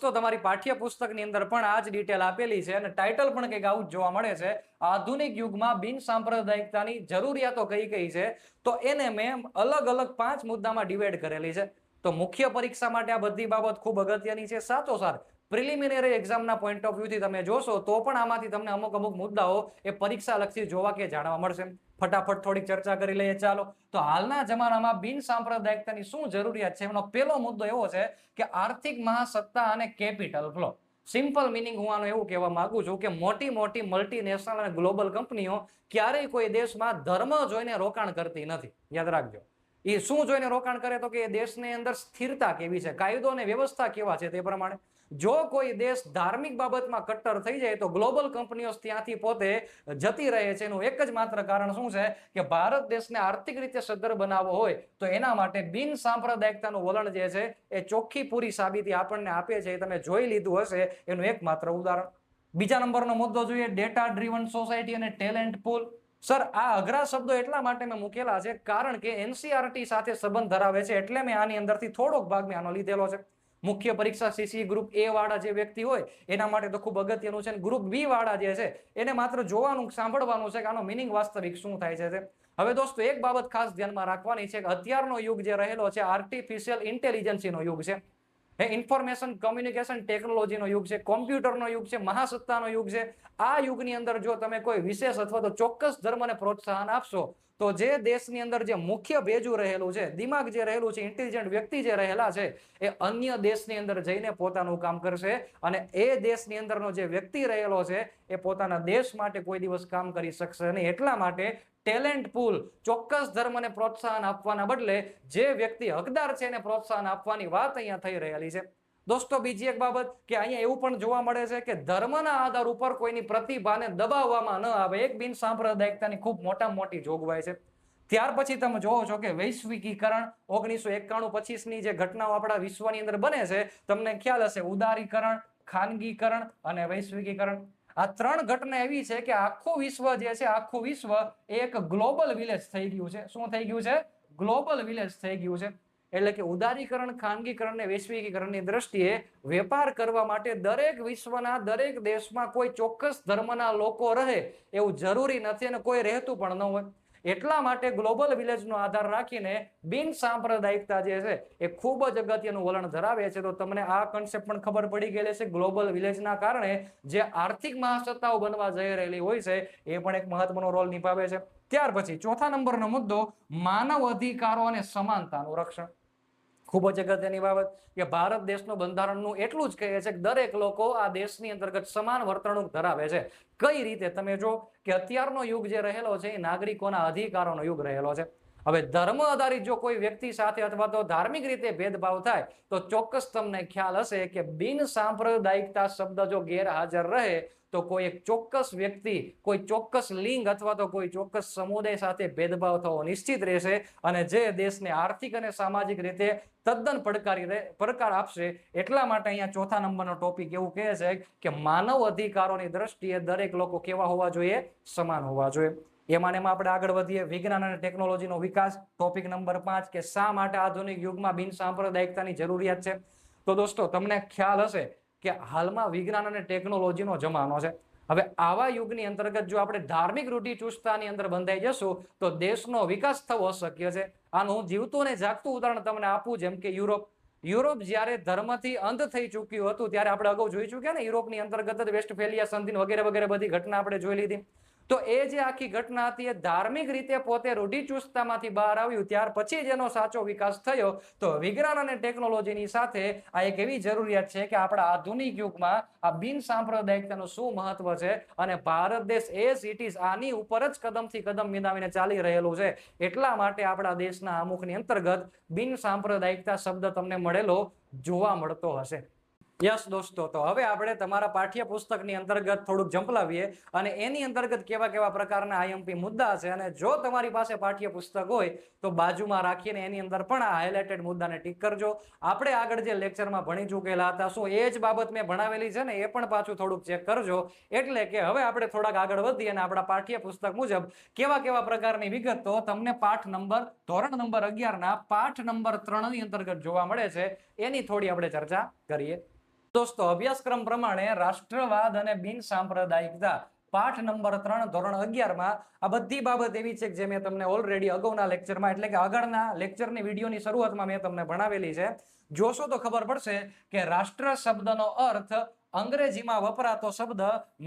તો તમારી પાઠ્યપુસ્તકની અંદર પણ આ જ ડિટેલ આપેલી છે અને ટાઇટલ પણ કંઈક આવું જ જોવા મળે છે. આધુનિક યુગમાં બિન સાંપ્રદાયિકતાની જરૂરિયાતો કઈ કઈ છે તો એને મેં અલગ અલગ 5 મુદ્દામાં ડિવાઈડ કરેલી છે. તો મુખ્ય પરીક્ષા માટે આ બધી બાબત ખૂબ અગત્યની છે. સાથોસાથ પ્રિલિમિનરી એક્ઝામના પોઈન્ટ ઓફ વ્યૂથી તમે જોશો તો પણ આમાંથી તમને અમુક મુદ્દાઓ એ પરીક્ષા લક્ષી જોવા કે જાણવા મળશે. ફટાફટ થોડીક ચર્ચા કરી લઈએ ચાલો. તો હાલના જમાનામાં બિન સાંપ્રદાયિકતાની શું જરૂરિયાત છે એનો પહેલો મુદ્દો એવો છે કે આર્થિક મહાસત્તા અને કેપિટલ ફ્લો. સિમ્પલ મિનિંગ હું આનો એવું કહેવા માંગુ છું કે મોટી મોટી મલ્ટીનેશનલ અને ગ્લોબલ કંપનીઓ ક્યારેય કોઈ દેશમાં ધર્મ જોઈને રોકાણ કરતી નથી. યાદ રાખજો. એ શું જોઈને રોકાણ કરે તો કે એ દેશની અંદર સ્થિરતા કેવી છે, કાયદો અને વ્યવસ્થા કેવા છે તે પ્રમાણે. જો કોઈ દેશ ધાર્મિક બાબતમાં કટ્ટર થઈ જાય તો ગ્લોબલ કંપનીઓ ત્યાંથી પોતે જતી રહે છે. એનું એક જ માત્ર કારણ શું છે કે ભારત દેશને આર્થિક રીતે સદ્ધર બનાવવો હોય તો એના માટે બિન સાંપ્રદાયિકતાનું વલણ જે છે એ ચોખ્ખી પૂરી સાબિતી આપણને આપે છે. એ તમે જોઈ લીધું હશે. એનું એક માત્ર ઉદાહરણ. બીજા નંબરનો મુદ્દો જોઈએ ડેટા ડ્રીવન સોસાયટી અને ટેલેન્ટ પૂલ. સર આ અઘરા શબ્દો એટલા માટે મેં મૂકેલા છે કારણ કે એનસીઆરટી સાથે સંબંધ ધરાવે છે એટલે મેં આની અંદરથી થોડોક ભાગ મેં આનો લીધેલો છે. મુખ્ય પરીક્ષા સીસી ગ્રુપ એ વાળા જે વ્યક્તિ હોય એના માટે તો ખૂબ અગત્યનું છે. ગ્રુપ બી વાળા જે છે એને માત્ર જોવાનું, સાંભળવાનું છે કે આનો મિનિંગ વાસ્તવિક શું થાય છે. હવે દોસ્તો એક બાબત ખાસ ધ્યાનમાં રાખવાની છે કે અત્યારનો યુગ જે રહેલો છે આર્ટિફિશિયલ ઇન્ટેલિજન્સનો યુગ છે. ઇન્ફોર્મેશન કોમ્યુનિકેશન ટેકનોલોજીનો યુગ છે, કોમ્પ્યુટરનો યુગ છે, મહાસત્તાનો યુગ છે. આ યુગની અંદર જો તમે કોઈ વિશેષ અથવા તો ચોક્કસ ધર્મને પ્રોત્સાહન આપશો તો જે દેશની અંદર જે મુખ્ય ભેજું રહેલું છે, દિમાગ જે રહેલું છે, ઇન્ટેલિજન્ટ વ્યક્તિ જે રહેલા છે એ અન્ય દેશની અંદર જઈને પોતાનું કામ કરશે અને એ દેશની અંદરનો જે વ્યક્તિ રહેલો છે એ પોતાના દેશ માટે કોઈ દિવસ કામ કરી શકશે નહીં. એટલા માટે ટેલેન્ટ પૂલ, ચોક્કસ ધર્મને પ્રોત્સાહન આપવાના બદલે જે વ્યક્તિ હકદાર છે એને પ્રોત્સાહન આપવાની વાત અહીંયા થઈ રહેલી છે. દોસ્તો બીજી એક બાબત કે અહીંયા એવું પણ જોવા મળે છે કે ધર્મના આધાર ઉપર કોઈની પ્રતિભાને દબાવવામાં ન આવે. એક બિન સાંપ્રદાયિકતાની ખૂબ મોટી જોગવાઈ છે. ત્યાર પછી તમે જોવો છો કે વૈશ્વિકીકરણ 1991-25ની જે ઘટનાઓ આપણા વિશ્વની અંદર બને છે તમને ખ્યાલ હશે. ઉદારીકરણ, ખાનગીકરણ અને વૈશ્વિકીકરણ. આ 3 ઘટના એવી છે કે આખું વિશ્વ જે છે આખું વિશ્વ એક ગ્લોબલ વિલેજ થઈ ગયું છે. શું થઈ ગયું છે? ગ્લોબલ વિલેજ થઈ ગયું છે. એટલે કે ઉદારીકરણ, ખાનગીકરણ અને વૈશ્વિકીકરણની દ્રષ્ટિએ વેપાર કરવા માટે દરેક વિશ્વના દરેક દેશમાં કોઈ ચોક્કસ ધર્મના લોકો રહે એવું જરૂરી નથી અને કોઈ રહેતું પણ ન હોય. એટલા માટે ગ્લોબલ વિલેજનો આધાર રાખીને બિન સાંપ્રદાયિકતા જે છે એ ખૂબ જ અગત્યનું વલણ ધરાવે છે. તો તમને આ કન્સેપ્ટ પણ ખબર પડી ગયેલી છે. ગ્લોબલ વિલેજના કારણે જે આર્થિક મહાસત્તાઓ બનવા જઈ રહેલી હોય છે એ પણ એક મહત્વનો રોલ નિભાવે છે. ત્યાર પછી ચોથા નંબરનો મુદ્દો માનવ અધિકારો અને સમાનતાનું રક્ષણ. ખૂબ જ અગત્યની બાબત કે ભારત દેશનું બંધારણનું એટલું જ કહે છે કે દરેક લોકો આ દેશની અંતર્ગત સમાન વર્તણૂક ધરાવે છે. કઈ રીતે? તમે જો કે અત્યારનો યુગ જે રહેલો છે એ નાગરિકોના અધિકારોનો યુગ રહેલો છે. હવે ધર્મ આધારિત જો કોઈ વ્યક્તિ સાથે અથવા તો ધાર્મિક રીતે ભેદભાવ થાય તો ચોક્કસ તમને ખ્યાલ હશે કે બિન સાંપ્રદાયિકતા શબ્દ જો ગેરહાજર રહે તો કોઈ એક ચોક્કસ વ્યક્તિ, કોઈ ચોક્કસ લિંગ અથવા તો કોઈ ચોક્કસ સમુદાય સાથે ભેદભાવ થવો નિશ્ચિત રહેશે અને જે દેશને આર્થિક અને સામાજિક રીતે તદ્દન પડકાર આપશે. એટલા માટે અહીંયા ચોથા નંબરનો ટોપિક એવું કહે છે કે માનવ અધિકારોની દ્રષ્ટિએ દરેક લોકો કેવા હોવા જોઈએ? સમાન હોવા જોઈએ. એમાં આપણે આગળ વધીએ. વિજ્ઞાન અને ટેકનોલોજીનો વિકાસ, ટોપિક નંબર 5 કે શા માટે આધુનિક યુગમાં બિન સાંપ્રદાયિકતાની જરૂરિયાત છે. તો દોસ્તો તમને ખ્યાલ હશે કે હાલમાં વિજ્ઞાન અને ટેકનોલોજીનો જમાનો છે. હવે આવા યુગની અંતર્ગત જો આપણે ધાર્મિક રૂઢિચુસ્તતાની અંદર બંધાઈ જશું તો દેશનો વિકાસ થવો અશક્ય છે. આનું જીવતું ને જાગતું ઉદાહરણ તમને આપું, જેમ કે યુરોપ જ્યારે ધર્મથી અંત થઈ ચૂક્યું હતું ત્યારે આપણે અગાઉ જોઈ ચૂક્યા ને, યુરોપની અંતર્ગત જ વેસ્ટફેલિયા સંધિ વગેરે વગેરે બધી ઘટના આપણે જોઈ લીધી. તો એ જે આખી ઘટના હતી એ ધાર્મિક રીતે પોતે રૂઢિચુસ્તતામાંથી બહાર આવ્યું, ત્યાર પછી જેનો સાચો વિકાસ થયો. તો વિજ્ઞાન અને ટેકનોલોજીની સાથે આ એક એવી જરૂરિયાત છે કે આપણા આધુનિક યુગમાં આ બિન સાંપ્રદાયિકતાનું શું મહત્વ છે, અને ભારત દેશ એઝ ઇટ ઇઝ આની ઉપર જ કદમથી કદમ મિલાવીને ચાલી રહેલું છે. એટલા માટે આપણા દેશના અમુકની અંતર્ગત બિન સાંપ્રદાયિકતા શબ્દ તમને મળેલો જોવા મળતો હશે. યસ દોસ્તો, તો હવે આપણે તમારા પાઠ્યપુસ્તકની અંતર્ગત થોડુંક જંપલાવીએ અને એની અંતર્ગત કેવા કેવા પ્રકારના આઈએમપી મુદ્દા છે, અને જો તમારી પાસે પાઠ્યપુસ્તક હોય તો બાજુમાં રાખીને એની અંદર પણ આ હાઇલાઇટેડ મુદ્દાને ટીક કરજો. આપણે આગળ જે લેક્ચરમાં ભણી ચૂકેલા હતા શું એ જ બાબત મેં ભણાવેલી છે ને એ પણ પાછું થોડુંક ચેક કરજો. એટલે કે હવે આપણે થોડાક આગળ વધીએ અને આપણા પાઠ્યપુસ્તક મુજબ કેવા કેવા પ્રકારની વિગતો તમને ધોરણ નંબર 11 ના પાઠ નંબર 3 ની અંતર્ગત જોવા મળે છે એની થોડી આપણે ચર્ચા કરીએ. દોસ્તો, અભ્યાસક્રમ પ્રમાણે રાષ્ટ્રવાદ અને બિન સાંપ્રદાયિકતા પાઠ નંબર 3 ધોરણ 11 માં આ બધી બાબત એવી છે કે જે મેં તમને ઓલરેડી અગાઉના લેક્ચરમાં એટલે કે આગળના લેક્ચરની વિડીયોની શરૂઆતમાં મેં તમને ભણાવેલી છે. જોશો તો ખબર પડશે કે રાષ્ટ્ર શબ્દનો અર્થ અંગ્રેજીમાં વપરાતો શબ્દ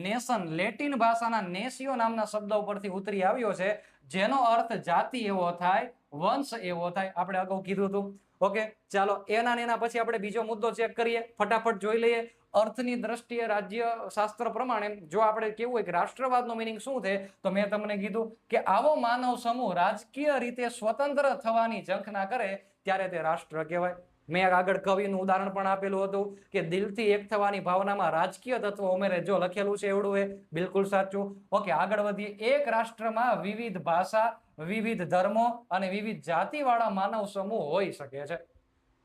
નેશન, લેટિન ભાષાના નેશિયો નામના શબ્દ ઉપરથી ઉતરી આવ્યો છે, જેનો અર્થ જાતિ એવો થાય, વંશ એવો થાય. આપણે અગાઉ કીધું હતું. ઓકે, ચાલો એના પછી આપણે બીજો મુદ્દો ચેક કરીએ, ફટાફટ જોઈ લઈએ. અર્થની દ્રષ્ટિએ રાજ્ય શાસ્ત્ર પ્રમાણે જો આપણે કેવું હોય કે રાષ્ટ્રવાદનો મીનિંગ શું છે, તો મેં તમને કીધું કે આવો માનવ સમૂહ રાજકીય રીતે સ્વતંત્ર થવાની ઝંખના કરે ત્યારે તે રાષ્ટ્ર કહેવાય. મેં આગળ કવિનું ઉદાહરણ પણ આપેલું હતું કે દિલથી એક થવાની ભાવનામાં રાજકીય તત્વો ઉમેરે, જો લખેલું છે એવડું એ બિલકુલ સાચું. ઓકે, આગળ વધીએ. એક રાષ્ટ્રમાં વિવિધ ભાષા, વિવિધ ધર્મો અને વિવિધ જાતિવાળા માનવ સમૂહ હોઈ શકે છે.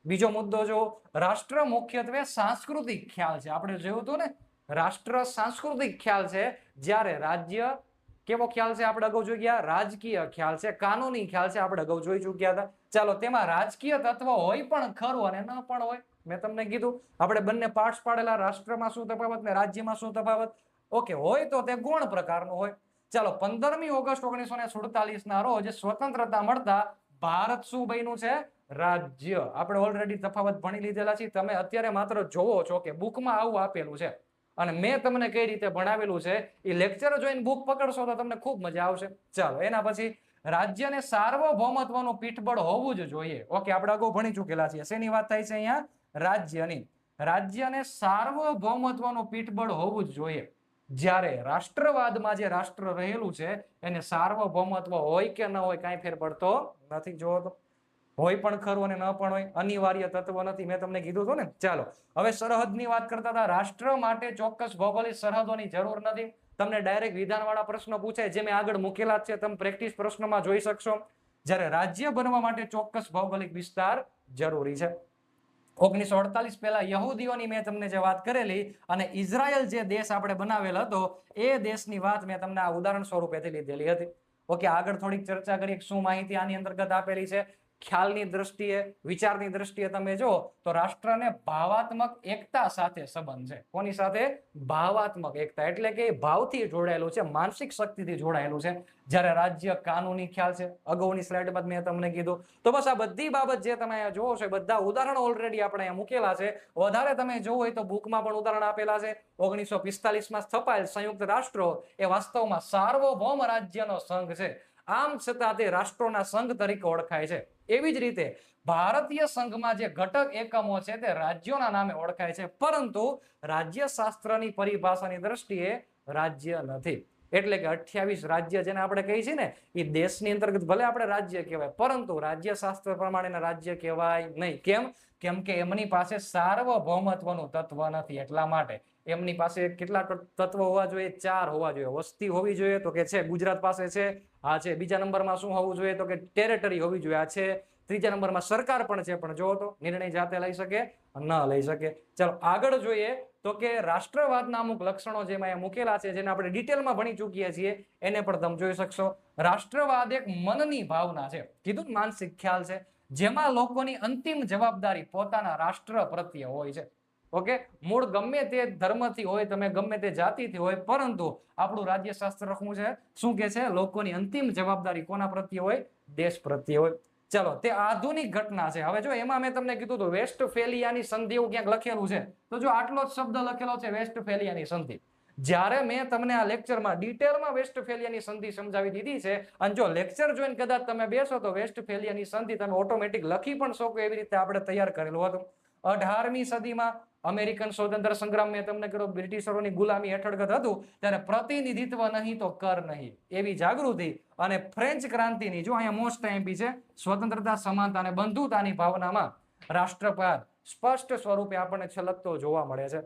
બીજો મુદ્દો જો, રાષ્ટ્ર મુખ્યત્વે સાંસ્કૃતિક ખ્યાલ છે. આપણે જોયું હતું ને, રાષ્ટ્ર સાંસ્કૃતિક ખ્યાલ છે, જ્યારે રાજ્ય કેવો ખ્યાલ છે આપણે અગાઉ જોઈ ગયા, રાજકીય ખ્યાલ છે, કાનૂની ખ્યાલ છે, આપણે અગાઉ જોઈ ચૂક્યા હતા. ચાલો, તેમાં રાજકીય તત્વ હોય પણ ખરું અને ન પણ હોય. મેં તમને કીધું આપણે બંને પાર્ટ્સ પાડેલા, રાષ્ટ્રમાં શું તફાવત ને રાજ્યમાં શું તફાવત. ઓકે, હોય તો તે ગૌણ પ્રકારનું હોય. ચાલો, 15મી ઓગસ્ટ 1947 ના રોજ સ્વતંત્રતા મળતા ભારત શું બન્યું છે? રાજ્ય. આપણે ઓલરેડી તફાવત ભણી લીધેલા છે. તમે અત્યારે માત્ર જોવો છો કે બુકમાં આવું આપેલું છે અને મેં તમને કઈ રીતે ભણાવેલું છે એ લેક્ચર જોઈને બુક પકડશો તો તમને ખૂબ મજા આવશે. ચાલો, એના પછી રાજ્યને સાર્વભૌમત્વનું પીઠબળ હોવું જ જોઈએ. ઓકે, આપણે અગાઉ ભણી ચૂકેલા છીએ. શેની વાત થાય છે અહીંયા? રાજ્યની. રાજ્યને સાર્વભૌમત્વનું પીઠબળ હોવું જ જોઈએ. જ્યારે રાષ્ટ્રવાદમાં જે રાષ્ટ્ર રહેલું છે એને સાર્વભૌમત્વ હોય કે ન હોય કાંઈ ફેર પડતો નથી. જોવો તો હોય પણ ખરું અને ન પણ હોય, અનિવાર્ય તત્વ નથી. મેં તમને કીધું હતું ને. ચાલો, હવે સરહદની વાત કરતા હતા. રાષ્ટ્ર માટે ચોક્કસ ભૌગોલિક સરહદોની જરૂર નથી. તમને ડાયરેક્ટ વિધાનવાળા પ્રશ્નો પૂછાય, જે મેં આગળ મૂકેલા છે, તમે પ્રેક્ટિસ પ્રશ્નોમાં જોઈ શકશો. જ્યારે રાજ્ય બનવા માટે ચોક્કસ ભૌગોલિક વિસ્તાર જરૂરી છે. 1948 પહેલા યહૂદીઓની મેં તમને જે વાત કરેલી અને ઇઝરાયલ જે દેશ આપણે બનાવેલ હતો એ દેશની વાત મેં તમને આ ઉદાહરણ સ્વરૂપેથી લીધેલી હતી. ઓકે, આગળ થોડીક ચર્ચા કરીએ શું માહિતી આની અંતર્ગત આપેલી છે. ખ્યાલની દ્રષ્ટિએ, વિચારની દ્રષ્ટિએ તમે જો તો રાષ્ટ્રને ભાવાત્મક એકતા સાથે સંબંધ છે. કોની સાથે? ભાવાત્મક એકતા, એટલે કે ભાવથી જોડાયેલું છે, માનસિક શક્તિથી જોડાયેલું છે. જ્યારે રાજ્ય કાનૂની ખ્યાલ છે, અગાઉની સ્લાઇડમાં મેં તમને કીધું. તો બસ આ બધી બાબત જે તમે અહીંયા જોવો છો બધા ઉદાહરણો ઓલરેડી આપણે અહીંયા મૂકેલા છે. વધારે તમે જોવું હોય તો બુકમાં પણ ઉદાહરણ આપેલા છે. 1945માં સ્થપાયેલ સંયુક્ત રાષ્ટ્રો એ વાસ્તવમાં સાર્વભૌમ રાજ્યનો સંઘ છે. આમ છતાં તે રાષ્ટ્રોના સંઘ તરીકે ઓળખાય છે. એવી જ રીતે ભારતીય સંઘમાં જે ઘટક એકમો છે તે રાજ્યોના નામે ઓળખાય છે, પરંતુ રાજ્યશાસ્ત્રની પરિભાષાની દ્રષ્ટિએ રાજ્ય નથી. એટલે કે 28 રાજ્ય જેને આપણે કહીએ છીએ ને એ દેશની અંતર્ગત ભલે આપણે રાજ્ય કહેવાય, પરંતુ રાજ્યશાસ્ત્ર પ્રમાણેના રાજ્ય કહેવાય નહીં. કેમ કે એમની પાસે સાર્વભૌમત્વનું તત્વ નથી. એટલા માટે એમની પાસે કેટલા તત્વ હોવા જોઈએ? 4 હોવા જોઈએ. વસ્તી હોવી જોઈએ તો કે છે, ગુજરાત પાસે છે, આ છે. બીજા નંબરમાં શું હોવું જોઈએ? તો કે ટેરેટરી હોવી જોઈએ, આ છે. ત્રીજા નંબરમાં સરકાર પણ છે, પણ જો તો નિર્ણય જાતે લઈ શકે ન લઈ શકે. ચાલો આગળ જોઈએ તો કે રાષ્ટ્રવાદના અમુક લક્ષણો જેમાં મૂકેલા છે, જેને આપણે ડિટેલમાં ભણી ચૂકીએ છીએ, એને પણ તમે જોઈ શકશો. રાષ્ટ્રવાદ એક મનની ભાવના છે, કીધું માનસિક ખ્યાલ છે, જેમાં લોકોની અંતિમ જવાબદારી પોતાના રાષ્ટ્ર પ્રત્યે હોય છે. ઓકે, મૂળ ગમે તે ધર્મથી હોય, તમે ગમે તે જાતિથી હોય, પરંતુ આપણું રાજ્યશાસ્ત્ર રખવું છે શું કે છે? લોકોની અંતિમ જવાબદારી કોના પ્રત્યે હોય? દેશ પ્રત્યે હોય. ચલો, તે આધુનિક ઘટના છે. હવે જો એમાં મેં તમને કીધું હતું વેસ્ટફેલિયાની સંધિ એવું ક્યાંક લખેલું છે, તો જો આટલો જ શબ્દ લખેલો છે વેસ્ટફેલિયાની સંધિ. જ્યારે મેં તમને આ લેક્ચરમાં ડિટેલમાં વેસ્ટફેલિયાની સંધિ સમજાવી દીધી છે, અને જો લેક્ચર જોઈને કદાચ તમે બેસો તો વેસ્ટફેલિયાની સંધિ તમે ઓટોમેટિક લખી પણ શકો એવી રીતે આપણે તૈયાર કરેલું હતું. 18મી સદીમાં અમેરિકન સ્વતંત્ર સંગ્રામ મેં તમને કહ્યું બ્રિટિશરોની ગુલામી હેઠળ હતું, ત્યારે પ્રતિનિધિત્વ નહીં તો કર નહીં એવી જાગૃતિ અને ફ્રેન્ચ ક્રાંતિની, જો અહીંયા મોસ્ટ ટાઈમ્પી છે, સ્વતંત્રતા, સમાનતા અને બંધુતાની ભાવનામાં રાષ્ટ્રવાદ સ્પષ્ટ સ્વરૂપે આપણને છલકતો જોવા મળે છે.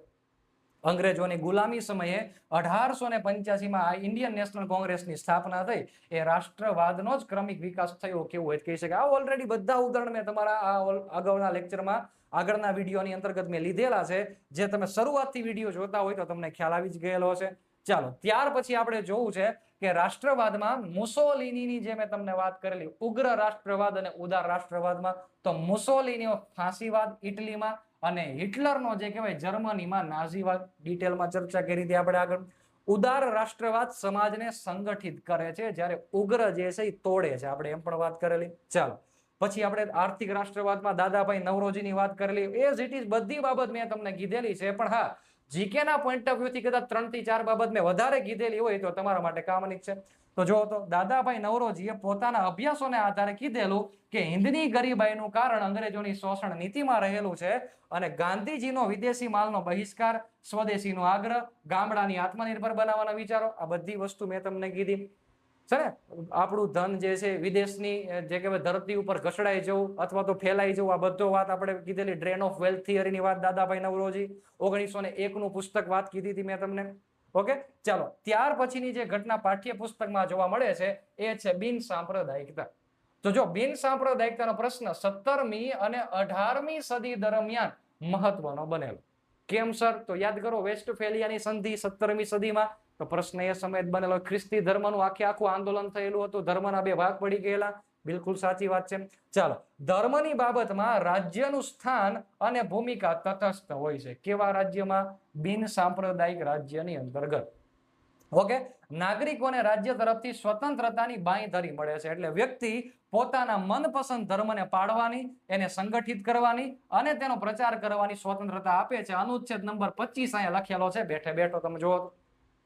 અંગ્રેજોની ગુલામી સમયે 1885માં આ ઇન્ડિયન નેશનલ કોંગ્રેસની સ્થાપના થઈ. એ રાષ્ટ્રવાદનો જ ક્રમિક વિકાસ થયો કેવું હોય કહી શકાય. આ ઓલરેડી બધા ઉદાહરણ મેં તમારા આ અગાઉના લેક્ચરમાં આગળના વિડીયોની અંતર્ગત મેં લીધેલા છે. જે તમે શરૂઆતથી વિડીયો જોતા હોય તો તમને ખ્યાલ આવી જ ગયેલો છે. ચાલો, ત્યાર પછી આપણે જોવું છે કે રાષ્ટ્રવાદમાં મુસોલિનીની જે મેં તમને વાત કરેલી ઉગ્ર રાષ્ટ્રવાદ અને ઉદાર રાષ્ટ્રવાદમાં, તો મુસોલિનીનો ફાંસીવાદ ઇટલીમાં અને હિટલરનો જે કહેવાય જર્મનીમાં નાઝીવાદ, ડિટેલમાં ચર્ચા કરી હતી આપણે આગળ. ઉદાર રાષ્ટ્રવાદ સમાજને સંગઠિત કરે છે, જ્યારે ઉગ્ર જે છે એ તોડે છે, આપણે એમ પણ વાત કરેલી. ચાલો, પછી આપણે આર્થિક રાષ્ટ્રવાદમાં દાદાભાઈ નવરોજીની વાત કરેલી. એઝ ઇટ ઇઝ બધી બાબત મેં તમને કીધેલી છે, પણ હા, જીકેના પોઈન્ટ ઓફ વ્યૂથી કદાચ 3 થી 4 બાબત મેં વધારે કીધેલી હોય તો તમારા માટે કામની છે. તો જો તો દાદાભાઈ નવરોજીએ પોતાના અભ્યાસોને આધારે કીધેલું કે હિન્દની ગરીબાઈનું કારણ અંગ્રેજોની શોષણ નીતિમાં રહેલું છે, અને ગાંધીજીનો વિદેશી માલનો બહિષ્કાર, સ્વદેશીનો આગ્રહ, ગામડાની આત્મનિર્ભર બનાવવાના વિચારો, આ બધી વસ્તુ મેં તમને કીધી છે ને. આપણું ધન જે છે વિદેશની જે કહેવાય ધરતી ઉપર ઘસડાઈ જવું અથવા તો ફેલાઈ જવું, આ બધો વાત આપણે કીધેલી. ડ્રેન ઓફ વેલ્થ થિયરીની વાત દાદાભાઈ નવરોજી 1901નું પુસ્તક વાત કીધી હતી મેં તમને. ઓકે, ચાલો, ત્યાર પછીની જે ઘટના પાઠ્યપુસ્તકમાં જોવા મળે છે એ છે બિન સાંપ્રદાયિકતા. તો જો બિન સાંપ્રદાયિકતાનો પ્રશ્ન 17મી અને 18મી સદી દરમિયાન મહત્વનો બનેલો. કેમ સર? તો યાદ કરો વેસ્ટફેલિયાની સંધિ 17મી સદીમાં, તો પ્રશ્ન એ સમયે બનેલો. ખ્રિસ્તી ધર્મનું આખું આંદોલન થયેલું હતું, ધર્મના બે ભાગ પડી ગયેલા. બિલકુલ સાચી વાત છે. ચાલો, ધર્મની બાબતમાં રાજ્યનું સ્થાન અને ભૂમિકા તટસ્થ હોય છે. કેવા રાજ્યમાં? બિન સાંપ્રદાયિક રાજ્યની અંતર્ગત. ઓકે, નાગરિકોને રાજ્ય તરફથી સ્વતંત્રતાની બાંયધરી મળે છે. એટલે વ્યક્તિ પોતાના મનપસંદ ધર્મને પાળવાની, એને સંગઠિત કરવાની અને તેનો પ્રચાર કરવાની સ્વતંત્રતા આપે છે. અનુચ્છેદ નંબર 25 અહીંયા લખેલો છે, બેઠે બેઠો તમે જુઓ.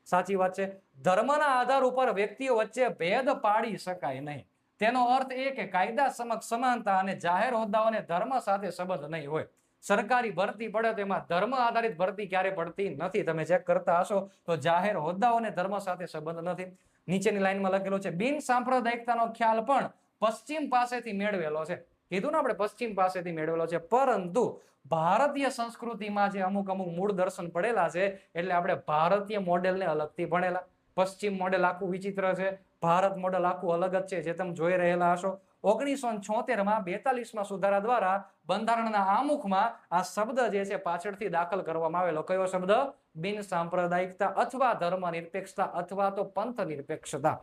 સાચી વાત છે. ધર્મના આધાર ઉપર વ્યક્તિઓ વચ્ચે ભેદ પાડી શકાય નહીં. તેનો અર્થ એ કે કાયદા સમક્ષ સમાનતા અને જાહેર હોદ્દાઓને ધર્મ સાથે સંબંધ નહીં હોય. સરકારી ભરતી પડે તો એમાં ધર્મ આધારિત ભરતી ક્યારે પડતી નથી. તમે ચેક કરતા હશો તો જાહેર હોદ્દાઓને ધર્મ સાથે સંબંધ નથી. નીચેની લાઈનમાં લખેલો છે બિન સાંપ્રદાયિકતાનો ખ્યાલ પણ પશ્ચિમ પાસેથી મેળવેલો છે. કીધું ને આપણે પશ્ચિમ પાસેથી મેળવેલો છે, પરંતુ ભારતીય સંસ્કૃતિમાં જે અમુક મૂળ દર્શન પડેલા છે, એટલે આપણે ભારતીય મોડેલને અલગથી ભણેલા. પશ્ચિમ મોડેલ આખું વિચિત્ર છે, ભારત મોડેલ આખું અલગ જ છે, જે તમે જોઈ રહેલા હશો. 1976માં 42માં સુધારા દ્વારા બંધારણના આમુખમાં આ શબ્દ જે છે પાછળથી દાખલ કરવામાં આવેલો. કયો શબ્દ? બિન સાંપ્રદાયિકતા અથવા ધર્મ નિરપેક્ષતા અથવા તો પંથ નિરપેક્ષતા.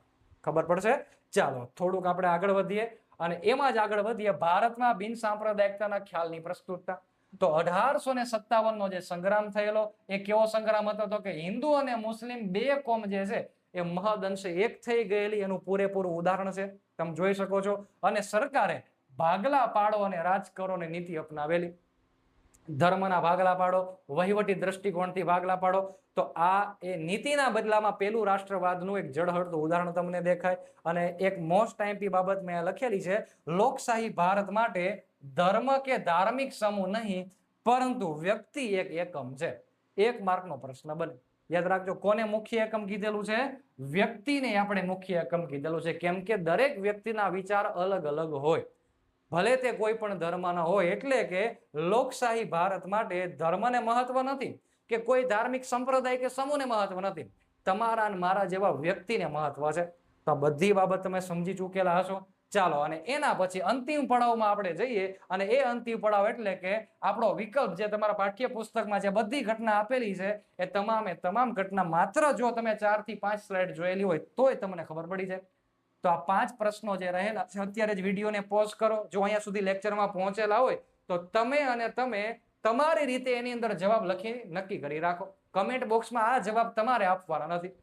ખબર પડશે? ચાલો, થોડુંક આપણે આગળ વધીએ અને એમાં જ આગળ વધીએ ભારતમાં બિન સાંપ્રદાયિકતાના ખ્યાલની પ્રસ્તુતતા. તો 1857નો જે સંગ્રામ થયેલો એ કેવો સંગ્રામ હતો? તો કે હિન્દુ અને મુસ્લિમ બે કોમ જે છે એ મહદઅંશે એક થઈ ગયેલી, એનું પૂરેપૂરું ઉદાહરણ છે, તમે જોઈ શકો છો. અને સરકારે ભાગલા પાડો અને રાજ કરોની નીતિ અપનાવેલી. ધર્મના ભાગલા પાડો, વહીવટી દ્રષ્ટિકોણથી ભાગલા પાડો. તો આ એ નીતિના બદલામાં પેલું રાષ્ટ્રવાદનું એક જળહળતું ઉદાહરણ તમને દેખાય. અને એક મોસ્ટ ટાઈમ્પી બાબત મેં લખેલી છે, લોકશાહી ભારત માટે ધર્મ કે ધાર્મિક સમૂહ નહીં, પરંતુ વ્યક્તિ એક એકમ છે. 1 માર્કનો પ્રશ્ન બને. યાદ રાખજો, કોને મુખ્ય એકમ કીધેલું છે? વ્યક્તિને આપણે મુખ્ય એકમ કીધેલું છે. કેમ કે દરેક વ્યક્તિના વિચાર અલગ અલગ હોય, ભલે તે કોઈ પણ ધર્મના હોય. એટલે કે લોકશાહી ભારત માટે ધર્મને મહત્વ નથી કે કોઈ ધાર્મિક સંપ્રદાય કે સમૂહને મહત્વ નથી, તમારા અને મારા જેવા વ્યક્તિને મહત્વ છે. તો બધી બાબત તમે સમજી ચૂકેલા હશો. ચાલો, અને એના પછી અંતિમ પડાવમાં આપણે જઈએ, અને એ અંતિમ પડાવ એટલે કે આપણો વિકલ્પ જે તમારા પાઠ્યપુસ્તકમાં જે બધી ઘટના આપેલી છે એ તમામ ઘટના માત્ર જો તમે 4 થી 5 સ્લાઇડ જોયેલી હોય તોય તમને ખબર પડી જાય. તો આ 5 પ્રશ્નો જે રહેલા છે, અત્યારે જ વિડીયોને પોઝ કરો. જો અહીંયા સુધી લેક્ચરમાં પહોંચેલા હોય તો તમે તમારી રીતે એની અંદર જવાબ લખી નક્કી કરી રાખો. કમેન્ટ બોક્સમાં આ જવાબ તમારે આપવાના નથી.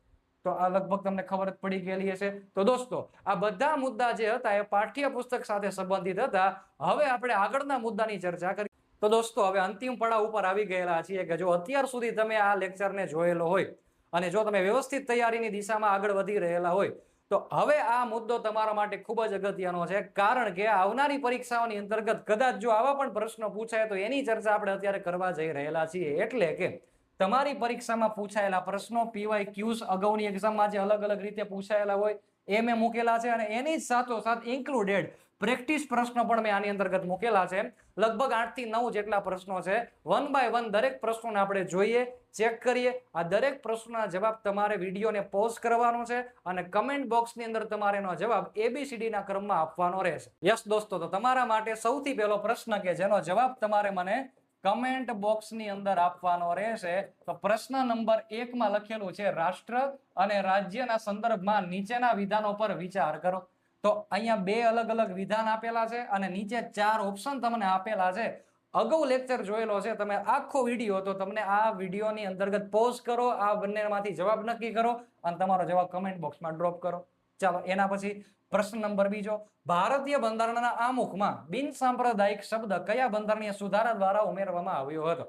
તો આ લગભગ તમને ખબર જ પડી ગયેલી હશે. તો દોસ્તો, આ બધા મુદ્દા જે હતા એ પાઠ્યપુસ્તક સાથે સંબંધિત હતા. હવે આપણે આગળના મુદ્દાની ચર્ચા કરીએ. તો દોસ્તો, હવે અંતિમ પડાવ ઉપર આવી ગયેલા છીએ કે જો અત્યાર સુધી તમે આ લેક્ચરને જોયેલો હોય અને જો તમે વ્યવસ્થિત તૈયારીની દિશામાં આગળ વધી રહેલા હોય તો હવે આ મુદ્દો તમારા માટે ખૂબ જ અગત્યનો છે. કારણ કે આવનારી પરીક્ષાઓની અંતર્ગત કદાચ જો આવા પણ પ્રશ્નો પૂછાય તો એની ચર્ચા આપણે અત્યારે કરવા જઈ રહેલા છીએ. એટલે કે તમારી પરીક્ષામાં પૂછાયેલા પ્રશ્નો, PYQs અગાઉની એક્ઝામમાં જે અલગ અલગ રીતે પૂછાયેલા હોય એ મેં મૂકેલા છે અને એની સાથોસાથ ઇન્ક્લુડેડ પ્રેક્ટિસ પ્રશ્નો પણ મેં આની અંતર્ગત મૂકેલા છે. લગભગ 8 થી 9 જેટલા પ્રશ્નો છે. વન બાય વન દરેક પ્રશ્નોને આપણે જોઈએ, ચેક કરીએ. આ દરેક પ્રશ્નોના જવાબ તમારે વિડીયોને પોઝ કરવાનો છે અને કમેન્ટ બોક્સની અંદર તમારે એનો જવાબ ABCD ના ક્રમમાં આપવાનો રહેશે. યસ દોસ્તો, તો તમારા માટે સૌથી પહેલો પ્રશ્ન કે જેનો જવાબ તમારે મને કમેન્ટ બોક્સની અંદર આપવાનો રહેશે. તો પ્રશ્ન નંબર 1 માં લખેલું છે રાષ્ટ્ર અને રાજ્યના સંદર્ભમાં નીચેના વિધાનો પર વિચાર કરો. તો અહીંયા બે અલગ અલગ વિધાન આપેલા છે અને નીચે 4 ઓપ્શન તમને આપેલા છે. અગાઉ લેક્ચર જોયેલો છે તમે આખો વિડીયો, તો તમને આ વિડીયોની અંતર્ગત પોઝ કરો, આ બંનેમાંથી જવાબ નક્કી કરો અને તમારો જવાબ કમેન્ટ બોક્સમાં ડ્રોપ કરો. ચાલો, એના પછી પ્રશ્ન નંબર 2, ભારતીય બંધારણના આમુખમાં બિનસાંપ્રદાયિક શબ્દ કયા બંધારણીય સુધારા દ્વારા ઉમેરવામાં આવ્યો હતો?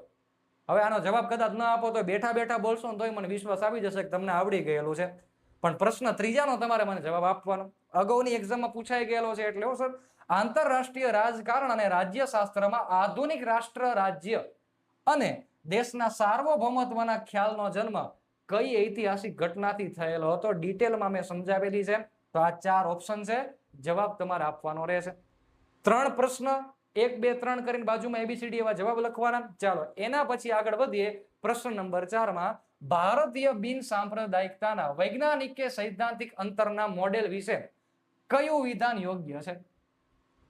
હવે આનો જવાબ કદાચ ન આપો તો બેઠા બેઠા બોલશો તોય મને વિશ્વાસ આવી જશે કે તમને આવડી ગયેલું છે. પણ પ્રશ્ન 3નો તમારે મને જવાબ આપવાનો. અગાઉની એક્ઝામમાં પૂછાઈ ગયેલો છે એટલે સર, આંતરરાષ્ટ્રીય રાજકારણ અને રાજ્યશાસ્ત્રમાં આધુનિક રાષ્ટ્ર, રાજ્ય અને દેશના સાર્વભૌમત્વના ખ્યાલનો જન્મ કઈ ઐતિહાસિક ઘટનાથી થયેલો હતો? ડિટેલમાં મેં સમજાવેલી છે. તો આ 4 ઓપ્શન છે, જવાબ તમારે આપવાનો રહેશે. 3 પ્રશ્ન 1 2 3 કરીને બાજુમાં ABCD એવા જવાબ લખવાના. ચાલો, એના પછી આગળ વધીએ. પ્રશ્ન નંબર 4માં ભારતીય બિન સાંપ્રદાયિકતાના વૈજ્ઞાનિક કે સૈદ્ધાંતિક અંતરના મોડેલ વિશે કયું વિધાન યોગ્ય છે?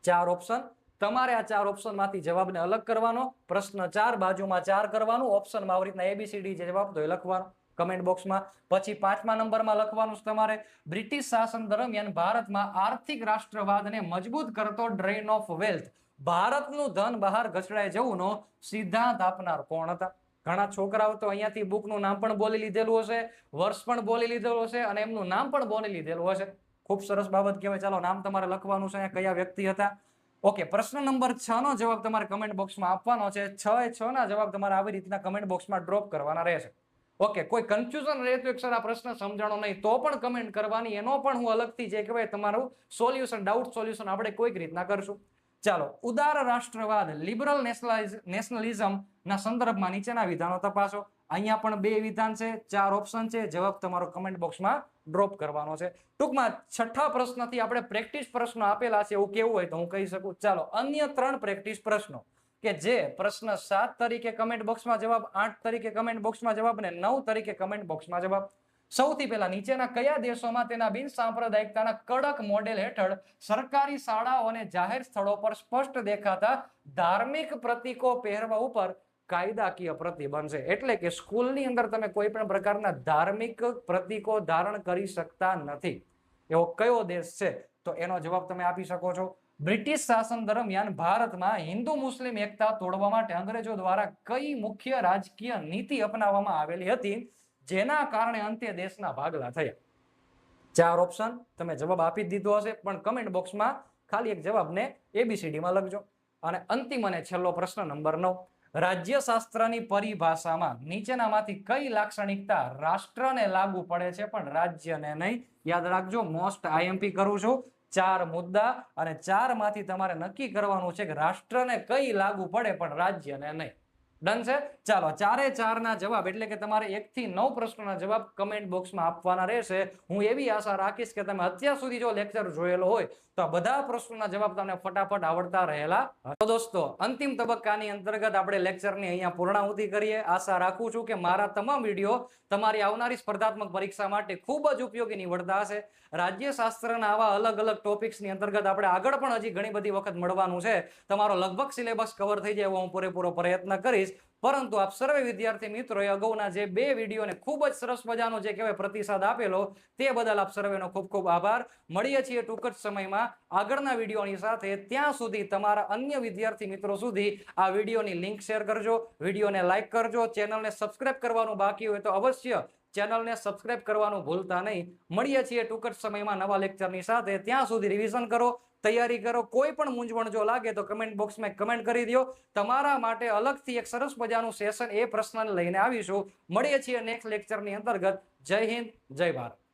4 ઓપ્શન, તમારે આ 4 ઓપ્શનમાંથી જવાબને અલગ કરવાનો. પ્રશ્ન 4 બાજુમાં 4 કરવાનું. ઓપ્શનમાં આવી રીતના ABCD જે જવાબ તો એ લખવાનો કમેન્ટ બોક્સમાં. પછી 5મા નંબરમાં લખવાનું છે તમારે બ્રિટિશ શાસન દરમિયાન ભારતમાં આર્થિક રાષ્ટ્રવાદને મજબૂત કરતો ડ્રેઇન ઓફ વેલ્થ, ભારતનું ધન બહાર ઘસડાય જવુંનો સિદ્ધાંત આપનાર કોણ હતા? ઘણા છોકરાઓ તો અહીંયાથી બુકનું નામ પણ બોલી લીધેલું હશે, વર્ષ પણ બોલી લીધેલું હશે અને એમનું નામ પણ બોલી લીધેલું હશે. ખૂબ સરસ બાબત કહેવાય. ચાલો, નામ તમારે લખવાનું છે, કયા વ્યક્તિ હતા. ઓકે, પ્રશ્ન નંબર 6 નો જવાબ તમારે કમેન્ટ બોક્સમાં આપવાનો છે. 6 ના જવાબ તમારે આવી રીતના કમેન્ટ બોક્સમાં ડ્રોપ કરવાના રહેશે. ઓકે, કોઈ કન્ફ્યુઝન રહે તો એક સર આ પ્રશ્ન સમજાણો નહીં તો પણ કમેન્ટ કરવાની. એનો પણ હું અલગથી જે કહેવાય તમારું સોલ્યુશન, ડાઉટ સોલ્યુશન આપણે કોઈક રીતના કરશું. ચાલો, ઉદાર રાષ્ટ્રવાદ, લિબરલ નેશનલિઝમ ના સંદર્ભમાં નીચેના વિધાનો તપાસો. અહીંયા પણ 2 વિધાન છે, 4 ઓપ્શન છે. જવાબ તમારો કમેન્ટ બોક્સમાં ડ્રોપ કરવાનો છે. ટૂંકમાં 6થા પ્રશ્નથી આપણે પ્રેક્ટિસ પ્રશ્નો આપેલા છે એવું કેવું હોય તો હું કહી શકું. ચાલો, અન્ય 3 પ્રેક્ટિસ પ્રશ્નો કે જે પ્રશ્ન 7 તરીકે કમેન્ટ બોક્સમાં જવાબ, 8 તરીકે કમેન્ટ બોક્સમાં જવાબ અને 9 તરીકે કમેન્ટ બોક્સમાં જવાબ. સૌથી પહેલા નીચેના કયા દેશોમાં તેના બિન સાંપ્રદાયિકતાના કડક મોડેલ હેઠળ સરકારી શાળાઓ અને જાહેર સ્થળો પર સ્પષ્ટ દેખાતા ધાર્મિક પ્રતીકો પહેરવા ઉપર કાયદાકીય પ્રતિબંધ છે? એટલે કે સ્કૂલની અંદર તમે કોઈ પણ પ્રકારના ધાર્મિક પ્રતીકો ધારણ કરી શકતા નથી. એવો કયો દેશ છે? તો એનો જવાબ તમે આપી શકો છો. બ્રિટિશ શાસન દરમિયાન ભારતમાં હિન્દુ મુસ્લિમ એકતા તોડવા માટે અંગ્રેજો દ્વારા કઈ મુખ્ય રાજકીય નીતિ અપનાવવામાં આવેલી હતી જેના કારણે અંતે દેશના ભાગલા થયા? 4 ઓપ્શન તમે જવાબ આપી દીધો હશે, પણ કમેન્ટ બોક્સમાં ખાલી એક જવાબને ABCD માં લખજો. અને અંતિમ અને છેલ્લો પ્રશ્ન નંબર 9, રાજ્યશાસ્ત્રની પરિભાષામાં નીચેનામાંથી કઈ લાક્ષણિકતા રાષ્ટ્રને લાગુ પડે છે પણ રાજ્યને નહીં? યાદ રાખજો, મોસ્ટ IMP કરું છું. 4 મુદ્દા અને 4 માંથી તમારે નક્કી કરવાનું છે કે રાષ્ટ્રને કઈ લાગુ પડે પણ રાજ્યને નહીં. ડન છે? ચાલો, 4 ના જવાબ એટલે કે તમારે 1 થી 9 પ્રશ્નોના જવાબ કમેન્ટ બોક્સમાં આપવાના રહેશે. હું એવી આશા રાખીશ કે તમે અત્યાર સુધી જો લેક્ચર જોયેલો હોય તો આ બધા પ્રશ્નોના જવાબ તમને ફટાફટ આવડતા રહેલા. તો દોસ્તો, અંતિમ તબક્કાની અંતર્ગત આપણે લેક્ચરની અહીંયા પૂર્ણાહુતિ કરીએ. આશા રાખું છું કે મારા તમામ વિડીયો તમારી આવનારી સ્પર્ધાત્મક પરીક્ષા માટે ખૂબ જ ઉપયોગી નીવડતા હશે. રાજ્યશાસ્ત્રના આવા અલગ અલગ ટોપિક્સની અંતર્ગત આપણે આગળ પણ હજી ઘણી બધી વખત મળવાનું છે. તમારો લગભગ સિલેબસ કવર થઈ જાય એવો હું પૂરેપૂરો પ્રયત્ન કરીશ. કરીશ, પરંતુ આપ સર્વે વિદ્યાર્થી મિત્રોએ અગાઉના જે 2 વિડીયોને ખૂબ જ સરસ મજાનો જે કહેવાય પ્રતિસાદ આપેલો તે બદલ આપ સર્વેનો ખૂબ ખૂબ આભાર. મળીએ છીએ ટૂંક જ સમયમાં આગળના વિડીયોની સાથે. ત્યાં સુધી તમારા અન્ય વિદ્યાર્થી મિત્રો સુધી આ વિડીયોની લિંક શેર કરજો, વિડીયોને લાઈક કરજો, ચેનલને સબસ્ક્રાઇબ કરવાનું બાકી હોય તો અવશ્ય ચેનલને સબસ્ક્રાઇબ કરવાનું ભૂલતા નહીં. મળીએ છીએ ટૂંક જ સમયમાં નવા લેક્ચરની સાથે. ત્યાં સુધી રિવિઝન કરો, તૈયારી કરો. કોઈ પણ મૂંઝવણ જો લાગે તો કમેન્ટ બોક્સમાં કમેન્ટ કરી દો. તમારા માટે અલગથી એક સરસ મજાનું સેશન એ પ્રશ્નને લઈને આવીશું. મળીએ છીએ નેક્સ્ટ લેક્ચરની અંતર્ગત. જય હિન્દ, જય ભારત.